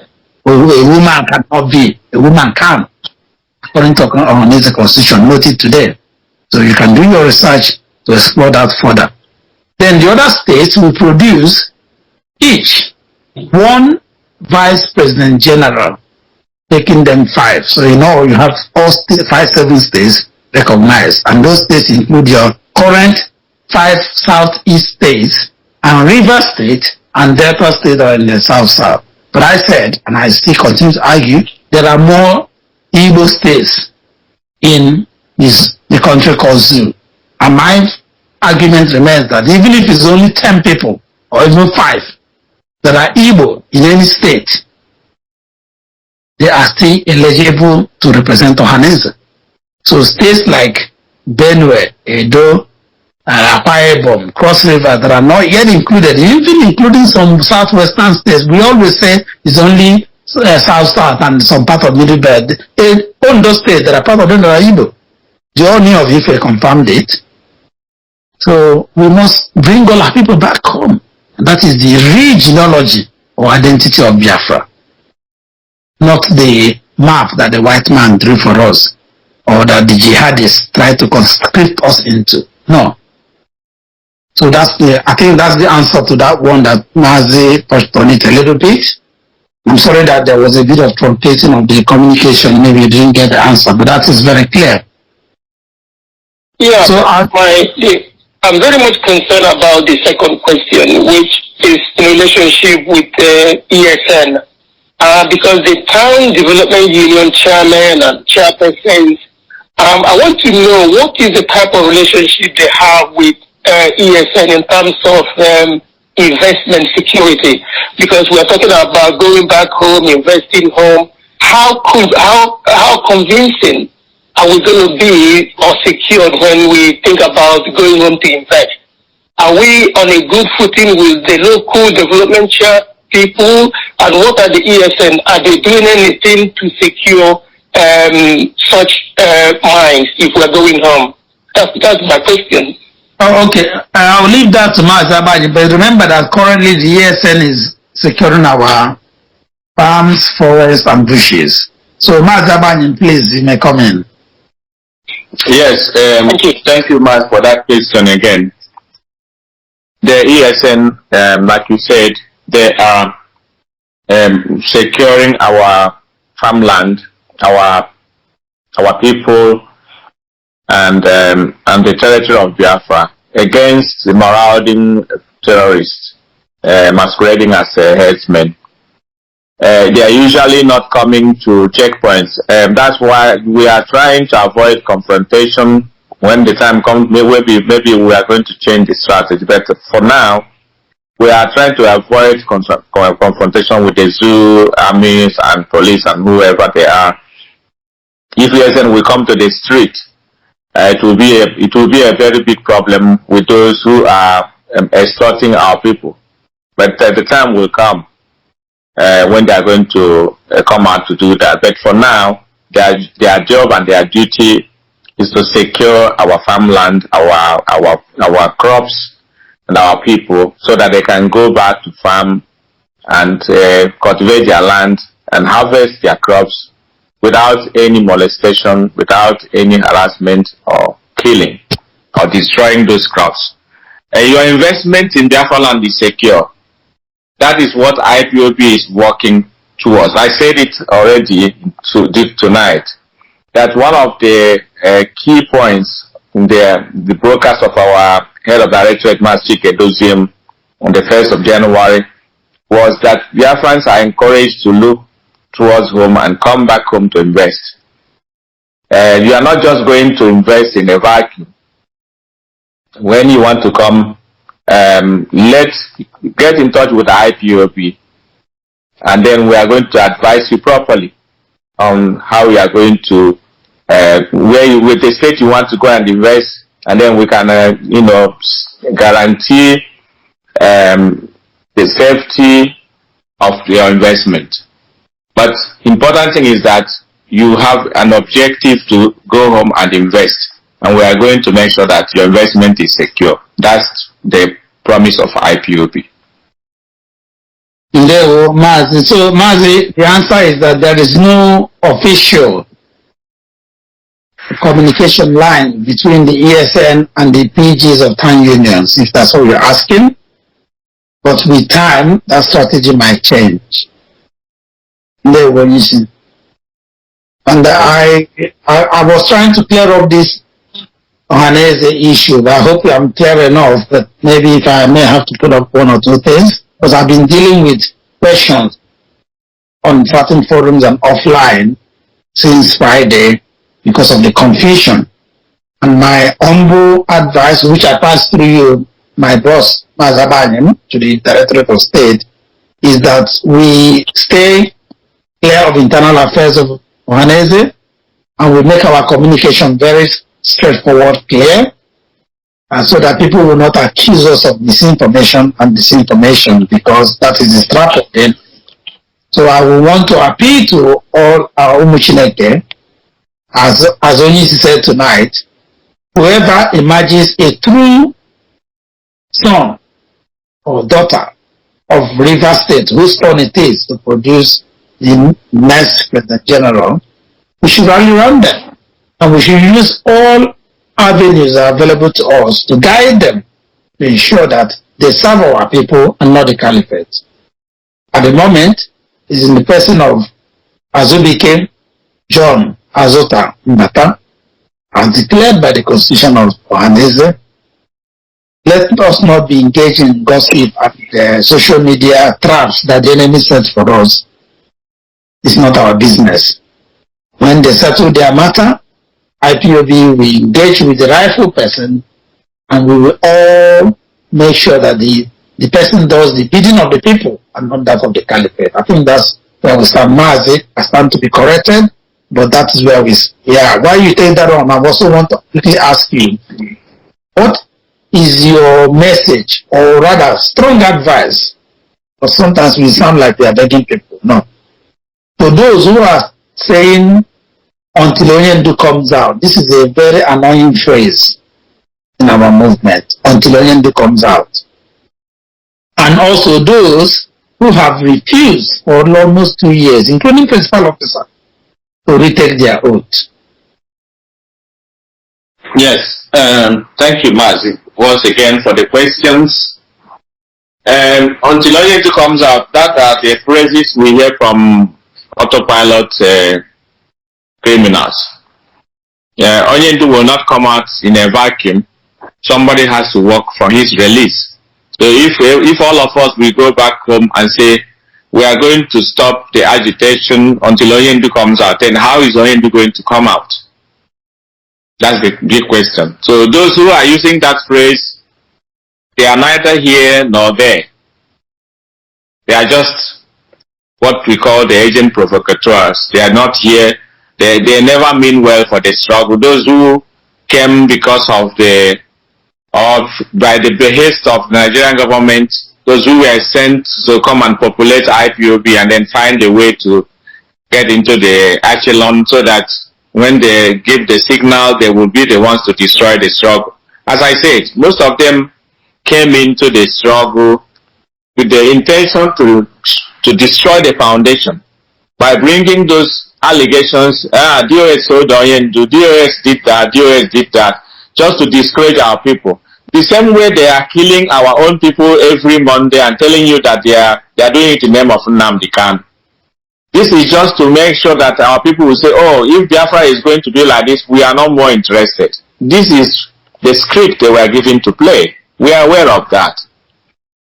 a woman cannot be, a woman can. According to the Constitution, noted today. So you can do your research to explore that further. Then the other states will produce each one Vice President General, making them 5. So you have all 7 states recognized, and those states include your current 5 southeast states and River State and Delta State are in the south. But I said, and I still continue to argue, there are more Igbo states in the country called Zoo. And my argument remains that even if it's only 10 people or even 5 that are Igbo in any state, they are still eligible to represent Ohanese. So states like Benue, Edo, IPOB, Cross River that are not yet included, even including some southwestern states, we always say it's only south and some part of Middle Belt. On those states that are part of them that are Igbo. The only of you confirmed it. So we must bring all our people back home. And that is the regionology or identity of Biafra. Not the map that the white man drew for us or that the jihadists try to conscript us into. No. So I think that's the answer to that one that Mazi touched on it a little bit. I'm sorry that there was a bit of truncating of the communication. Maybe you didn't get the answer, but that is very clear. Yeah, so I'm very much concerned about the second question, which is in relationship with ESN. Because the town development union chairman and chairpersons, I want to know what is the type of relationship they have with ESN in terms of investment security, because we are talking about going back home, investing home. How convincing are we going to be or secured when we think about going home to invest? Are we on a good footing with the local development chair people, and what are the ESN? Are they doing anything to secure such mines if we're going home? That's my question. Oh, okay. I'll leave that to Mazi, but remember that currently the ESN is securing our farms, forests, and bushes. So Mazi, please, you may come in. Yes, thank you, Mazi, for that question again. The ESN, like you said, they are securing our farmland, our people, and the territory of Biafra against the marauding terrorists masquerading as herdsmen. They are usually not coming to checkpoints. That's why we are trying to avoid confrontation. When the time comes, maybe we are going to change the strategy. But for now, we are trying to avoid confrontation with the zoo, armies, and police, and whoever they are. If USN will come to the street, it will be a very big problem with those who are extorting our people. But the time will come when they are going to come out to do that. But for now, their job and their duty is to secure our farmland, our crops, and our people, so that they can go back to farm and cultivate their land and harvest their crops without any molestation, without any harassment or killing or destroying those crops. Your investment in Biafra land is secure. That is what IPOB is working towards. I said it already tonight, that one of the key points in the broadcast of our head of directorate, Mazi on the 1st of January, was that Biafrans are encouraged to look towards home and come back home to invest. You are not just going to invest in a vacuum. When you want to come, let's get in touch with the IPOB, and then we are going to advise you properly on how we are going to, with the state you want to go and invest, and then we can, guarantee the safety of your investment. But important thing is that you have an objective to go home and invest, and we are going to make sure that your investment is secure. That's the promise of IPOB. Mazi. So, Mazi, the answer is that there is no official communication line between the ESN and the PGs of town unions, if that's what you're asking. But with time, that strategy might change. And I was trying to clear up this Ohaneze issue, but I hope I'm clear enough that maybe if I may have to put up one or two things, because I've been dealing with questions on certain forums and offline since Friday because of the confusion. And my humble advice, which I passed through you, my boss, Mazi Agbanyim, to the Directorate of State, is that we stay clear of internal affairs of Ohaneze, and we make our communication very straightforward, clear, and so that people will not accuse us of misinformation and disinformation, because that is the trap of them. So I will want to appeal to all our Umuchineke, as Onyisi said tonight, whoever emerges a true son or daughter of River State, whose turn it is to produce the next President General, we should rally around them. And we should use all avenues that are available to us to guide them to ensure that they serve our people and not the caliphate. At the moment, it's in the person of Azubike John Azota Mbata, as declared by the Constitution of Ohaneze. Let us not be engaged in gossip and social media traps that the enemy sets for us. It's not our business. When they settle their matter, IPOB will engage with the rightful person, and we will all make sure that the person does the bidding of the people and not that of the caliphate. I think that's where we stand. Mazi, I stand to be corrected, but that is where we Why you take that on, I also want to quickly ask you, what is your message, or rather strong advice? Because sometimes we sound like we are begging people. No. To those who are saying until Onyendu comes out, this is a very annoying phrase in our movement, until Onyendu comes out. And also those who have refused for almost 2 years, including principal officer, to retake their oath. Yes, thank you, Mazi, once again for the questions. Until Onyendu comes out, that are the phrases we hear from autopilot criminals. Onyendu will not come out in a vacuum. Somebody has to work for his release. So if all of us will go back home and say we are going to stop the agitation until Onyendu comes out, then how is Onyendu going to come out? That's the big question. So those who are using that phrase, they are neither here nor there. They are just what we call the agent provocateurs. They are not here. They never mean well for the struggle. Those who came because of by the behest of the Nigerian government, those who were sent to come and populate IPOB and then find a way to get into the echelon so that when they give the signal, they will be the ones to destroy the struggle. As I said, most of them came into the struggle with the intention to destroy the foundation by bringing those allegations, DOS sold Oyendu, DOS did that, DOS did that, just to discourage our people. The same way they are killing our own people every Monday and telling you that they are doing it in the name of Nnamdi Kanu. This is just to make sure that our people will say, oh, if Biafra is going to be like this, we are not more interested. This is the script they were given to play. We are aware of that.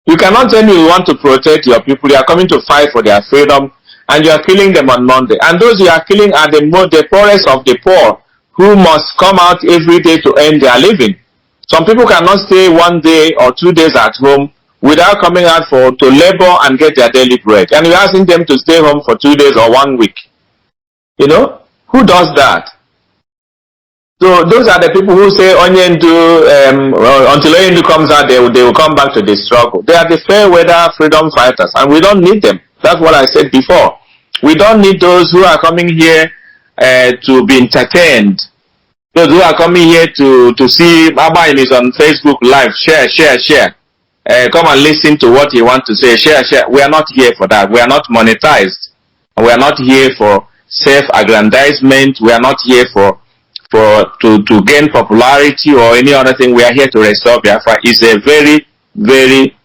You cannot tell me you want to protect your people. You are coming to fight for their freedom, and you are killing them on Monday. And those you are killing are the poorest of the poor, who must come out every day to earn their living. Some people cannot stay 1 day or 2 days at home without coming out to labor and get their daily bread. And you're asking them to stay home for 2 days or 1 week. You know? Who does that? So those are the people who say Onyendu, until Onyendu comes out, they will come back to the struggle. They are the fair weather freedom fighters, and we don't need them. That's what I said before. We don't need those who are coming here to be entertained. Those who are coming here to see Agbanyim is on Facebook Live, share. Come and listen to what you want to say, share. We are not here for that. We are not monetized. We are not here for self-aggrandizement. We are not here to gain popularity or any other thing. We are here to restore Biafra. It's a very, very,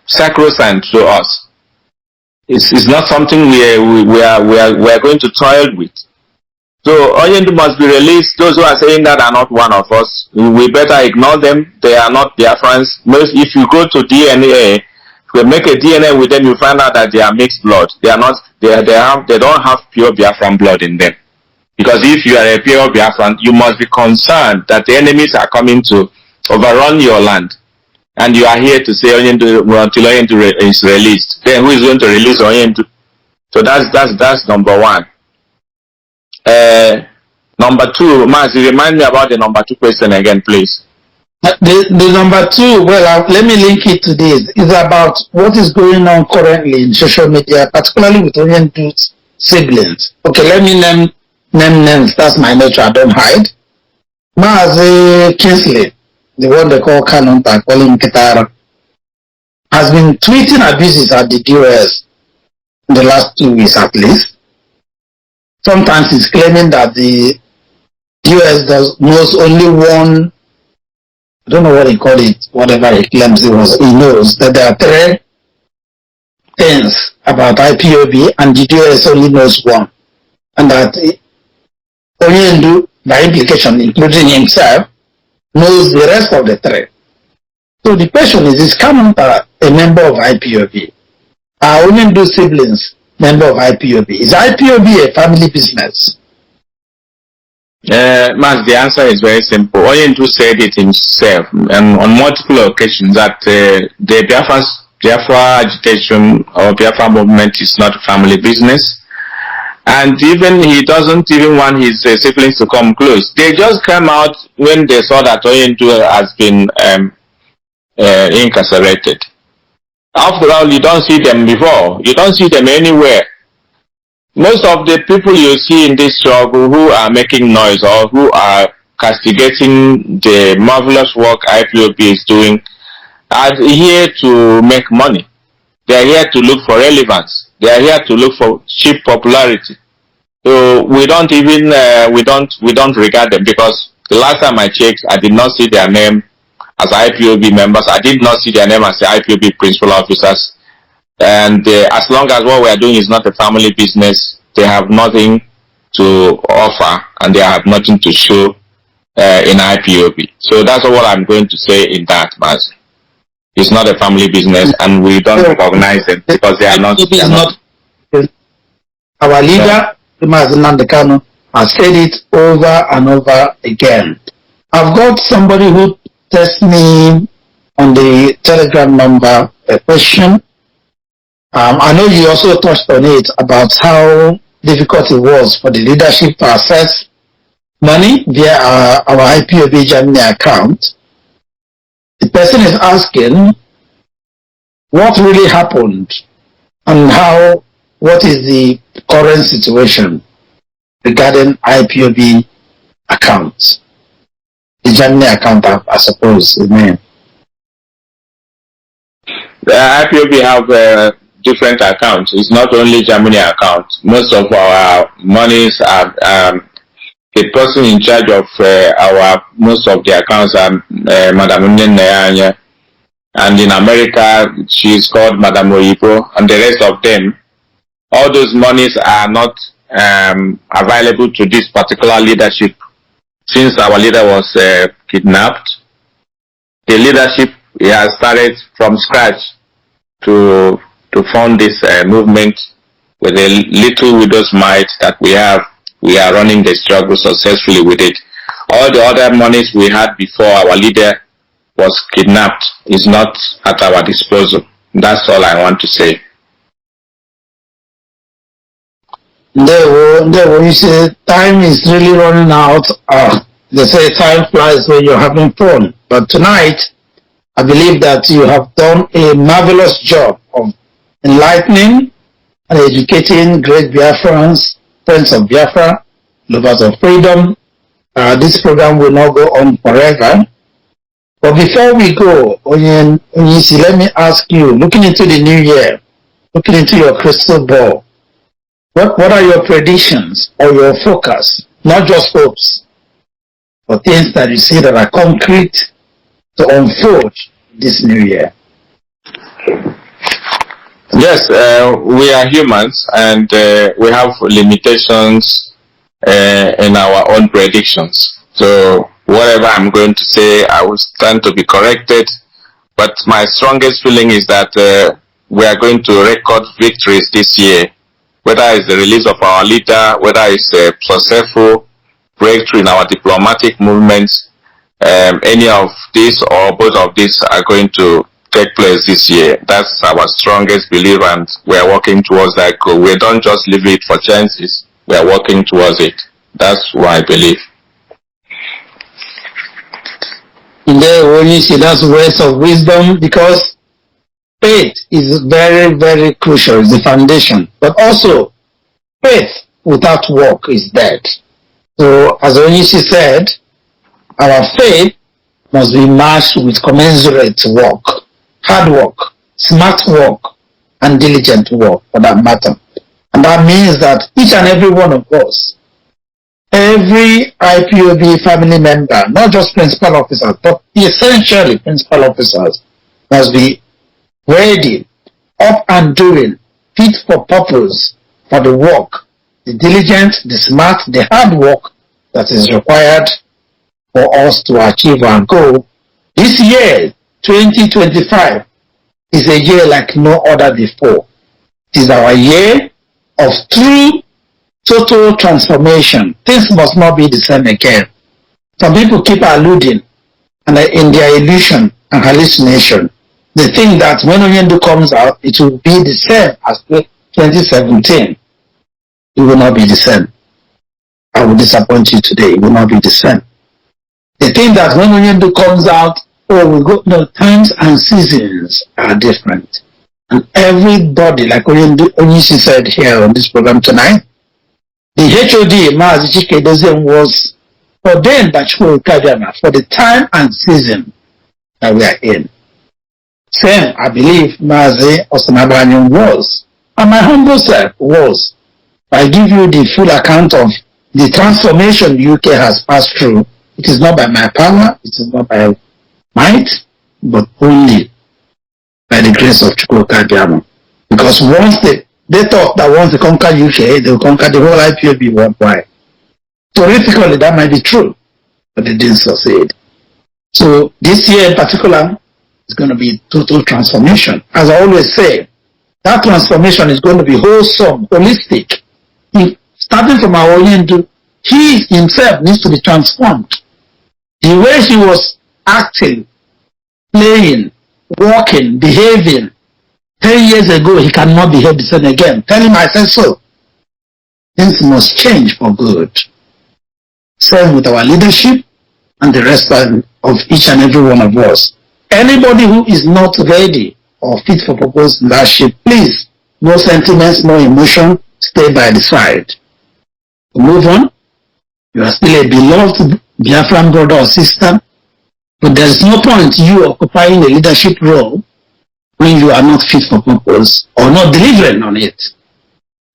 sacrosanct to us. It's not something we are going to toil with. So Onyendu must be released. Those who are saying that are not one of us. We better ignore them. They are not Biafrans. If you go to DNA, if we make a DNA with them, you find out that they are mixed blood. They are not. They don't have pure Biafran blood in them. Because if you are a pure Biafran, you must be concerned that the enemies are coming to overrun your land, and you are here to say Onyendu until Onyendu is released. Then who is going to release Onyendu? So that's number one. Number two, Mazi, remind me about the number two question again, please. The number two, well, let me link it to this. It's about what is going on currently in social media, particularly with Onyendu's siblings. Okay, let me name names. That's my nature. I don't hide. Mazi Kingsley, the one they call Canon, calling Kitara, has been tweeting abuses at the DOS in the last 2 weeks at least. Sometimes he's claiming that the US knows only one, I don't know what he called it, whatever he claims it was, he knows that there are 3 things about IPOB and the US only knows one. And that Onyendu, by implication, including himself, knows the rest of the 3. So the question is Kanunta a member of IPOB? Are Onyendu siblings member of IPOB? Is IPOB a family business? Mas, the answer is very simple. Onyendu said it himself and on multiple occasions that the Biafra agitation or Biafra movement is not a family business. And even he doesn't even want his siblings to come close. They just came out when they saw that Onyendu has been incarcerated. After all, you don't see them before. You don't see them anywhere. Most of the people you see in this struggle who are making noise or who are castigating the marvelous work IPOB is doing are here to make money. They are here to look for relevance. They are here to look for cheap popularity. So we don't even we don't regard them, because the last time I checked, I did not see their name as IPOB members. I did not see their name as the IPOB principal officers. And as long as what we are doing is not a family business, they have nothing to offer and they have nothing to show in IPOB. So that's what I'm going to say in that, Mazi. It's not a family business and we don't recognize them because they are not. Our leader, Mazi Nnamdi Kanu, has said it over and over again. I've got somebody who texted me on the Telegram number a question. I know you also touched on it about how difficult it was for the leadership to access money via our IPOB Germany account. The person is asking what really happened and what is the current situation regarding IPOB accounts. The Germany account, I suppose, the name. The IPOB have different accounts. It's not only Germany account. Most of our monies are the person in charge of most of the accounts are Madam Nneanya, and in America she's called Madam Oyibo, and the rest of them. All those monies are not available to this particular leadership. Since our leader was kidnapped, the leadership has started from scratch to fund this movement with a little widow's mite that we have. We are running the struggle successfully with it. All the other monies we had before our leader was kidnapped is not at our disposal. That's all I want to say. You say time is really running out. They say time flies when you're having fun. But tonight, I believe that you have done a marvelous job of enlightening and educating great Biafrans, friends of Biafra, lovers of freedom. This program will not go on forever. But before we go, Onyisi, let me ask you, looking into the new year, looking into your crystal ball, what are your predictions or your focus, not just hopes, but things that you see that are concrete to unfold this new year? Yes, we are humans and we have limitations in our own predictions. So whatever I'm going to say, I will stand to be corrected. But my strongest feeling is that we are going to record victories this year. Whether it's the release of our leader, whether it's a successful breakthrough in our diplomatic movements, any of these or both of these are going to take place this year. That's our strongest belief, and we are working towards that goal. We don't just leave it for chances. We are working towards it. That's what I believe. When you see that's words of wisdom, because faith is very, very crucial. It's the foundation. But also, faith without work is dead. So, as Onyisi said, our faith must be matched with commensurate work, hard work, smart work, and diligent work, for that matter. And that means that each and every one of us, every IPOB family member, not just principal officers, but essentially principal officers, must be ready, up and doing, fit for purpose for the work, the diligent, the smart, the hard work that is required for us to achieve our goal. This year, 2025, is a year like no other before. It is our year of true, total transformation. Things must not be the same again. Some people keep alluding, and in their illusion and hallucination, they think that when Onyendu comes out, it will be the same as 2017. It will not be the same. I will disappoint you today. It will not be the same. They think that when Onyendu comes out, times and seasons are different. And everybody, like Onyisi said here on this program tonight, the HOD, Mazi Chikedozen, was ordained by Chukwu for the time and season that we are in. Same, I believe, Mazi Agbanyim was. And my humble self was. I give you the full account of the transformation the UK has passed through. It is not by my power, it is not by might, but only by the grace of Chukwu. Because once they thought that once they conquer UK, they will conquer the whole IPOB worldwide. Theoretically, that might be true, but they didn't succeed. So this year in particular is going to be total transformation. As I always say, that transformation is going to be wholesome, holistic. Starting from our Onyendu, he himself needs to be transformed. The way he was acting playing, walking, behaving. 10 years ago, he cannot behave the same again. Tell him I said so. Things must change for good. Same with our leadership and the rest of each and every one of us. Anybody who is not ready or fit for purpose leadership, please, no sentiments, no emotion, stay by the side. Move on. You are still a beloved Biafran brother or sister, but there is no point you occupying a leadership role when you are not fit for purpose or not delivering on it.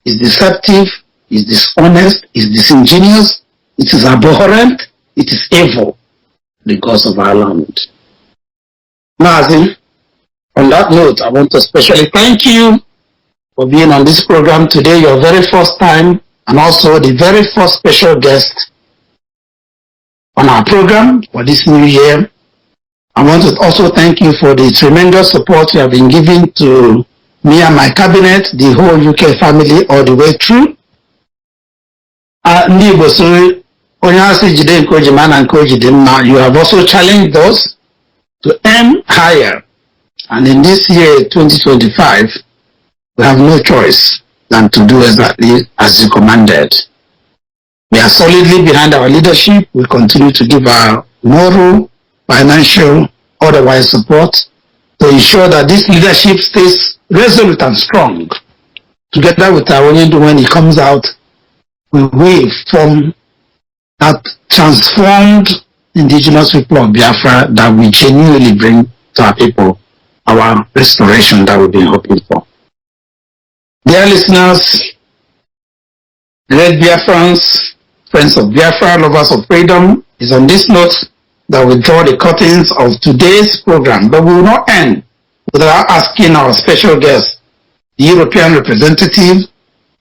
It's deceptive, it's dishonest, it's disingenuous, it is abhorrent, it is evil because of our land. Mazi, on that note, I want to especially thank you for being on this program today, your very first time, and also the very first special guest on our program for this new year. I want to also thank you for the tremendous support you have been giving to me and my cabinet, the whole UK family, all the way through. You have also challenged us to aim higher. And in this year, 2025, we have no choice than to do exactly as you commanded. We are solidly behind our leadership. We continue to give our moral, financial, otherwise support to ensure that this leadership stays resolute and strong. Together with our when he comes out, we will form that transformed indigenous people of Biafra that we genuinely bring to our people, our restoration that we've been hoping for. Dear listeners, great Biafrans, friends of Biafra, lovers of freedom, is on this note that we draw the curtains of today's program, but we will not end without asking our special guest, the European representative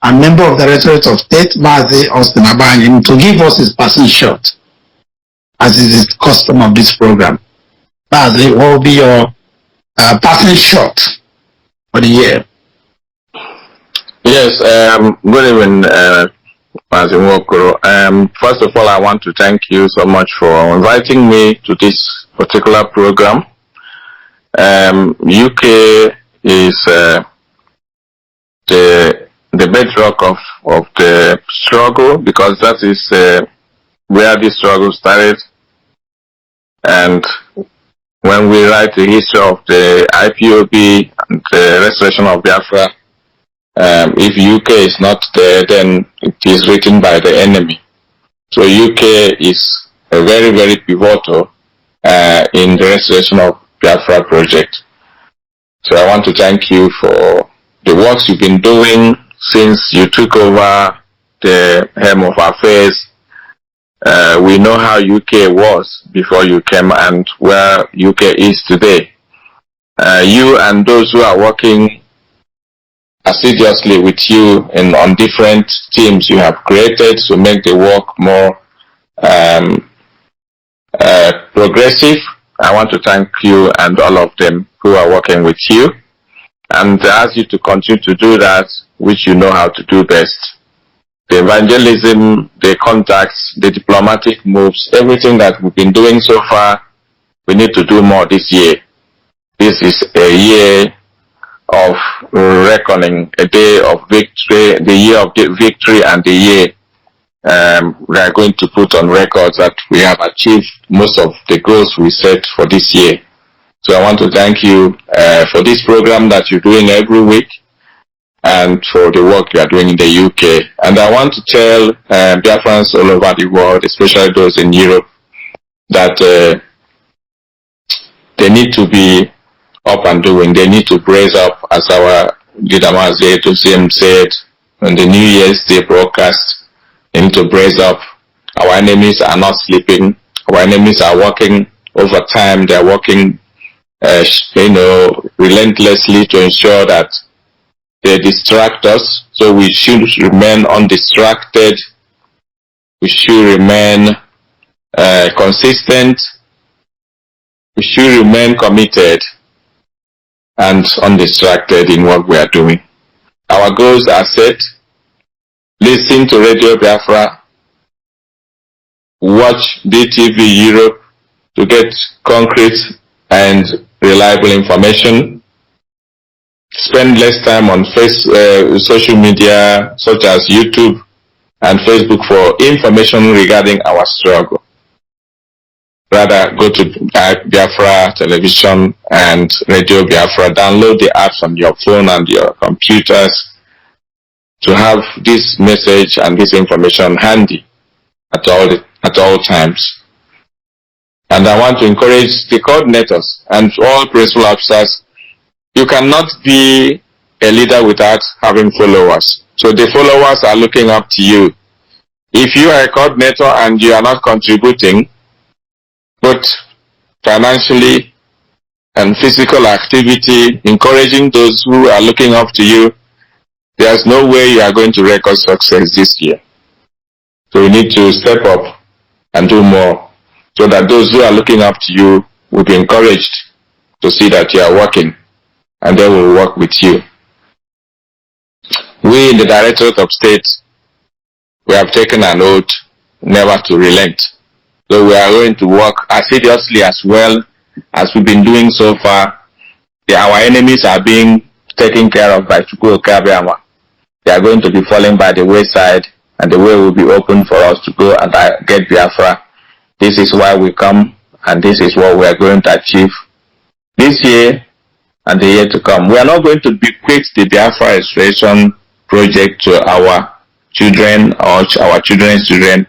and member of the Directorate of State, Mazi Agbanyim, to give us his passing shot, as is the custom of this program. Mazi, what will be your passing shot for the year? Yes, good evening, Mazi Nwokoro. First of all, I want to thank you so much for inviting me to this particular program. UK is the bedrock of the struggle, because that is where the struggle started. And when we write the history of the IPOB and the restoration of Biafra, if UK is not there, then it is written by the enemy. So UK is a very, very pivotal in the restoration of Biafra project. So I want to thank you for the works you've been doing since you took over the helm of affairs. We know how UK was before you came and where UK is today. You and those who are working assiduously with you on different teams you have created to make the work more progressive. I want to thank you and all of them who are working with you, and ask you to continue to do that which you know how to do best. The evangelism, the contacts, the diplomatic moves, everything that we've been doing so far, we need to do more this year. This is a year of reckoning, a day of victory, the year of victory, and the year we are going to put on record that we have achieved most of the goals we set for this year. So I want to thank you for this program that you're doing every week, and for the work you are doing in the UK. And I want to tell Biafrans all over the world, especially those in Europe, that they need to be up and doing. They need to brace up, as our leader Mazi said on the New Year's Day broadcast. They need to brace up. Our enemies are not sleeping. Our enemies are working overtime. They are working, relentlessly to ensure that they distract us. So we should remain undistracted. We should remain consistent. We should remain committed and undistracted in what we are doing. Our goals are set. Listen to Radio Biafra. Watch DTV Europe to get concrete and reliable information. Spend less time on social media such as YouTube and Facebook for information regarding our struggle. Rather, go to Biafra television and Radio Biafra. Download the apps on your phone and your computers to have this message and this information handy at all times. And I want to encourage the coordinators and all principal officers. You cannot be a leader without having followers. So the followers are looking up to you. If you are a coordinator and you are not contributing, both financially and physical activity, encouraging those who are looking up to you, there's no way you are going to record success this year. So you need to step up and do more so that those who are looking up to you will be encouraged to see that you are working and they will work with you. We in the Directorate of State, we have taken an oath never to relent. So we are going to work as seriously as well as we've been doing so far. Our enemies are being taken care of by Chukwu Okabiama. They are going to be falling by the wayside, and the way will be open for us to go and get Biafra. This is why we come, and this is what we are going to achieve this year and the year to come. We are not going to bequeath the Biafra restoration project to our children or our children's children,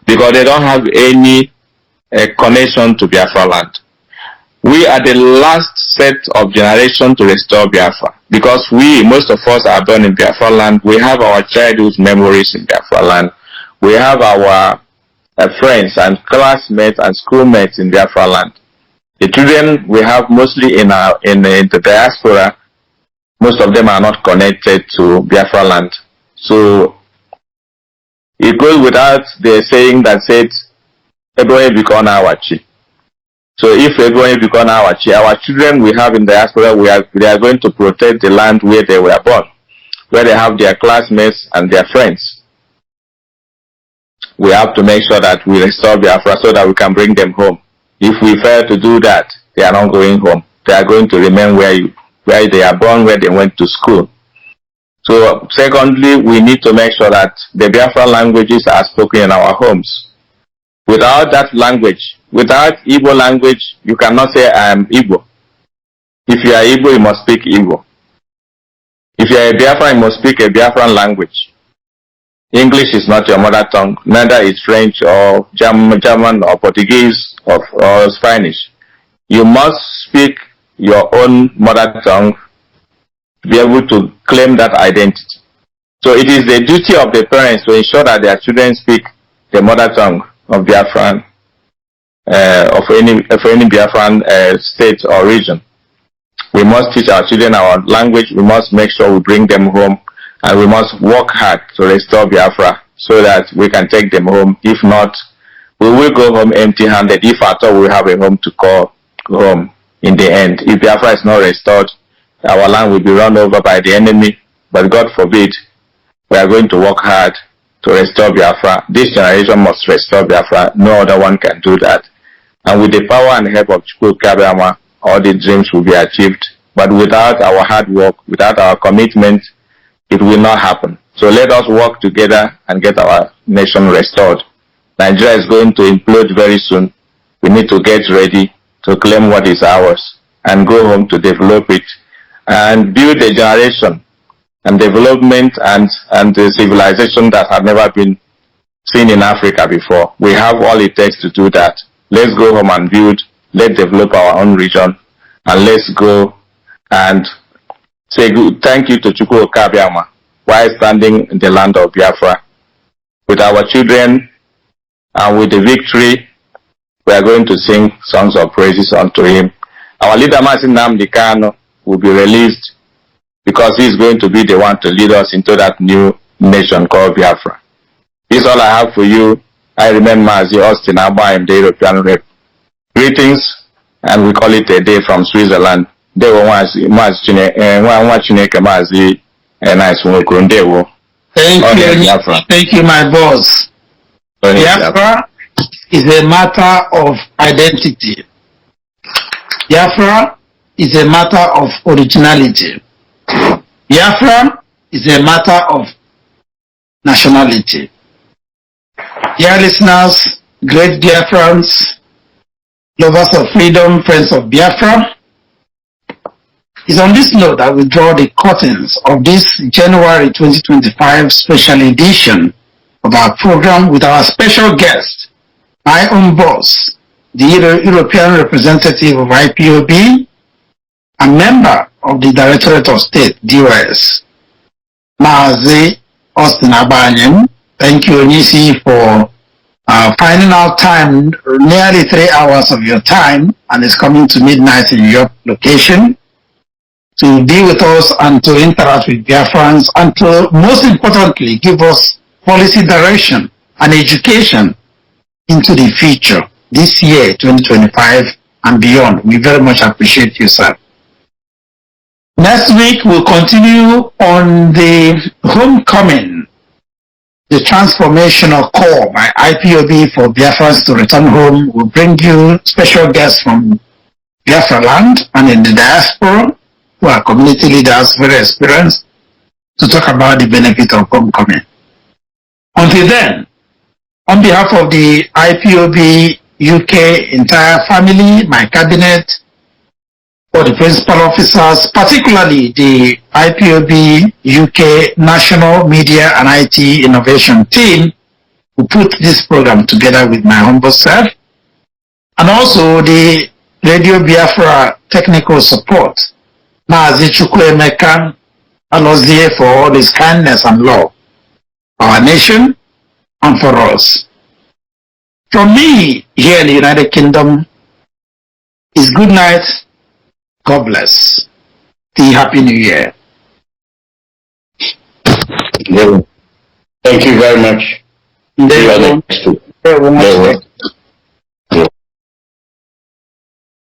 because they don't have any connection to Biafra land. We are the last set of generation to restore Biafra, because most of us are born in Biafra land. We have our childhood memories in Biafra land. We have our friends and classmates and schoolmates in Biafra land. The children we have mostly in the diaspora, most of them are not connected to Biafra land. So it goes without the saying that said, everyone become our chi. So if everyone become our chi, our children we have in the diaspora, they are going to protect the land where they were born, where they have their classmates and their friends. We have to make sure that we restore Biafra so that we can bring them home. If we fail to do that, they are not going home. They are going to remain where they are born, where they went to school. So secondly, we need to make sure that the Biafra languages are spoken in our homes. Without that language, without Igbo language, you cannot say I am Igbo. If you are Igbo, you must speak Igbo. If you are a Biafran, you must speak a Biafran language. English is not your mother tongue, neither is French or German or Portuguese or Spanish. You must speak your own mother tongue to be able to claim that identity. So it is the duty of the parents to ensure that their children speak the mother tongue of Biafran, of any Biafran state or region. We must teach our children our language. We must make sure we bring them home, and we must work hard to restore Biafra so that we can take them home. If not, we will go home empty-handed, if at all we have a home to call home in the end. If Biafra is not restored, our land will be run over by the enemy, but God forbid. We are going to work hard to restore Biafra. This generation must restore Biafra. No other one can do that. And with the power and help of Chukwu Kabiyama, all the dreams will be achieved. But without our hard work, without our commitment, it will not happen. So let us work together and get our nation restored. Nigeria is going to implode very soon. We need to get ready to claim what is ours and go home to develop it and build a generation and development and the civilization that have never been seen in Africa before. We have all it takes to do that. Let's go home and build. Let's develop our own region, and let's go and say thank you to Chukwu Kabiyama while standing in the land of Biafra. With our children and with the victory, we are going to sing songs of praises unto him. Our leader Mazi Nnamdi Kanu will be released because he is going to be the one to lead us into that new nation called Biafra. This is all I have for you. I remain Mazi Austin Agbanyim, the European rep. Greetings, and we call it a day from Switzerland. Thank you, my boss. Biafra is a matter of identity. Biafra is a matter of originality. Biafra is a matter of nationality. Dear listeners, great Biafrans, lovers of freedom, friends of Biafra, it's on this note that we draw the curtains of this January 2025 special edition of our program with our special guest, my own boss, the European representative of IPOB, a member of the Directorate of State, DOS, Mazi Agbanyim. Thank you, Onisi, for finding out time, nearly 3 hours of your time, and it's coming to midnight in your location, to be with us and to interact with Biafrans, and to, most importantly, give us policy direction and education into the future, this year, 2025 and beyond. We very much appreciate you, sir. Next week, we'll continue on the homecoming, the transformational call by IPOB for Biafrans to return home. We'll bring you special guests from Biafra land and in the diaspora, who are community leaders, very experienced, to talk about the benefit of homecoming. Until then, on behalf of the IPOB UK entire family, my cabinet, for the principal officers, particularly the IPOB UK National Media and IT Innovation Team, who put this program together with my humble self, and also the Radio Biafra technical support, Mazi Alozie, for all his kindness and love for our nation and for us. From me here in the United Kingdom is good night. God bless. The Happy New Year. Thank you very much. Very well.